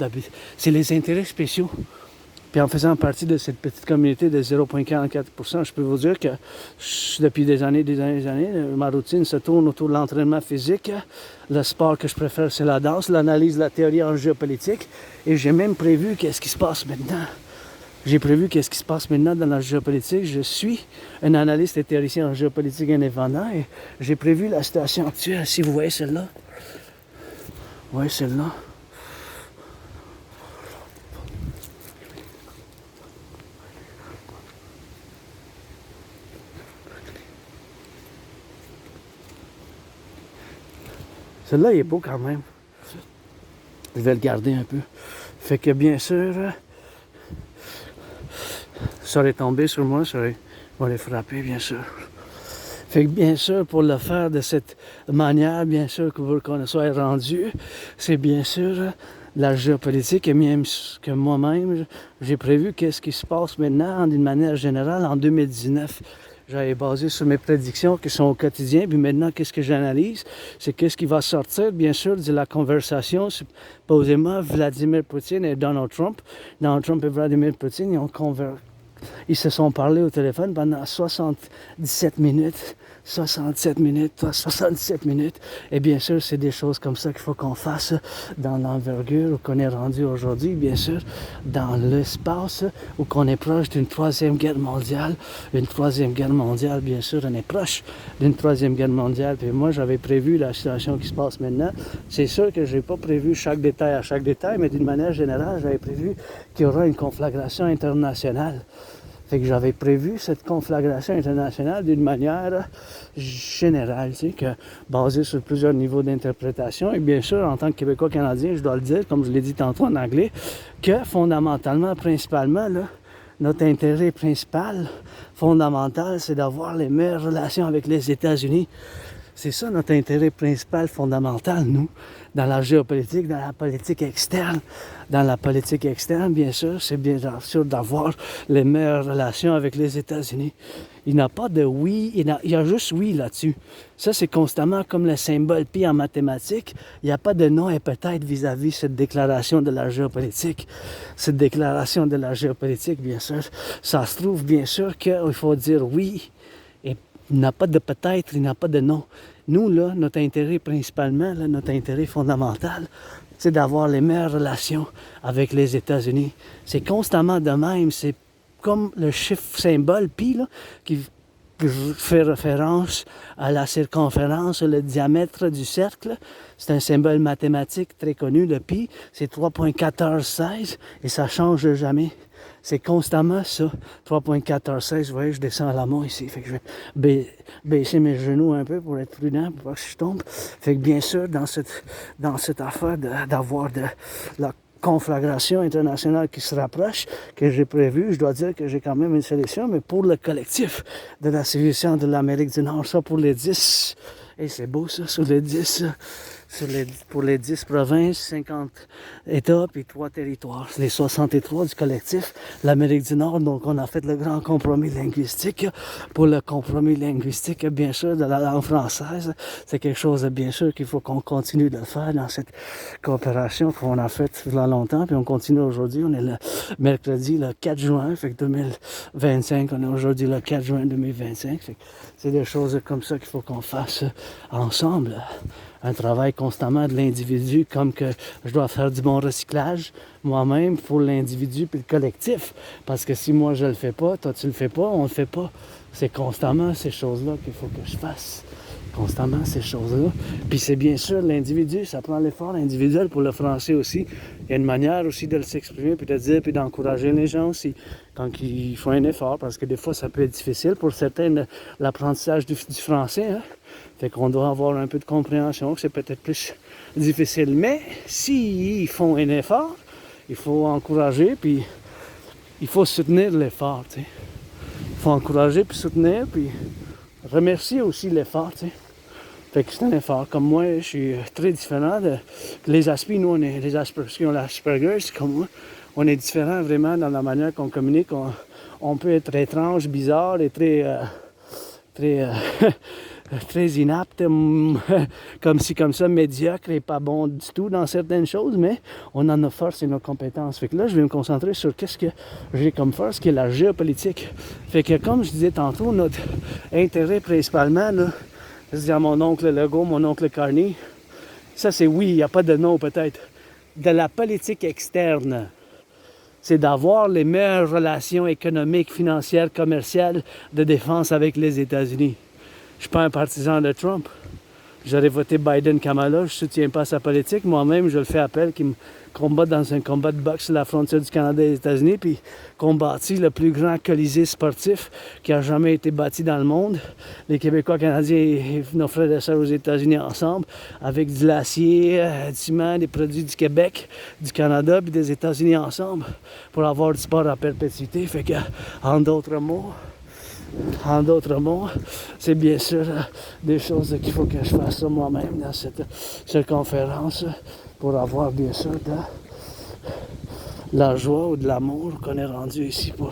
Speaker 1: C'est les intérêts spéciaux. Puis en faisant partie de cette petite communauté de 0,44%, je peux vous dire que depuis des années, ma routine se tourne autour de l'entraînement physique. Le sport que je préfère, c'est la danse, l'analyse de la théorie en géopolitique. Et j'ai même prévu qu'est-ce qui se passe maintenant. J'ai prévu qu'est-ce qui se passe maintenant dans la géopolitique. Je suis un analyste et théoricien en géopolitique indépendant et j'ai prévu la situation actuelle. Si vous voyez celle-là, vous voyez celle-là. Celui-là, il est beau quand même. Je vais le garder un peu. Fait que bien sûr, ça aurait tombé sur moi, ça va les frapper, bien sûr. Fait que bien sûr, pour le faire de cette manière, bien sûr, qu'on soit rendu, c'est bien sûr la géopolitique, et même que moi-même, j'ai prévu qu'est-ce qui se passe maintenant d'une manière générale en 2019. J'avais basé sur mes prédictions qui sont au quotidien, puis maintenant, qu'est-ce que j'analyse? C'est qu'est-ce qui va sortir, bien sûr, de la conversation, supposément Vladimir Poutine et Donald Trump. Donald Trump et Vladimir Poutine, ils se sont parlé au téléphone pendant 77 minutes. 67 minutes. Et bien sûr, c'est des choses comme ça qu'il faut qu'on fasse dans l'envergure qu'on est rendu aujourd'hui, bien sûr, dans l'espace où qu'on est proche d'une troisième guerre mondiale. Une troisième guerre mondiale, bien sûr, on est proche d'une troisième guerre mondiale. Puis moi, j'avais prévu la situation qui se passe maintenant. C'est sûr que je n'ai pas prévu chaque détail, mais d'une manière générale, j'avais prévu qu'il y aura une conflagration internationale. Fait que j'avais prévu cette conflagration internationale d'une manière générale, tu sais, basée sur plusieurs niveaux d'interprétation. Et bien sûr, en tant que Québécois-Canadien, je dois le dire, comme je l'ai dit tantôt en anglais, que fondamentalement, principalement, là, notre intérêt principal, fondamental, c'est d'avoir les meilleures relations avec les États-Unis. C'est ça notre intérêt principal, fondamental, nous, dans la géopolitique, dans la politique externe. Dans la politique externe, bien sûr, c'est bien sûr d'avoir les meilleures relations avec les États-Unis. Il n'y a pas de oui, il y a juste oui là-dessus. Ça, c'est constamment comme le symbole pi en mathématiques. Il n'y a pas de non et peut-être vis-à-vis cette déclaration de la géopolitique. Cette déclaration de la géopolitique, bien sûr, ça se trouve bien sûr qu'il faut dire oui. Il n'y a pas de peut-être, il n'y a pas de non. Nous, là, notre intérêt principalement, là, notre intérêt fondamental, c'est d'avoir les meilleures relations avec les États-Unis. C'est constamment de même. C'est comme le chiffre symbole pi, là, qui fait référence à la circonférence, le diamètre du cercle. C'est un symbole mathématique très connu, le pi. C'est 3,1416 et ça ne change jamais. C'est constamment ça, 3,1416. Vous voyez, je descends à la main ici. Fait que je vais baisser mes genoux un peu pour être prudent, pour pas que je tombe. Fait que bien sûr, dans cette affaire d'avoir de la conflagration internationale qui se rapproche, que j'ai prévu, je dois dire que j'ai quand même une solution, mais pour le collectif de la civilisation de l'Amérique du Nord, ça pour les 10, et c'est beau ça, sur les 10, pour les 10 provinces, 50 États, puis 3 territoires. Les 63 du collectif, l'Amérique du Nord. Donc, on a fait le grand compromis linguistique. Pour le compromis linguistique, bien sûr, de la langue française, c'est quelque chose, bien sûr, qu'il faut qu'on continue de faire dans cette coopération qu'on a faite il y a longtemps. Puis on continue aujourd'hui. On est le mercredi, le 4 juin, fait que 2025. On est aujourd'hui le 4 juin 2025. Fait que c'est des choses comme ça qu'il faut qu'on fasse ensemble. Un travail constamment de l'individu, comme que je dois faire du bon recyclage moi-même pour l'individu puis le collectif. Parce que si moi je le fais pas, toi tu le fais pas, on le fait pas. C'est constamment ces choses-là qu'il faut que je fasse. Constamment ces choses-là. Puis c'est bien sûr l'individu, ça prend l'effort individuel pour le français aussi. Il y a une manière aussi de s'exprimer, puis de dire, puis d'encourager les gens aussi. Quand ils font un effort, parce que des fois ça peut être difficile pour certains l'apprentissage du français. Hein? Fait qu'on doit avoir un peu de compréhension, que c'est peut-être plus difficile. Mais s'ils font un effort, il faut encourager, puis il faut soutenir l'effort. Tu sais. Il faut encourager, puis soutenir, puis remercier aussi l'effort. Tu sais. Fait que c'est un effort. Comme moi, je suis très différent de les Aspis. Nous, on est les Aspergers, l'Asperger, c'est comme moi. On est différents vraiment dans la manière qu'on communique. On peut être étrange, bizarre et très inapte, comme ça, médiocre et pas bon du tout dans certaines choses, mais on a nos forces et nos compétences. Fait que là, je vais me concentrer sur qu'est-ce que j'ai comme force, qui est la géopolitique. Fait que comme je disais tantôt, notre intérêt principalement, là, c'est-à-dire mon oncle Legault, mon oncle Carney, ça c'est oui, il n'y a pas de nom peut-être, de la politique externe. C'est d'avoir les meilleures relations économiques, financières, commerciales, de défense avec les États-Unis. Je ne suis pas un partisan de Trump. J'aurais voté Biden-Kamala, je ne soutiens pas sa politique. Moi-même, je le fais appel, qui me combat dans un combat de boxe sur la frontière du Canada et des États-Unis, puis combattit le plus grand colisée sportif qui a jamais été bâti dans le monde. Les Québécois, Canadiens et nos frères et sœurs aux États-Unis ensemble, avec de l'acier, du ciment, des produits du Québec, du Canada, puis des États-Unis ensemble, pour avoir du sport à perpétuité. Fait que, en d'autres mots, c'est bien sûr des choses qu'il faut que je fasse moi-même dans cette conférence pour avoir bien sûr de la joie ou de l'amour qu'on est rendu ici pour.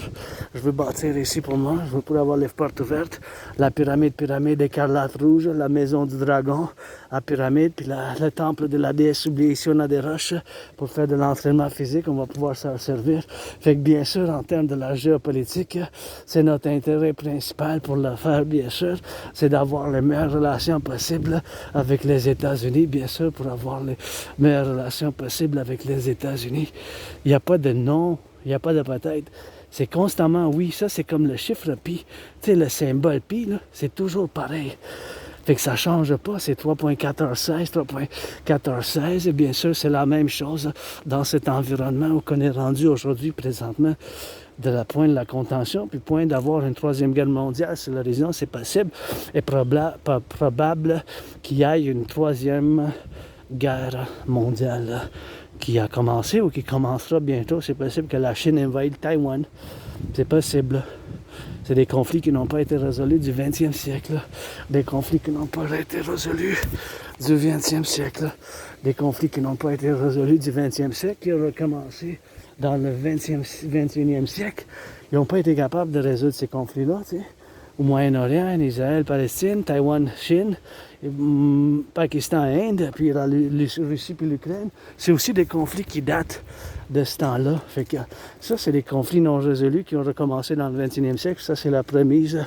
Speaker 1: Je veux bâtir ici pour moi, je veux pouvoir avoir les portes ouvertes, la pyramide écarlate rouge, la maison du dragon, la pyramide, puis le temple de la déesse oubliée ici, on a des roches pour faire de l'entraînement physique, on va pouvoir s'en servir. Fait que bien sûr, en termes de la géopolitique, c'est notre intérêt principal pour le faire, bien sûr, c'est d'avoir les meilleures relations possibles avec les États-Unis, bien sûr, pour avoir les meilleures relations possibles avec les États-Unis. Il n'y a pas de non, il n'y a pas de peut-être. C'est constamment oui, ça c'est comme le chiffre pi. Tu sais, le symbole pi, là, c'est toujours pareil. Fait que ça ne change pas, c'est 3.1416. Et bien sûr, c'est la même chose dans cet environnement où on est rendu aujourd'hui, présentement, de la point de la contention, puis point d'avoir une troisième guerre mondiale sur l'horizon, c'est possible. Et probable qu'il y ait une troisième guerre mondiale qui a commencé ou qui commencera bientôt. C'est possible que la Chine envahisse Taïwan. C'est possible. C'est des conflits qui n'ont pas été résolus du 20e siècle. Des conflits qui n'ont pas été résolus du 20e siècle. Des conflits qui n'ont pas été résolus du 20e siècle, qui ont recommencé dans le 21e siècle. Ils n'ont pas été capables de résoudre ces conflits-là, tu sais. Au Moyen-Orient, en Israël, Palestine, Taïwan, Chine, Pakistan, Inde, puis la Russie puis l'Ukraine. C'est aussi des conflits qui datent de ce temps-là. Fait que ça, c'est des conflits non résolus qui ont recommencé dans le 21e siècle. Ça, c'est la prémisse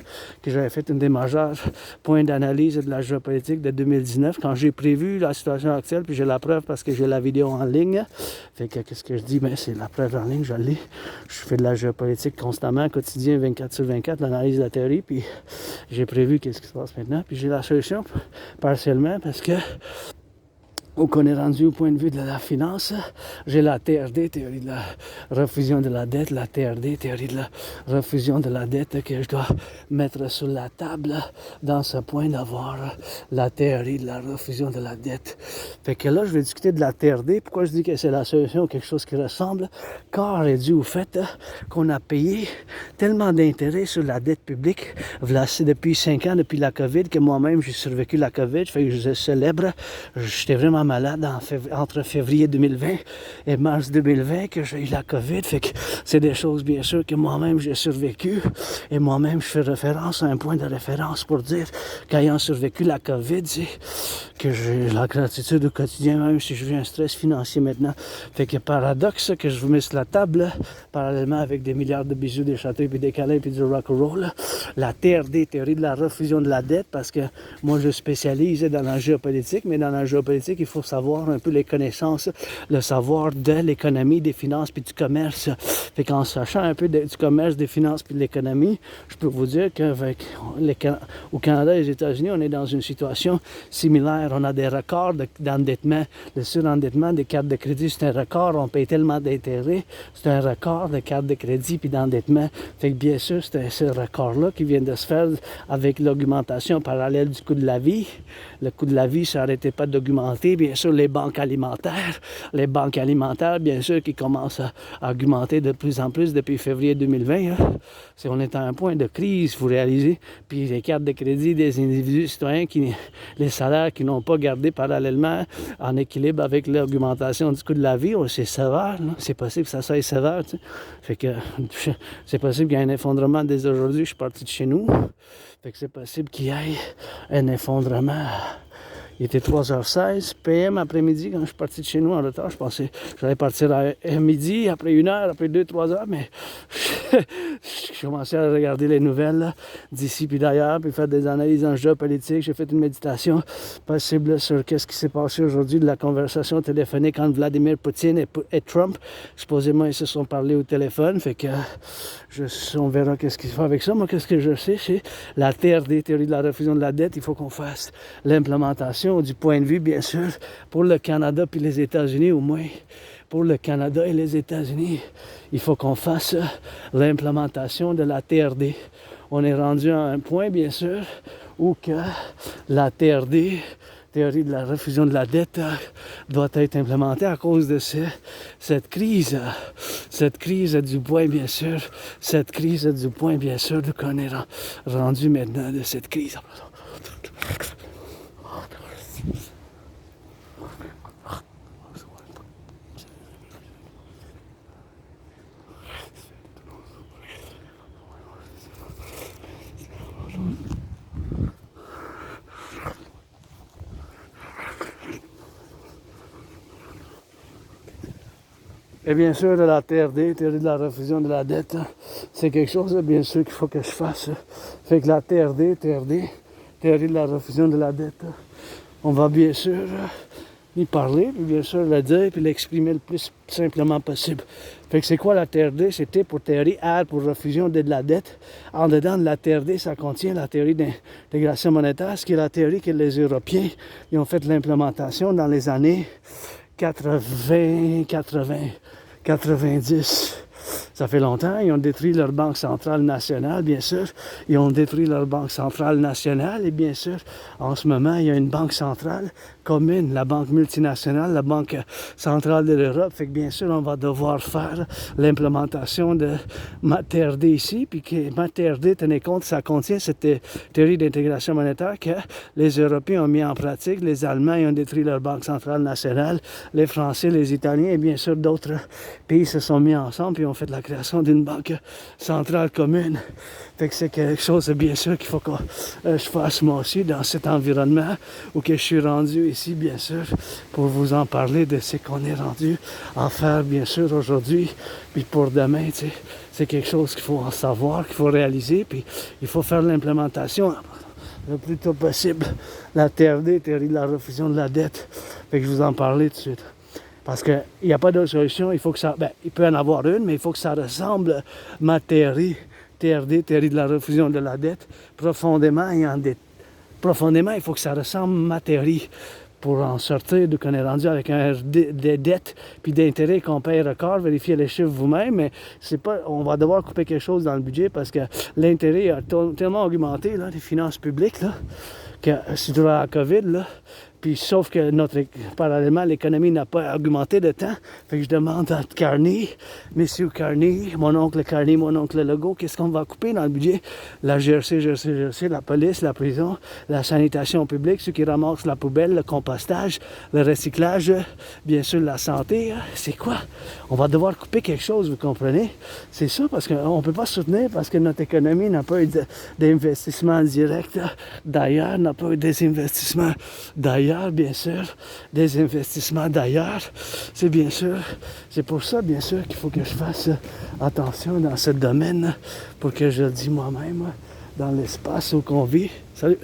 Speaker 1: que j'avais fait une des majeures points d'analyse de la géopolitique de 2019, quand j'ai prévu la situation actuelle, puis j'ai la preuve parce que j'ai la vidéo en ligne. Fait que qu'est-ce que je dis? Ben, c'est la preuve en ligne, je l'ai. Je fais de la géopolitique constamment, quotidien, 24 sur 24, l'analyse de la théorie, puis j'ai prévu qu'est-ce qui se passe maintenant. Puis j'ai la solution partiellement parce que où qu'on est rendu au point de vue de la finance, j'ai la TRD, théorie de la refusion de la dette, la TRD, théorie de la refusion de la dette, que je dois mettre sur la table dans ce point d'avoir la théorie de la refusion de la dette. Fait que là, je vais discuter de la TRD. Pourquoi je dis que c'est la solution ou quelque chose qui ressemble? Car est dû au fait qu'on a payé tellement d'intérêts sur la dette publique, voilà, depuis 5 ans, depuis la COVID, que moi-même, j'ai survécu la COVID, fait que je célèbre. J'étais vraiment malade entre février 2020 et mars 2020 que j'ai eu la COVID. Fait que c'est des choses, bien sûr, que moi-même j'ai survécu. Et moi-même, je fais référence à un point de référence pour dire qu'ayant survécu la COVID, c'est que j'ai la gratitude au quotidien, même si je vis un stress financier maintenant. Fait que paradoxe que je vous mets sur la table, parallèlement avec des milliards de bijoux, des châteaux, puis des câlins, puis du rock'n'roll, la TRD, théorie de la refusion de la dette, parce que moi, je spécialise dans la géopolitique, mais dans la géopolitique, il faut savoir un peu les connaissances, le savoir de l'économie, des finances, puis du commerce. Fait qu'en sachant un peu du commerce, des finances, puis de l'économie, je peux vous dire qu'au Canada et aux États-Unis, on est dans une situation similaire. On a des records d'endettement, le surendettement des cartes de crédit, c'est un record. On paye tellement d'intérêts, c'est un record de cartes de crédit puis d'endettement. Fait que bien sûr, c'est ce record-là qui vient de se faire avec l'augmentation parallèle du coût de la vie. Le coût de la vie, ça n'arrêtait pas d'augmenter. Bien sûr, les banques alimentaires, bien sûr, qui commencent à augmenter de plus en plus depuis février 2020. Hein. On est à un point de crise, vous réalisez. Puis les cartes de crédit des individus citoyens, les salaires qui n'ont pas gardé parallèlement en équilibre avec l'augmentation du coût de la vie, c'est sévère. Là. C'est possible que ça soit sévère. Tu sais. Fait que c'est possible qu'il y ait un effondrement dès aujourd'hui. Je suis parti de chez nous. Fait que c'est possible qu'il y ait un effondrement. Il était 3h16 PM après-midi quand je suis parti de chez nous en retard. Je pensais que j'allais partir à midi, après 1 heure, après 2-3 heures, mais je commençais à regarder les nouvelles d'ici puis d'ailleurs, puis faire des analyses en géopolitique. J'ai fait une méditation possible sur qu'est-ce qui s'est passé aujourd'hui de la conversation téléphonique entre Vladimir Poutine et Trump. Supposément, ils se sont parlé au téléphone, fait que on verra qu'est-ce qu'il fait avec ça. Moi, qu'est-ce que je sais, c'est la TRD, théorie de la refusion de la dette. Il faut qu'on fasse l'implémentation du point de vue, bien sûr, pour le Canada puis les États-Unis, au moins pour le Canada et les États-Unis, il faut qu'on fasse l'implémentation de la TRD. On est rendu à un point, bien sûr, où que la TRD, théorie de la refusion de la dette, doit être implémentée à cause de cette crise du point, bien sûr, qu'on est rendu maintenant de cette crise. Et bien sûr, la TRD, théorie de la refusion de la dette, c'est quelque chose, bien sûr, qu'il faut que je fasse. Fait que la TRD, théorie de la refusion de la dette, on va bien sûr y parler, puis bien sûr le dire, puis l'exprimer le plus simplement possible. Fait que c'est quoi la TRD? C'était pour théorie R, pour refusion de la dette. En dedans de la TRD, ça contient la théorie d'intégration monétaire, ce qui est la théorie que les Européens ils ont fait l'implémentation dans les années 90. Ça fait longtemps, ils ont détruit leur banque centrale nationale, bien sûr. Ils ont détruit leur banque centrale nationale et bien sûr, en ce moment, il y a une banque centrale commune, la banque multinationale, la banque centrale de l'Europe. Fait que bien sûr, on va devoir faire l'implémentation de ma TRD ici, puis que ma TRD, tenez compte, ça contient cette théorie d'intégration monétaire que les Européens ont mis en pratique. Les Allemands ils ont détruit leur banque centrale nationale, les Français, les Italiens et bien sûr d'autres pays se sont mis ensemble et ont fait la création d'une banque centrale commune. Fait que c'est quelque chose, bien sûr, qu'il faut que je fasse moi aussi dans cet environnement où que je suis rendu ici, bien sûr, pour vous en parler de ce qu'on est rendu à faire, bien sûr, aujourd'hui, puis pour demain, tu sais, c'est quelque chose qu'il faut en savoir, qu'il faut réaliser, puis il faut faire l'implémentation le plus tôt possible. La TRD, théorie de la refusion de la dette, fait que je vous en parler tout de suite. Parce qu'il n'y a pas d'autre solution, il faut que ça, il peut y en avoir une, mais il faut que ça ressemble ma théorie, TRD, théorie de la refusion de la dette, profondément, il faut que ça ressemble ma théorie pour en sortir de qu'on est rendu avec des dettes puis d'intérêts qu'on paye record, vérifier les chiffres vous-même, mais c'est pas, on va devoir couper quelque chose dans le budget parce que l'intérêt a tellement augmenté, là, les finances publiques, là, que c'est durant la COVID, là, Puis sauf que parallèlement, l'économie n'a pas augmenté de temps. Fait que je demande à Carney, messieurs Carney, mon oncle Legault, qu'est-ce qu'on va couper dans le budget? La GRC, la police, la prison, la sanitation publique, ceux qui ramassent la poubelle, le compostage, le recyclage, bien sûr la santé. C'est quoi? On va devoir couper quelque chose, vous comprenez? C'est ça, parce qu'on ne peut pas soutenir parce que notre économie n'a pas eu d'investissement direct d'ailleurs, n'a pas eu des investissements d'ailleurs, bien sûr, des investissements d'ailleurs. C'est bien sûr, c'est pour ça, bien sûr, qu'il faut que je fasse attention dans ce domaine pour que je le dise moi-même, dans l'espace où qu'on vit. Salut!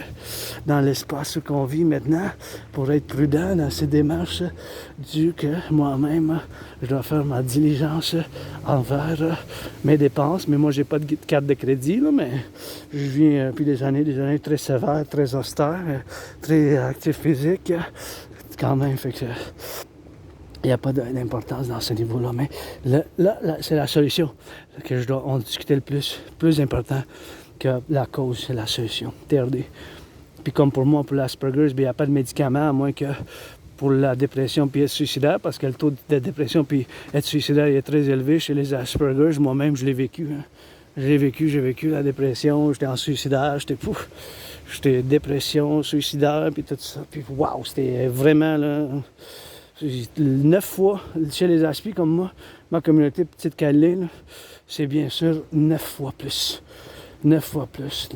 Speaker 1: Dans l'espace où qu'on vit maintenant, pour être prudent dans ces démarches, dû que moi-même, je dois faire ma diligence envers mes dépenses. Mais moi, j'ai pas de carte de crédit, là, mais je vis depuis des années très sévères, très austères, très actif physique, quand même, fait que il n'y a pas d'importance dans ce niveau-là, mais là, c'est la solution que je dois en discuter le plus important que la cause, c'est la solution, TRD. Puis comme pour moi, pour l'Asperger's, il n'y a pas de médicament, à moins que pour la dépression puis être suicidaire, parce que le taux de dépression puis être suicidaire est très élevé chez les Asperger's. Moi-même, je l'ai vécu. Hein. J'ai vécu la dépression, j'étais en suicidaire, j'étais dépression, suicidaire, puis tout ça. Puis waouh, c'était vraiment, là, 9 fois, chez les N.A.C.W.P comme moi, ma communauté petite calée, c'est bien sûr 9 fois plus. 9 fois plus.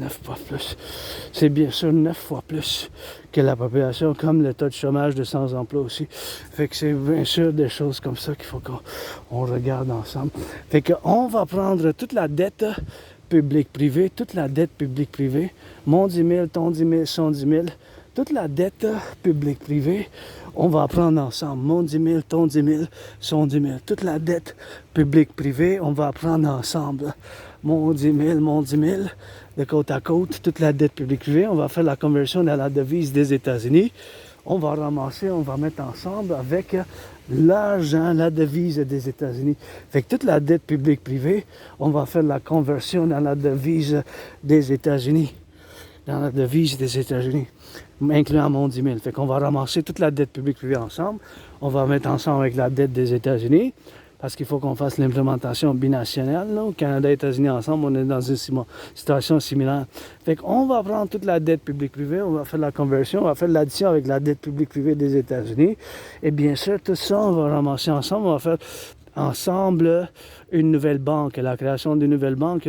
Speaker 1: C'est bien sûr 9 fois plus que la population, comme le taux de chômage de sans emploi aussi. Fait que c'est bien sûr des choses comme ça qu'il faut qu'on regarde ensemble. Fait qu'on va prendre toute la dette publique-privée, mon 10 000, ton 10 000, son 10 000, toute la dette publique-privée, on va prendre ensemble. Mon 10 000, ton 10 000, son 10 000. Toute la dette publique-privée, on va prendre ensemble. Mon 10 000, de côte à côte, toute la dette publique-privée. On va faire la conversion dans la devise des États-Unis. On va ramasser, on va mettre ensemble avec l'argent, la devise des États-Unis. Fait que toute la dette publique-privée, on va faire la conversion dans la devise des États-Unis. Dans la devise des États-Unis, incluant mon 10 000. Fait qu'on va ramasser toute la dette publique-privée ensemble. On va mettre ensemble avec la dette des États-Unis, parce qu'il faut qu'on fasse l'implémentation binationale. Là. Au Canada et États-Unis ensemble, on est dans une situation similaire. Fait qu'on va prendre toute la dette publique-privée, on va faire la conversion, on va faire l'addition avec la dette publique-privée des États-Unis. Et bien sûr, tout ça, on va ramasser ensemble, on va faire ensemble une nouvelle banque, la création d'une nouvelle banque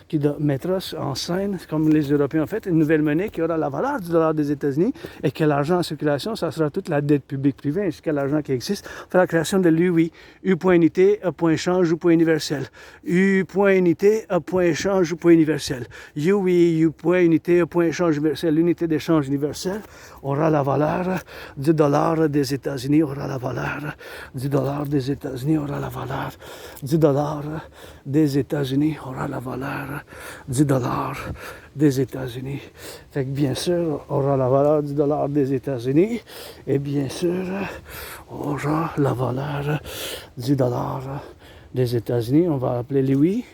Speaker 1: qui mettra en scène, comme les Européens ont fait, une nouvelle monnaie qui aura la valeur du dollar des États-Unis et que l'argent en circulation, ça sera toute la dette publique privée ainsi que l'argent qui existe. On fait la création de l'UI, U point unité, A point échange, U point universel. U point unité, A point échange, U point universel. UI, U point unité, A point échange universel. L'unité d'échange universelle aura la valeur du dollar des États-Unis, aura la valeur du dollar des États-Unis, aura la valeur du dollar des États-Unis, aura la valeur du dollar des États-Unis. Fait que bien sûr, aura la valeur du dollar des États-Unis et bien sûr, aura la valeur du dollar des États-Unis. On va appeler l'UI.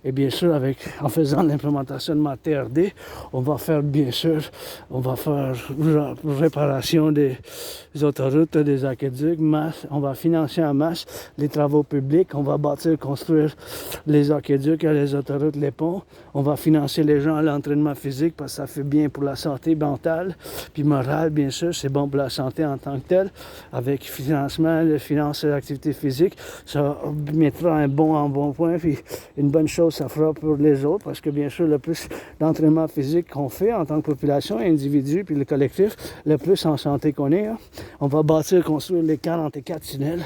Speaker 1: Et bien sûr, en faisant l'implémentation de ma TRD, on va faire réparation des autoroutes, des aqueducs, on va financer en masse les travaux publics, on va construire les aqueducs, les autoroutes, les ponts, on va financer les gens à l'entraînement physique parce que ça fait bien pour la santé mentale, puis morale, bien sûr, c'est bon pour la santé en tant que telle, avec financement, finance l'activité physique, ça mettra un bon point, puis une bonne chose ça fera pour les autres, parce que bien sûr, le plus d'entraînement physique qu'on fait en tant que population, individu, puis le collectif, le plus en santé qu'on est. Hein. On va construire les 44 tunnels,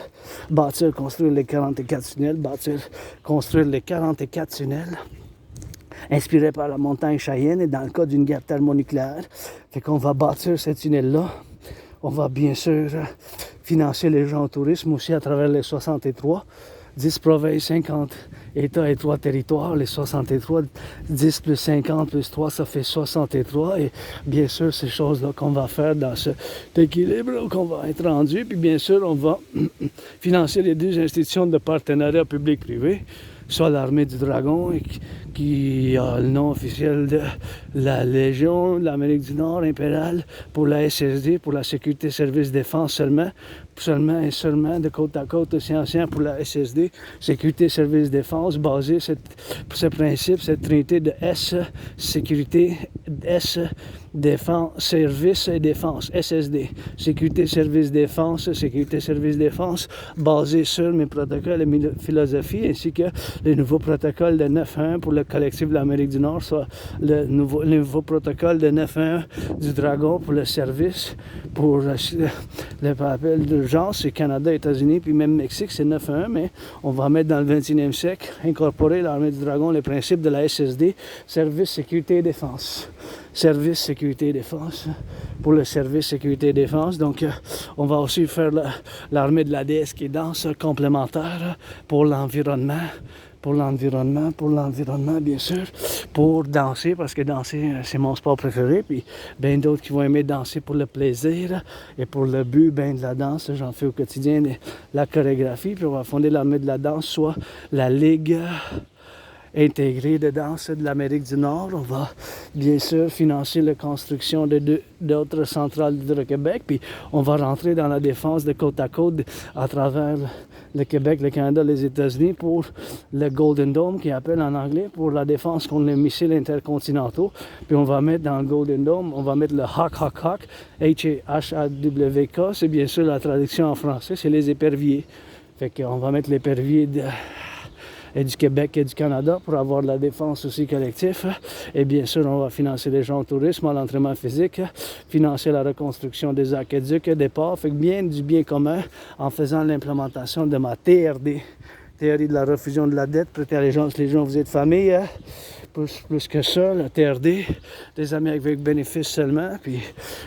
Speaker 1: inspirés par la montagne Cheyenne et dans le cas d'une guerre thermonucléaire. Fait qu'on va bâtir ces tunnels-là. On va bien sûr financer les gens au tourisme aussi à travers les 63. 10 provinces, 50 États et 3 territoires, les 63, 10 plus 50 plus 3, ça fait 63. Et bien sûr, ces choses-là qu'on va faire dans cet équilibre qu'on va être rendu. Puis bien sûr, on va financer les 2 institutions de partenariat public-privé, soit l'armée du Dragon, qui a le nom officiel de la Légion de l'Amérique du Nord impériale pour la SSD, pour la Sécurité Service Défense seulement et seulement de côte à côte océan pour la SSD, Sécurité Service Défense, basé sur ce principe, cette trinité de S, Sécurité, S, Défense, Service et Défense, SSD, Sécurité Service Défense, Sécurité Service Défense, basé sur mes protocoles et mes philosophies, ainsi que les nouveaux protocoles de 9.1 pour le Collectif de l'Amérique du Nord, soit le nouveau protocole de 9.1 du Dragon pour le service, pour le appel d'urgence, c'est Canada, États-Unis, puis même Mexique, c'est 9.1, mais on va mettre dans le 21e siècle, incorporer l'armée du Dragon, les principes de la SSD, Service, Sécurité et Défense. Service, Sécurité et Défense, pour le service, Sécurité et Défense. Donc, on va aussi faire l'armée de la déesse qui est danse complémentaire pour l'environnement, bien sûr, pour danser, parce que danser, c'est mon sport préféré, puis bien d'autres qui vont aimer danser pour le plaisir et pour le but, bien de la danse, j'en fais au quotidien la chorégraphie, puis on va fonder l'armée de la danse, soit la Ligue Integrée de danse de l'Amérique du Nord. On va bien sûr financer la construction d'autres centrales d'Hydro-Québec, puis on va rentrer dans la défense de côte à côte à travers le Québec, le Canada, les États-Unis pour le Golden Dome, qui appelle en anglais, pour la défense contre les missiles intercontinentaux. Puis on va mettre dans le Golden Dome, on va mettre le Hawk, H-A-W-K, c'est bien sûr la traduction en français, c'est les éperviers. Fait qu'on va mettre l'épervier et du Québec et du Canada pour avoir de la défense aussi collective. Et bien sûr, on va financer les gens au tourisme, à l'entraînement physique, financer la reconstruction des aqueducs, des ports, fait que du bien commun en faisant l'implémentation de ma TRD, théorie de la refusion de la dette, prêter allégeance les gens, vous êtes famille, plus que ça, la TRD, des amis avec bénéfice seulement, puis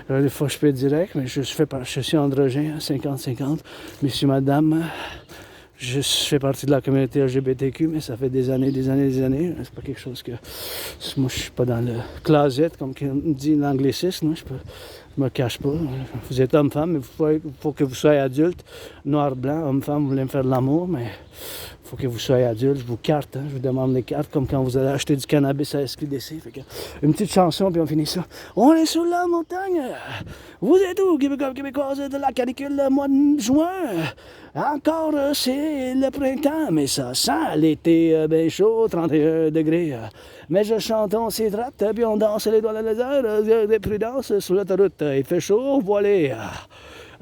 Speaker 1: des fois je paie direct, mais je suis androgène, 50-50, messieurs, madame. Je fais partie de la communauté LGBTQ, mais ça fait des années. C'est pas quelque chose que... Moi, je suis pas dans le closet, comme on dit l'anglicisme. Je me cache pas. Vous êtes homme-femme, mais il faut que vous soyez adulte. Noir-blanc, homme-femme, vous voulez me faire de l'amour, mais il faut que vous soyez adulte. Je vous carte, je vous demande les cartes, comme quand vous allez acheter du cannabis à SQDC. Fait que, une petite chanson, puis on finit ça. On est sur la montagne. Vous êtes où, Québécois, Québécoises, de la canicule, le mois de juin? Encore, c'est le printemps, mais ça sent l'été bien chaud, 31 degrés. Mais je chante, on s'hydrate, puis on danse les doigts dans les airs, des prudences sur l'autoroute. Il fait chaud, voilé.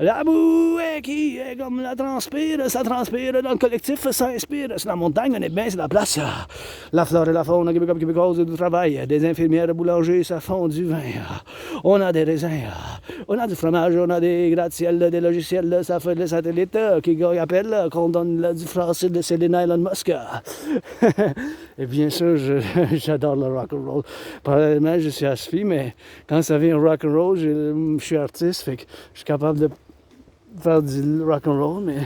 Speaker 1: La boue qui est comme la transpire, ça transpire dans le collectif, ça inspire. C'est la montagne, on est bien, c'est la place. La flore et la faune, québécoise du travail, des infirmières, boulangers, ça fond du vin. On a des raisins, on a du fromage, on a des gratte-ciel, des logiciels, ça fait des satellites qui appellent, qu'on donne du français de Céline Elon Musk. Et bien sûr, j'adore le rock'n'roll. Parallèlement, je suis assis, mais quand ça vient rock'n'roll, je suis artiste, fait que je suis capable de faire du rock'n'roll, mais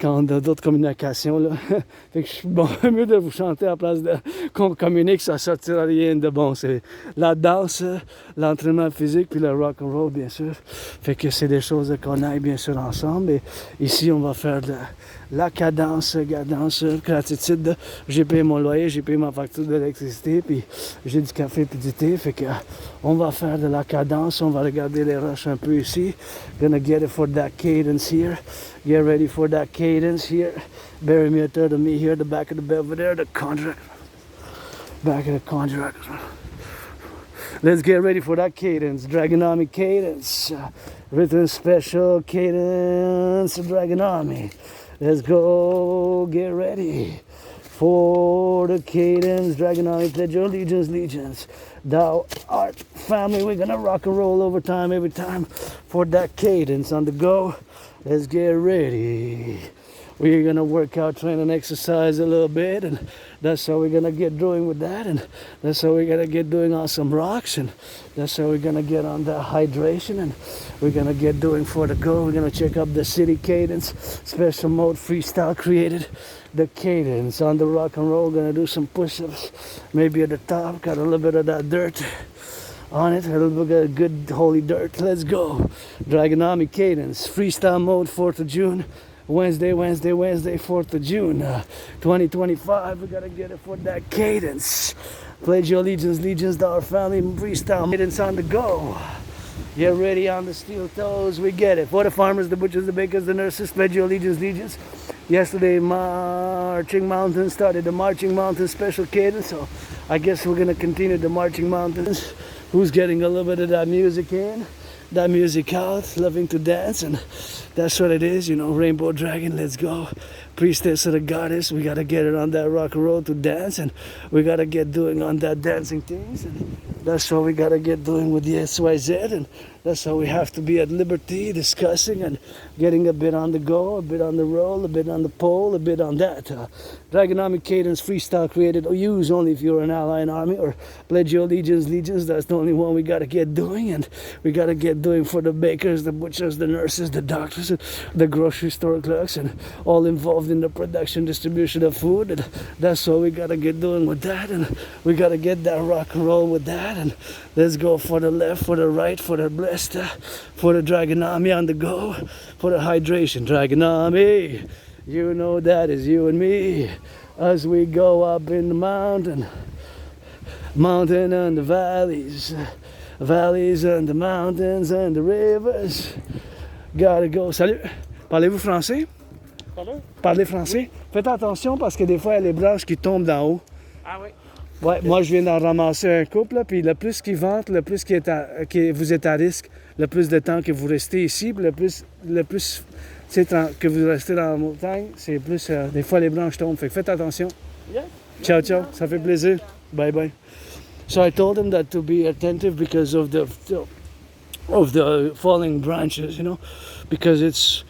Speaker 1: quand d'autres communications, là, fait que je suis mieux de vous chanter à place de qu'on communique, ça sortira rien de bon. C'est la danse, l'entraînement physique, puis le rock'n'roll, bien sûr. Fait que c'est des choses qu'on aille, bien sûr, ensemble. Et ici, on va faire la cadence, gratitude. J'ai payé mon loyer, j'ai payé ma facture d'électricité, puis j'ai du café puis du thé. Fait que on va faire de la cadence, on va regarder les roches un peu ici. Gonna get it for that cadence here. Get ready for that cadence here. Bury me a third of me here, the back of the Belvedere, the contract. Back of the contract. Let's get ready for that cadence. Dragon Army cadence. Written special cadence, Dragon Army. Let's go, get ready for the cadence, Dragon Army, pledge your allegiance, thou art family. We're gonna rock and roll over time, every time for that cadence on the go. Let's get ready. We're gonna work out, train and exercise a little bit, and that's how we're gonna get doing with that, and that's how we're gonna get doing on some rocks, and that's how we're gonna get on the hydration, and we're gonna get doing for the go. We're gonna check up the city cadence, special mode freestyle created. The cadence on the rock and roll, gonna do some push-ups, maybe at the top, got a little bit of that dirt on it, a little bit of good holy dirt. Let's go. Dragon Army cadence, freestyle mode, 4th of June. Wednesday, 4th of June, 2025. We gotta get it for that cadence. Pledge your allegiance to our family, freestyle cadence on the go. Get ready on the steel toes, we get it. For the farmers, the butchers, the bakers, the nurses, pledge your allegiance. Yesterday, Marching Mountains started the Marching Mountains special cadence, so I guess we're gonna continue the Marching Mountains. Who's getting a little bit of that music in, that music out, loving to dance, and that's what it is, you know, Rainbow Dragon, let's go. Priestess of the goddess, we gotta get it on that rock and roll to dance, and we gotta get doing on that dancing things, and that's what we gotta get doing with the SYZ, and that's how we have to be at liberty, discussing and getting a bit on the go, a bit on the roll, a bit on the pole, a bit on that. Dragonomic cadence freestyle created or use only if you're an ally in army, or pledge your allegiance, that's the only one we gotta get doing, and we gotta get doing for the bakers, the butchers, the nurses, the doctors, the grocery store clerks, and all involved in the production, distribution of food, and that's what we gotta get doing with that, and we gotta get that rock and roll with that, and let's go for the left, for the right, for the blessed, for the Dragonomy on the go, for the hydration, Dragonomy, you know that is you and me, as we go up in the mountain and the valleys, valleys and the mountains and the rivers, gotta go. Salut, parlez-vous français? Parlez français? Faites attention parce que des fois, il y a les branches qui tombent d'en haut.
Speaker 2: Ah oui.
Speaker 1: Ouais, moi je viens d'en ramasser un couple, là, puis le plus qu'ils ventent, le plus que vous êtes à risque, le plus de temps que vous restez ici, puis le plus que vous restez dans la montagne, c'est plus, des fois les branches tombent, fait que faites attention.
Speaker 2: Yeah.
Speaker 1: Ciao, ciao, ça fait plaisir. Bye bye. So I told him that to be attentive because of the falling branches, you know, because it's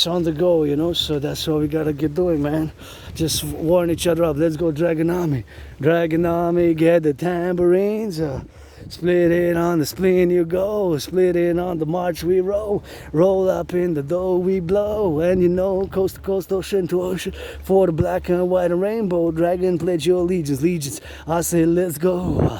Speaker 1: on the go, you know, so that's what we gotta get doing, man. Just warn each other up. Let's go Dragonomy. Dragonomy, get the tambourines. Split it on the spleen you go. Split it on the march we roll. Roll up in the dough we blow. And you know, coast to coast, ocean to ocean. For the black and white and rainbow. Dragon, pledge your allegiance. I say, let's go.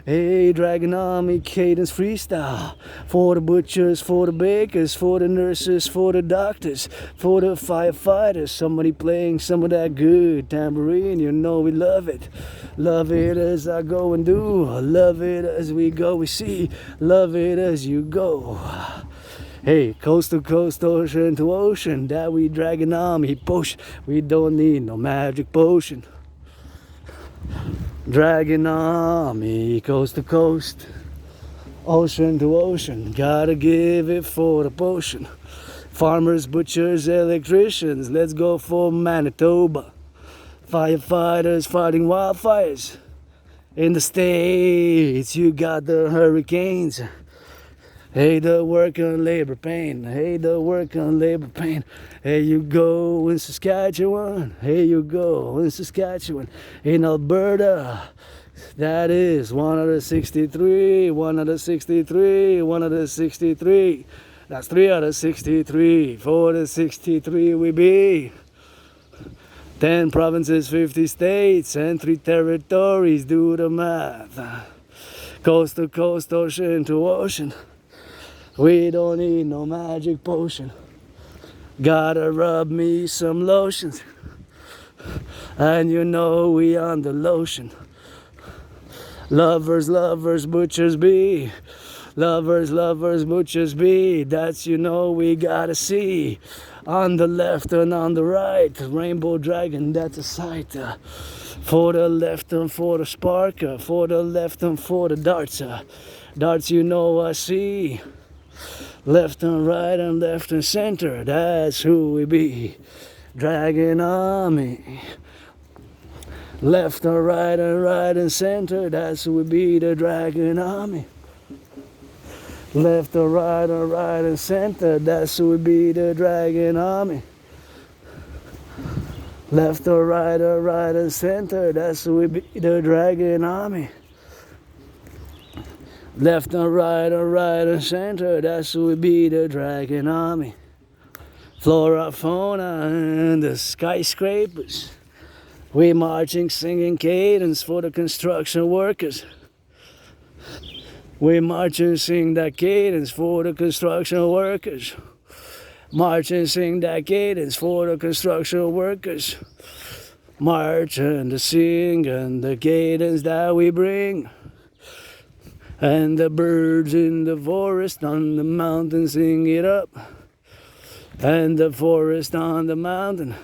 Speaker 1: Hey, Dragonomy cadence freestyle. For the butchers, for the bakers, for the nurses, for the doctors, for the firefighters. Somebody playing some of that good tambourine, you know we love it. Love it as I go and do. Love it as we go, we see. Love it as you go. Hey, coast to coast, ocean to ocean. That we Dragonomy potion. We don't need no magic potion. Dragonomy, coast to coast, ocean to ocean, gotta give it for the potion. Farmers, butchers, electricians, let's go for Manitoba. Firefighters fighting wildfires. In the States, you got the hurricanes. Hey, the working labor pain. Hey, the working labor pain. Hey, you go in Saskatchewan. Hey, you go in Saskatchewan. In Alberta, that is 163, 163, 163. That's 3 out of 63. 4 to 63 we be. 10 provinces, 50 states, and 3 territories. Do the math. Coast to coast, ocean to ocean. We don't need no magic potion. Gotta rub me some lotions. And you know we on the lotion. Lovers, lovers, butchers be. Lovers, lovers, butchers be. That's, you know, we gotta see. On the left and on the right. Rainbow Dragon, that's a sight. For the left and for the spark. For the left and for the darts. Darts, you know I see. Left and right and left and center, that's who we be. Dragonomy. Left and right and center, that's who we be, the Dragonomy. Left and right and center, that's who we be, the Dragonomy. Left and right and center, that's who we be, the Dragonomy. Left and right and center, that's who we be, the Dragonomy. Flora, fauna, and the skyscrapers. We marching, singing cadence for the construction workers. We march and sing that cadence for the construction workers. March and sing that cadence for the construction workers. March and sing and the cadence that we bring. And the birds in the forest on the mountain sing it up. And the forest on the mountain.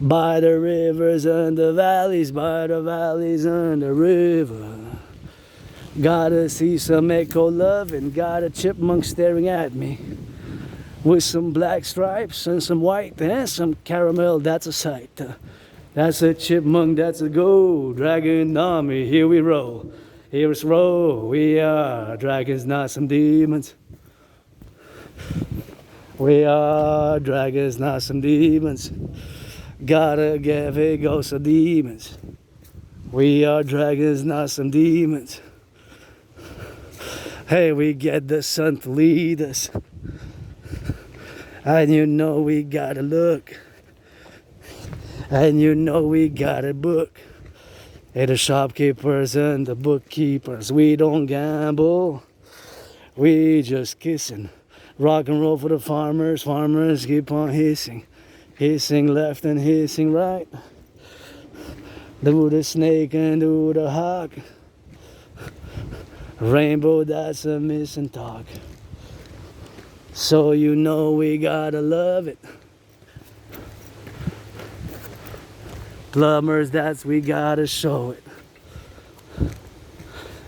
Speaker 1: By the rivers and the valleys, by the valleys and the river. Gotta see some echo love and got a chipmunk staring at me. With some black stripes and some white and some caramel, that's a sight. That's a chipmunk, that's a go. Dragon army, here we roll. Here's roll, we are dragons, not some demons. We are dragons, not some demons. Gotta give a ghost of demons. We are dragons, not some demons. Hey, we get the sun to lead us. And you know we gotta look. And you know we gotta book. Hey, the shopkeepers and the bookkeepers, we don't gamble. We just kissing. Rock and roll for the farmers. Farmers keep on hissing. Hissing left and hissing right. Do the snake and do the hawk. Rainbow, that's a missing talk. So you know we gotta love it. Plumbers, that's we gotta show it.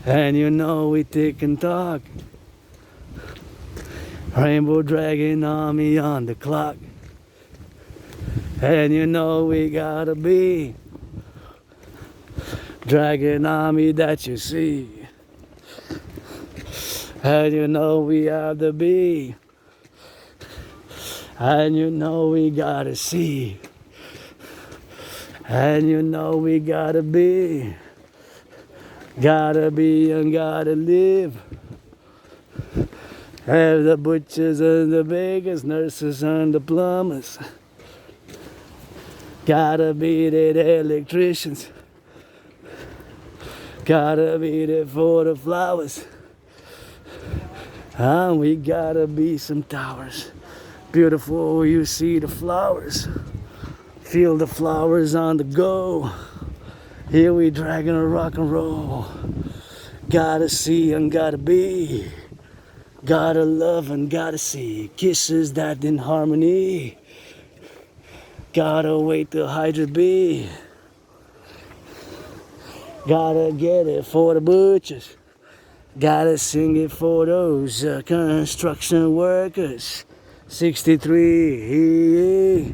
Speaker 1: And you know we tick and talk. Rainbow dragon army on the clock. And you know we gotta be dragon army that you see. And you know we have to be. And you know we gotta see. And you know we gotta be. Gotta be and gotta live. And the butchers and the bakers, nurses and the plumbers. Gotta be the electricians. Gotta be there for the flowers. And we gotta be some towers. Beautiful, you see the flowers. Feel the flowers on the go. Here we dragging a rock and roll. Gotta see and gotta be. Gotta love and gotta see. Kisses that in harmony. Gotta wait till Hydra be. Gotta get it for the butchers. Gotta sing it for those construction workers. 63,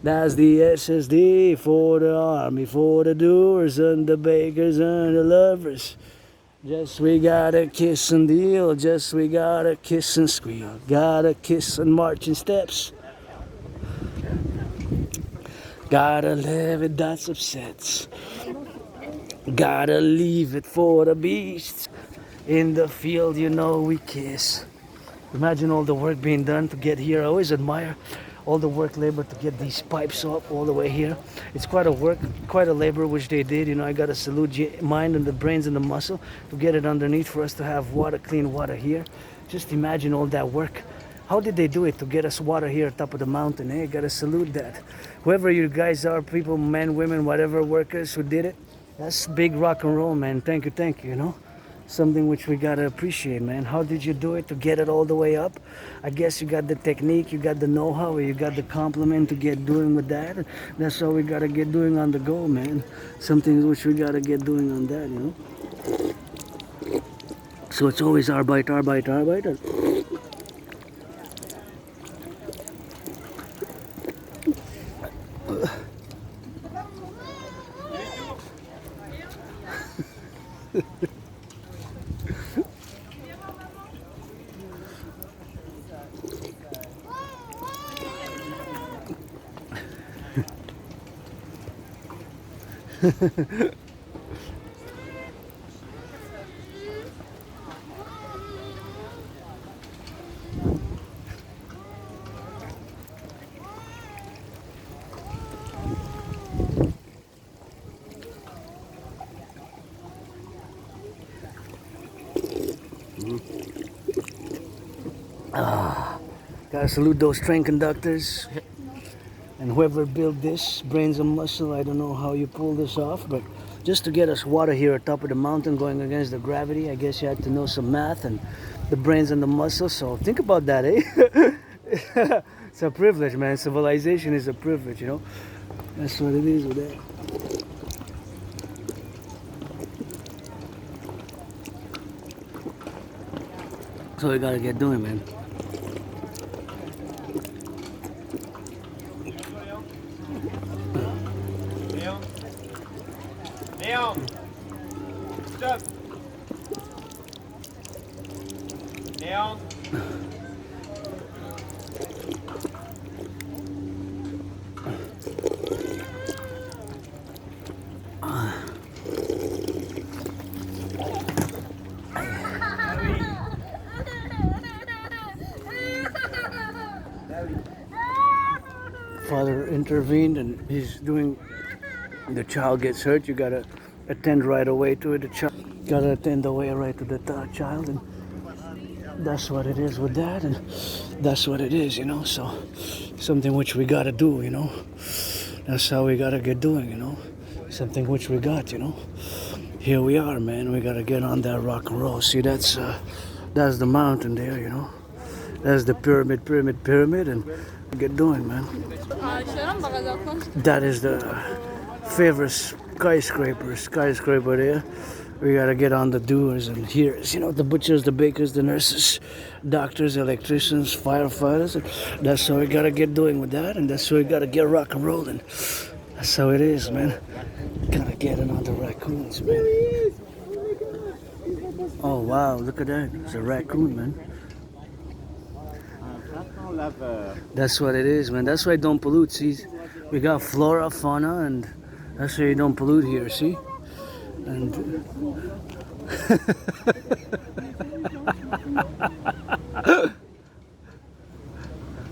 Speaker 1: that's the SSD for the army, for the doers and the bakers and the lovers. Just we gotta kiss and deal, just we gotta kiss and squeal. Gotta kiss and marching steps. Gotta live it, that's upsets. Gotta leave it for the beasts. In the field, you know we kiss. Imagine all the work being done to get here. I always admire all the work labor to get these pipes up all the way here. It's quite a work, quite a labor which they did. You know, I gotta salute the mind and the brains and the muscle to get it underneath for us to have water, clean water here. Just imagine all that work. How did they do it to get us water here at top of the mountain? Hey, gotta salute that. Whoever you guys are, people, men, women, whatever, workers who did it, that's big rock and roll, man. Thank you, you know. Something which we gotta appreciate, man. How did you do it to get it all the way up? I guess you got the technique, you got the know-how, you got the compliment to get doing with that. That's all we gotta get doing on the go, man. Something which we gotta get doing on that, you know. So it's always Arbeit, Arbeit, Arbeit. Gotta salute those train conductors. And whoever built this, brains and muscle, I don't know how you pull this off, but just to get us water here at top of the mountain going against the gravity, I guess you had to know some math and the brains and the muscle. So think about that, eh? It's a privilege, man. Civilization is a privilege, you know? That's what it is with that. So we gotta get doing, man.
Speaker 2: Leon! Stop! Leon!
Speaker 1: Father intervened and he's doing, the child gets hurt, you gotta attend right away to it. The child gotta attend away right to the child, and that's what it is with that, and that's what it is, you know. So something which we gotta do, you know. That's how we gotta get doing, you know. Something which we got, you know. Here we are, man. We gotta get on that rock and roll. See, that's the mountain there, you know. That's the pyramid, and get doing, man. That is the favorite skyscraper there. We gotta get on the doers and hearers, you know, the butchers, the bakers, the nurses, doctors, electricians, firefighters. That's how we gotta get doing with that, and that's how we gotta get rock and rolling. That's how it is, man. Gotta get in on the raccoons, man. Oh wow, look at that. It's a raccoon, man. That's what it is, man. That's why I don't pollute. See, we got flora, fauna, and that's why you don't pollute here. See, and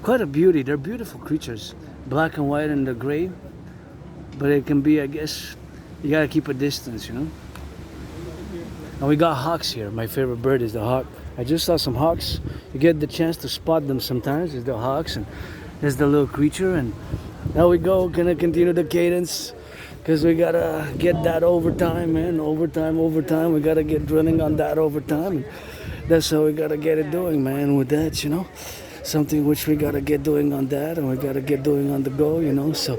Speaker 1: quite a beauty. They're beautiful creatures, black and white and the gray. But it can be, I guess, you gotta keep a distance, you know. And we got hawks here. My favorite bird is the hawk. I just saw some hawks. You get the chance to spot them sometimes. There's the hawks and there's the little creature. And now we go, gonna continue the cadence because we gotta get that overtime, man. Overtime. We gotta get drilling on that overtime. And that's how we gotta get it doing, man, with that, you know. Something which we gotta get doing on that, and we gotta get doing on the go, you know. So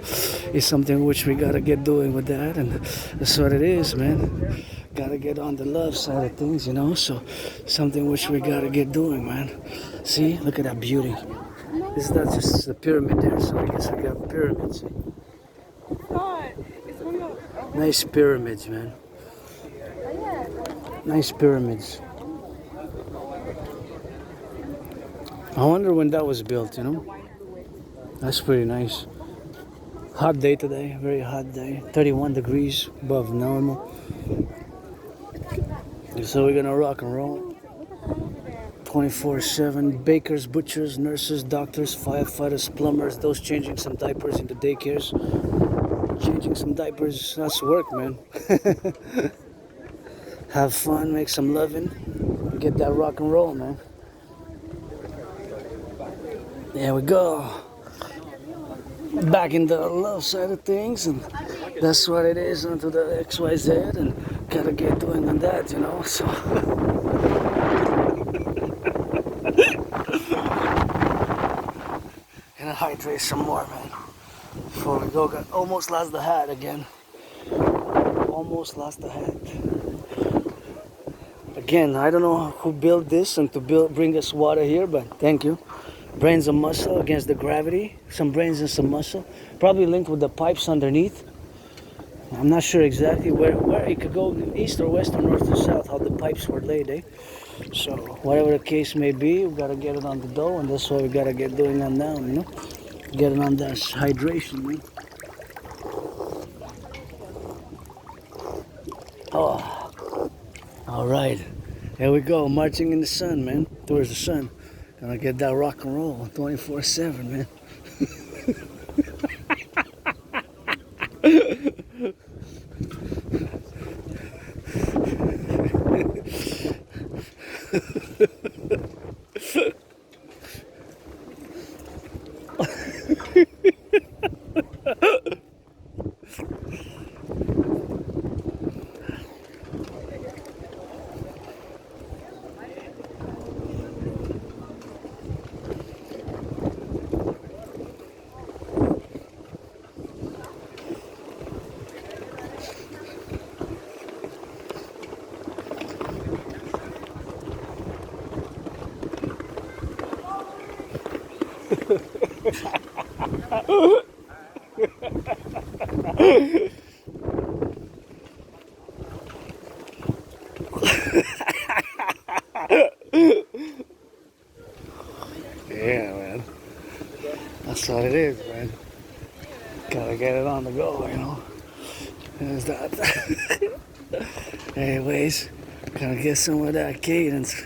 Speaker 1: it's something which we gotta get doing with that, and that's what it is, man. Gotta get on the love side of things, you know. So something which we gotta get doing, man. See, look at that beauty. This is not just the pyramid there, so I guess we got pyramids. Nice pyramids, man. Nice pyramids. I wonder when that was built, you know. That's pretty nice. Hot day today, very hot day. 31 degrees above normal. So we're gonna rock and roll. 24/7. Bakers, butchers, nurses, doctors, firefighters, plumbers, those changing some diapers in the daycares. Changing some diapers, that's work, man. Have fun, make some loving, get that rock and roll, man. There we go. Back in the love side of things, and that's what it is, onto the XYZ, and gotta get doing on that, you know. So gonna hydrate some more, man, before we go. Almost lost the hat again. Almost lost the hat. Again, I don't know who built this and to bring us water here, but thank you. Brains and muscle against the gravity. Some brains and some muscle. Probably linked with the pipes underneath. I'm not sure exactly where it could go, east or west or north or south, how the pipes were laid, eh? So whatever the case may be, we gotta get it on the dough, and that's what we gotta get doing on now, you know? Get it on that hydration, man. Oh, all right. Here we go, marching in the sun, man. Towards the sun. Gonna get that rock and roll 24/7, man. Yeah, man. That's what it is, man. Gotta get it on the go, you know. There's that. Anyways, gotta get some of that cadence.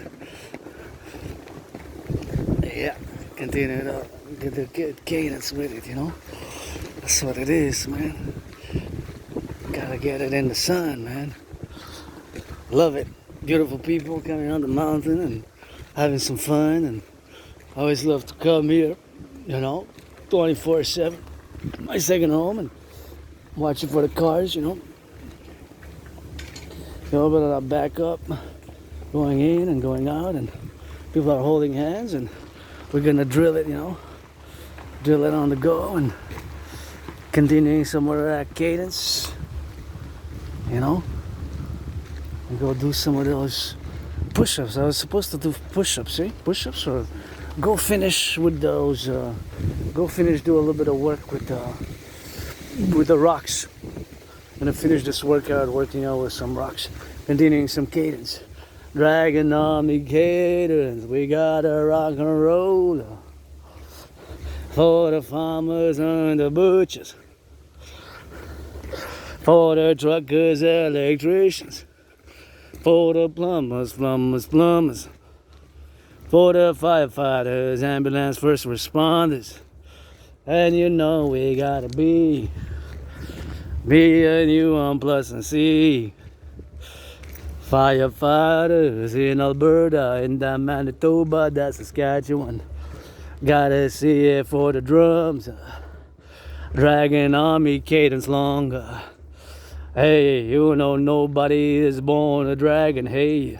Speaker 1: Yeah, continue to get the cadence with it, you know. That's what it is, man. Gotta get it in the sun, man. Love it. Beautiful people coming on the mountain and having some fun, and I always love to come here, you know, 24/7. My second home, and watching for the cars, you know. A little bit of that backup going in and going out, and people are holding hands, and we're gonna drill it, you know. Drill it on the go and continuing some more of that cadence, you know. And go do some of those push-ups. I was supposed to do push-ups, eh? Push-ups, or go finish with those. Go finish, do a little bit of work with the rocks. Gonna finish this workout, working out with some rocks, continuing some cadence. Dragging on the cadence, we gotta rock and roll. For the farmers and the butchers, for the truckers, electricians, for the plumbers, for the firefighters, ambulance, first responders. And you know we gotta be and you on plus and C. Firefighters in Alberta, in that Manitoba, that's Saskatchewan. Gotta see it for the drums, dragging on me cadence longer. Hey, you know nobody is born a dragon. Hey,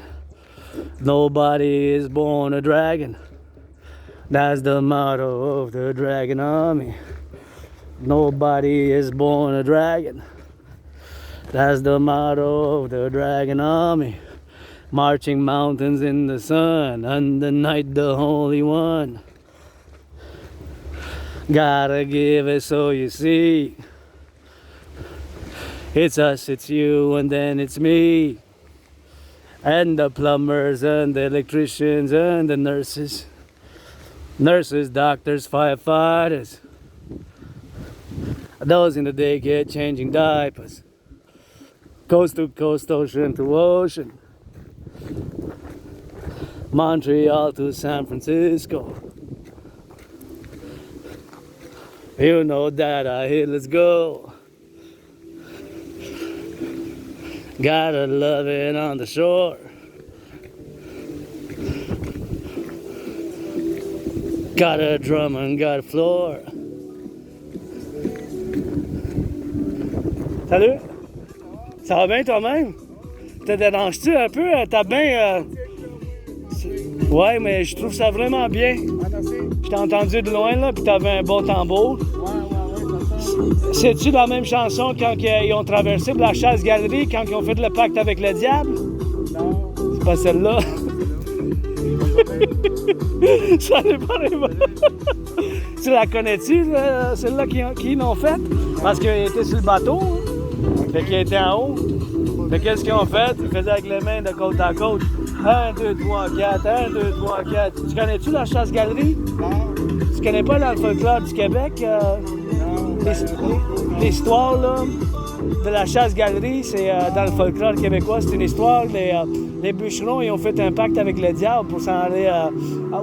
Speaker 1: nobody is born a dragon. That's the motto of the Dragon Army. Nobody is born a dragon. That's the motto of the Dragon Army. Marching mountains in the sun, undernight the Holy One. Gotta give it so you see. It's us, it's you, and then it's me. And the plumbers, and the electricians, and the nurses. Nurses, doctors, firefighters. Those in the daycare changing diapers. Coast to coast, ocean to ocean. Montreal to San Francisco. You know that I hit, let's go. Gotta love it on the shore. Got a drum and got a floor. Salut! Ça va bien toi-même? Te déranges-tu un peu? T'as bien... Ouais, mais je trouve ça vraiment bien. Je t'ai entendu de loin, là, puis t'avais un bon tambour. C'est-tu la même chanson quand ils ont traversé pour la chasse-galerie, quand ils ont fait le pacte avec le diable?
Speaker 3: Non.
Speaker 1: C'est pas celle-là. Ça n'est pas les bonnes. Tu la connais-tu, celle-là qu'ils l'ont faite? Parce qu'ils étaient sur le bateau, hein? Fait qu'ils étaient en haut. Fait qu'est-ce qu'ils ont fait? Ils faisaient avec les mains de côte à côte. 1, 2, 3, 4, 1, 2, 3, 4. Tu connais-tu la chasse-galerie?
Speaker 3: Non.
Speaker 1: Tu connais pas dans le folklore du Québec? L'histoire là, de la chasse-galerie, c'est dans le folklore québécois, c'est une histoire. Les bûcherons, ils ont fait un pacte avec le diable pour s'en aller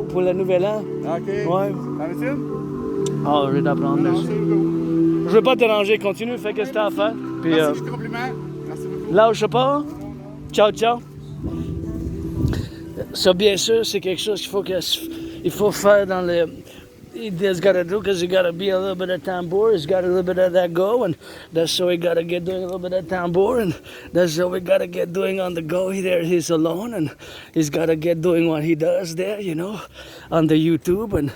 Speaker 1: pour le nouvel an.
Speaker 3: OK.
Speaker 1: Ouais.
Speaker 3: T'en as une?
Speaker 1: Ah, je vais t'apprendre.
Speaker 3: Non,
Speaker 1: Merci.
Speaker 3: c'est le
Speaker 1: Je veux pas te déranger, continue, fais ce que t'as à faire. Puis,
Speaker 3: Merci du compliment. Merci beaucoup.
Speaker 1: lâche pas. Ciao, ciao. Ça, bien sûr, c'est quelque chose qu'il faut faire dans le... There's got to do, because you got to be a little bit of tambour. He's got a little bit of that go, and that's so we got to get doing a little bit of tambour, and that's what we got to get doing on the go. He's alone, and he's got to get doing what he does there, you know, on the YouTube, and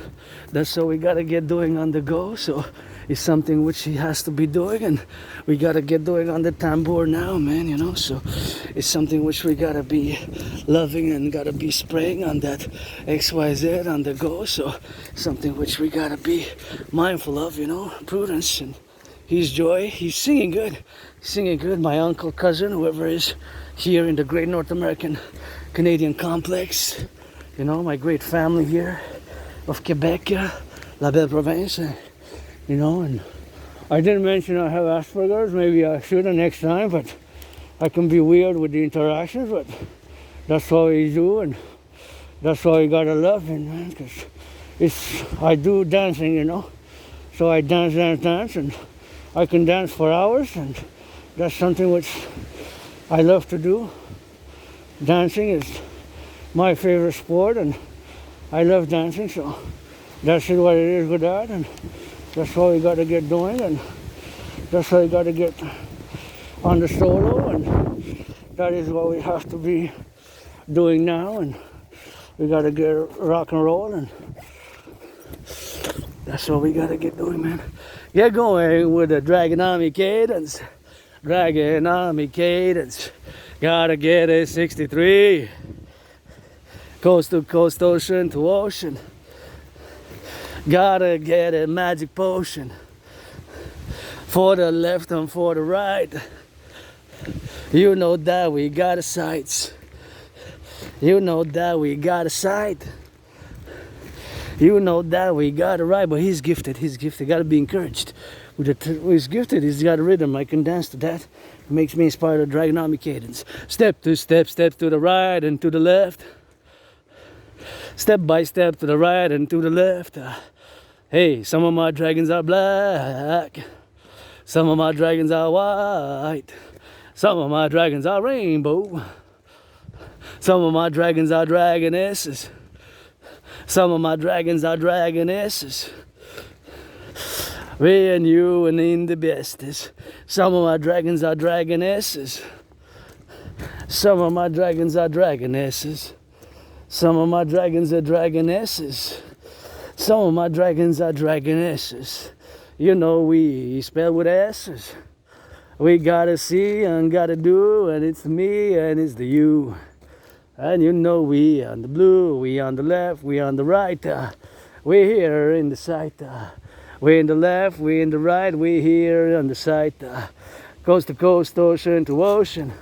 Speaker 1: that's what we got to get doing on the go. So it's something which he has to be doing, and we got to get doing on the tambour now, man, you know. So it's something which we got to be loving and got to be spraying on that XYZ on the go. So something which which we gotta be mindful of, you know, prudence. And he's Joy. He's singing good. He's singing good. My uncle, cousin, whoever is here in the great North American Canadian complex. You know, my great family here of Quebec, la belle province. You know, and I didn't mention I have Asperger's. Maybe I should next time, but I can be weird with the interactions, but that's what we do, and that's why you gotta love it, man, because I do dancing, you know, so I dance, and I can dance for hours, and that's something which I love to do. Dancing is my favorite sport, and I love dancing, so that's what it is with that, and that's what we gotta get doing, and that's why we gotta get on the solo, and that is what we have to be doing now, and we gotta get rock and roll, and that's what we gotta get doing, man. Get going with the Dragonomy cadence. Dragonomy cadence. Gotta get a 63. Coast to coast, ocean to ocean. Gotta get a magic potion. For the left and for the right. You know that we got a sights. You know that we got a sight. You know that we got a right. But he's gifted. Gotta be encouraged. He's gifted. He's got a rhythm. I can dance to that. It makes me inspire the Dragonomy cadence. Step to step, step to the right and to the left. Step by step to the right and to the left. Hey, some of my dragons are black. Some of my dragons are white. Some of my dragons are rainbow. Some of my dragons are dragonesses. Some of my dragons are dragonesses. Me and you and in the bestest. Some of my dragons are dragonesses. Some of my dragons are dragonesses. Some of my dragons are dragonesses. Some of my dragons are dragonesses. You know we spell with S's. We gotta see and gotta do, and it's me and it's the you. And you know we on the blue, we on the left, we on the right. We here in the sight. We in the left, we in the right, we here on the sight. Coast to coast, ocean to ocean.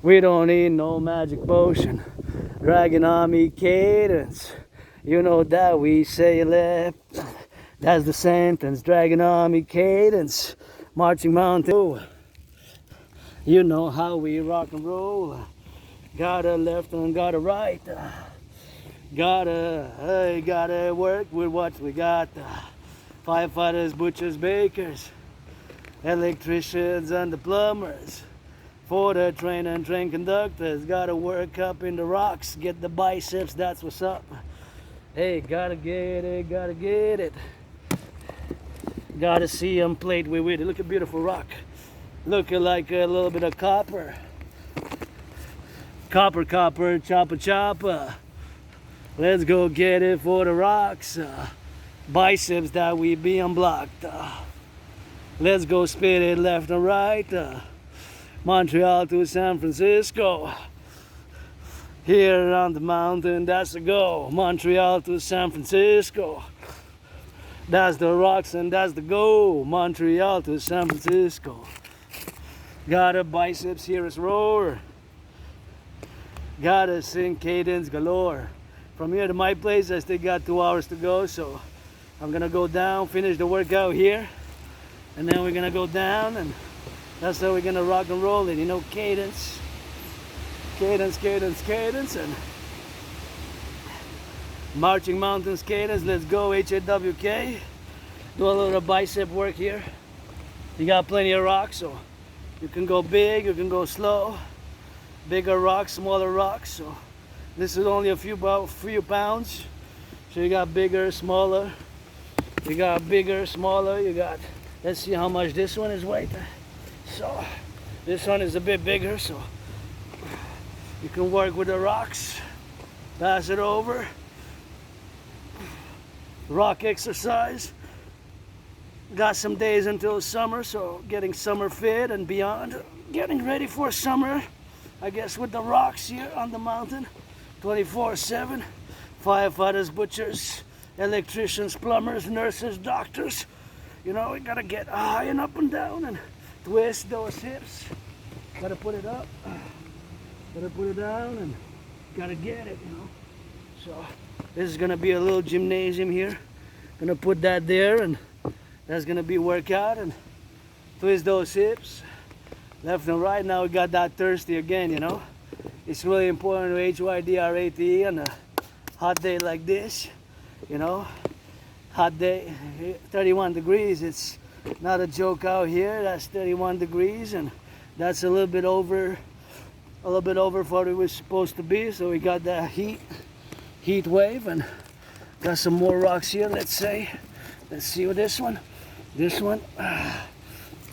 Speaker 1: We don't need no magic potion. Dragonomy cadence. You know that we say left. That's the sentence. Dragonomy cadence. Marching mountain. You know how we rock and roll. Got a left and got a right. Gotta work with what we got. Firefighters, butchers, bakers, electricians and the plumbers. For the train and train conductors, gotta work up in the rocks, get the biceps, that's what's up. Hey, gotta get it, gotta get it. Gotta see them plate with it. Look at beautiful rock. Looking like a little bit of copper. Copper, copper, chopper, chopper. Let's go get it for the rocks. Biceps that we be unblocked. Let's go spit it left and right. Montreal to San Francisco. Here on the mountain, that's the go. Montreal to San Francisco. That's the rocks and that's the go. Montreal to San Francisco. Got a biceps, hear us roar. Gotta sing cadence galore. From here to my place, I still got 2 hours to go, so I'm gonna go down, finish the workout here, and then we're gonna go down, and that's how we're gonna rock and roll it, you know, cadence. Cadence, cadence, cadence, and marching mountains cadence. Let's go, N.A.C.W.P. Do a little bicep work here. You got plenty of rocks, so you can go big, you can go slow. Bigger rocks, smaller rocks. So this is only a few pounds. So you got bigger, smaller. You got bigger, smaller. You got. Let's see how much this one is weight. So this one is a bit bigger. So you can work with the rocks. Pass it over. Rock exercise. Got some days until summer, so getting summer fit and beyond. Getting ready for summer. I guess with the rocks here on the mountain, 24/7. Firefighters, butchers, electricians, plumbers, nurses, doctors. You know, we gotta get high and up and down and twist those hips. Gotta put it up, gotta put it down, and gotta get it, you know. So this is gonna be a little gymnasium here. Gonna put that there, and that's gonna be workout, and twist those hips left and right. Now we got that thirsty again, you know. It's really important to HYDRATE on a hot day like this, you know. Hot day, 31 degrees. It's not a joke out here. That's 31 degrees, and that's a little bit over what it was supposed to be. So we got that heat wave, and got some more rocks here. Let's see with this one.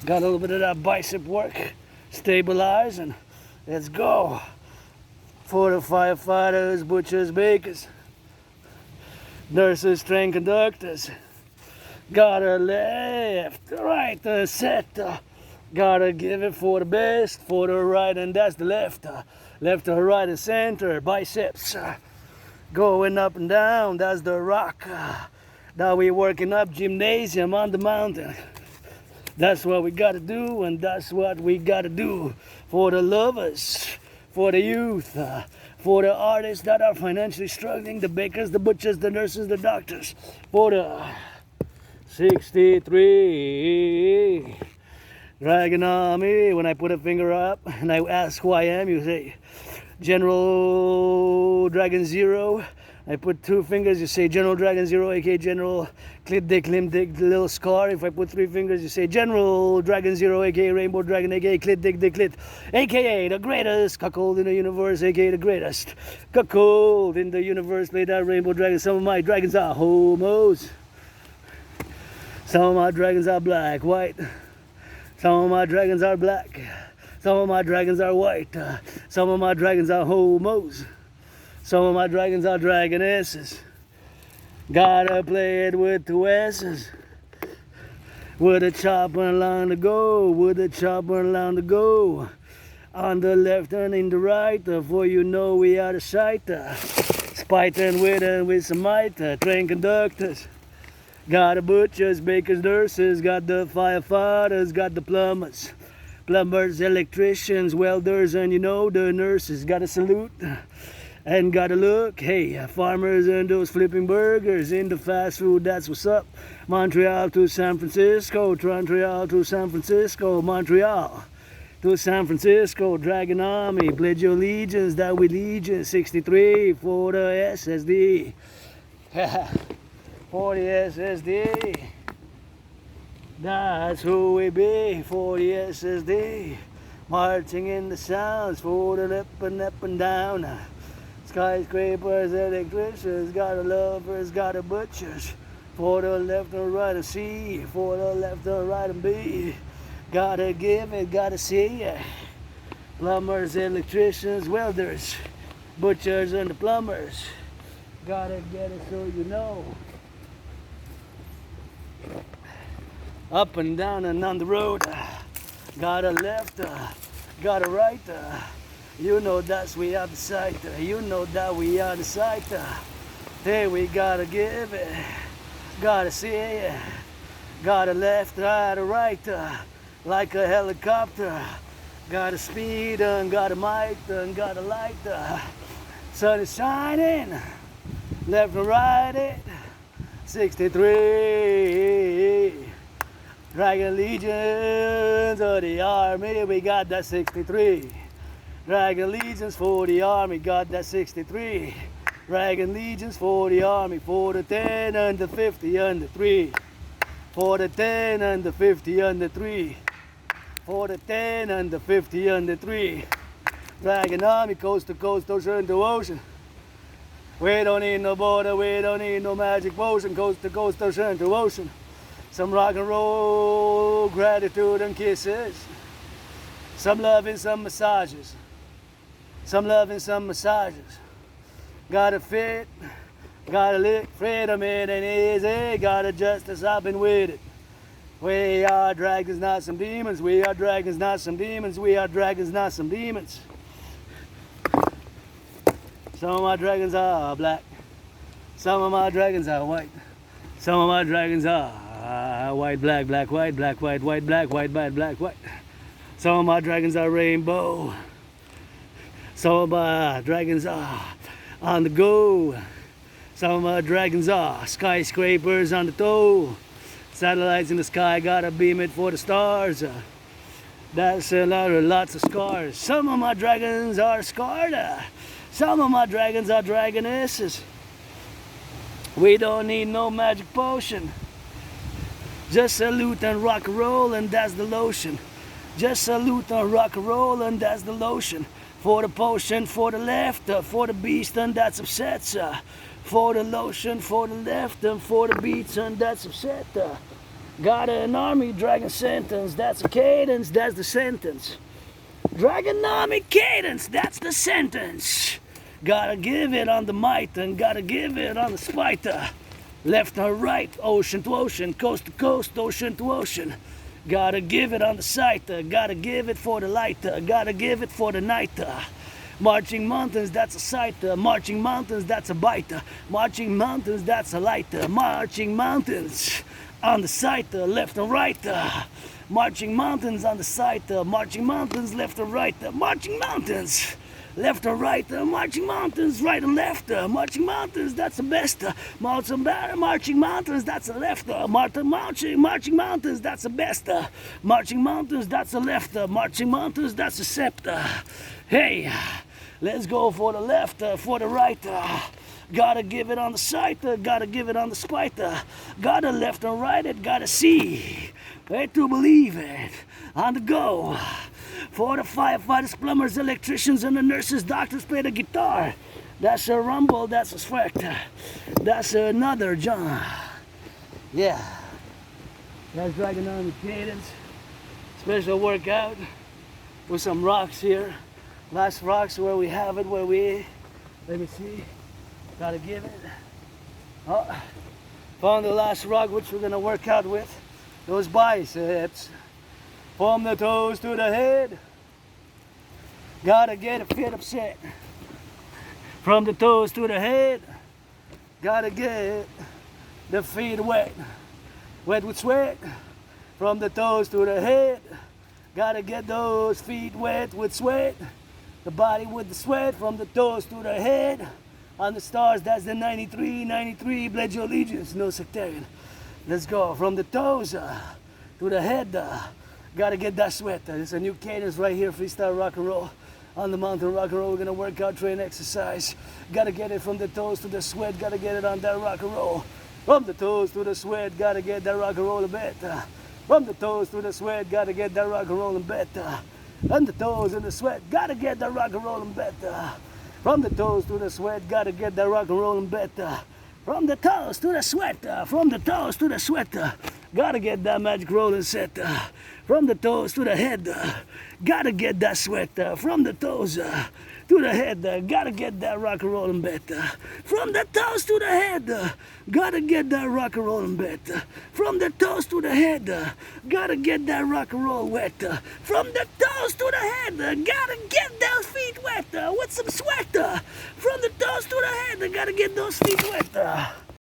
Speaker 1: Got a little bit of that bicep work, stabilize, and let's go. For the firefighters, butchers, bakers, nurses, train conductors, gotta left, right, set, gotta give it for the best, for the right, and that's the left, left to right and center, biceps, going up and down, that's the rock. Now we're working up gymnasium on the mountain. That's what we gotta do, and that's what we gotta do for the lovers, for the youth, for the artists that are financially struggling, the bakers, the butchers, the nurses, the doctors, for the 63 Dragon Army. When I put a finger up and I ask who I am, you say General Dragon Zero. I put 2 fingers, you say General Dragon Zero, aka General Clit Dick Lim Dick Little Scar. If I put 3 fingers, you say General Dragon Zero, aka Rainbow Dragon, aka Clit Dick Dick Clit, aka the greatest cuckold in the universe, aka the greatest cuckold in the universe. Play that Rainbow Dragon. Some of my dragons are homos. Some of my dragons are black, white. Some of my dragons are black. Some of my dragons are white. Some of my dragons are homos. Some of my dragons are dragonesses. Gotta play it with 2 S's. With a chopper along the go. With a chopper along the go. On the left and in the right. For you know we are the sight. Spite and with some might. Train conductors. Got the butchers, bakers, nurses. Got the firefighters. Got the plumbers. Plumbers, electricians, welders, and you know the nurses. Gotta salute. And gotta look, hey, farmers and those flipping burgers in the fast food, that's what's up. Montreal to San Francisco, Montreal to San Francisco, Montreal to San Francisco, Dragon Army, pledge your allegiance, that we legion, 63 for the SSD. For the SSD. That's who we be, for the SSD. Marching in the sounds, for the up and down. Skyscrapers, electricians, got a lovers, got a butchers. For the left and right and C, for the left and right and B. Gotta give it, gotta see it. Plumbers, electricians, welders, butchers and the plumbers. Gotta get it so you know. Up and down and on the road. Got a left, got a right. You know that's we are the sight. You know that we are the sight. There we gotta give it. Gotta see it. Gotta left, right, right. Like a helicopter. Gotta speed and gotta might and gotta light. Sun is shining. Left and right it. 63. Dragon Legions of the Army. We got that 63. Dragon Legions for the Army, got that 63. Dragon Legions for the Army, for the 10 and the 50 and the 3. For the 10 and the 50 and the 3. For the 10 and the 50 and the 3. Dragon Army, coast to coast, ocean to ocean. We don't need no border, we don't need no magic potion, coast to coast, ocean to ocean. Some rock and roll, gratitude and kisses. Some love and some massages. Some love and some massages. Gotta fit, gotta lick, freedom it ain't easy. Gotta justice, I've been with it. We are dragons, not some demons. We are dragons, not some demons. We are dragons, not some demons. Some of my dragons are black. Some of my dragons are white. Some of my dragons are white, black, black, white, black, white, white, black, white, black, black, white. Some of my dragons are rainbow. Some of my dragons are on the go. Some of my dragons are skyscrapers on the toe. Satellites in the sky, gotta beam it for the stars. That's lots of scars. Some of my dragons are scarred. Some of my dragons are dragonesses. We don't need no magic potion. Just salute and rock and roll, and that's the lotion. Just salute and rock and roll, and that's the lotion. For the potion, for the left, for the beast, and that's upset. For the lotion, for the left, and for the beats, and that's upset. Got an army, dragon sentence, that's a cadence, that's the sentence. Dragon army cadence, that's the sentence. Gotta give it on the might, and gotta give it on the spite. Left and right, ocean to ocean, coast to coast, ocean to ocean. Gotta give it on the sight, gotta give it for the light, gotta give it for the night. Marching mountains, that's a sight. Marching mountains, that's a bite. Marching mountains, that's a light. Marching mountains on the sight, left and right. Marching mountains on the sight. Marching mountains, left and right. Marching mountains. Left and right, marching mountains, right and left, marching mountains, that's the best, marching mountains, that's the left, marching mountains, that's the best, marching mountains, that's the left, marching mountains, that's the scepter. Hey, let's go for the left, for the right, gotta give it on the sight, gotta give it on the spite, gotta left and right it, gotta see, wait to believe it, on the go. For the firefighters, plumbers, electricians, and the nurses, doctors play the guitar. That's a rumble, that's a sweat. That's another John. Yeah. That's Dragon Army Cadence. Special workout with some rocks here. Last rocks where we have it, where we, let me see. Gotta give it. Oh, found the last rock which we're gonna work out with. Those biceps. From the toes to the head. Gotta get a fit upset. From the toes to the head. Gotta get the feet wet. Wet with sweat. From the toes to the head. Gotta get those feet wet with sweat. The body with the sweat. From the toes to the head. On the stars, that's the 93, 93. Pledge your allegiance, no sectarian. Let's go. From the toes to the head. Gotta get that sweat. There's a new cadence right here, freestyle rock and roll. On the mountain rock and roll, we're gonna work out, train, exercise. Gotta get it from the toes to the sweat, gotta get it on that rock and roll. From the toes to the sweat, gotta get that rock and roll a bit. From the toes to the sweat, gotta get that rock and roll a bit. From the toes and the sweat, gotta get that rock and roll a bit. From the toes to the sweat, gotta get that rock and roll a bit. From the toes to the sweat, from the toes to the sweat, gotta get that magic rolling set. From the toes to the head, gotta get that sweat. From the toes to the head, gotta get that rock and rollin' bit. From the toes to the head, gotta get that rock and rollin' bit. From the toes to the head, gotta get that rock and roll wet. From the toes to the head, gotta get those feet wet with some sweat. From the toes to the head, gotta get those feet wet.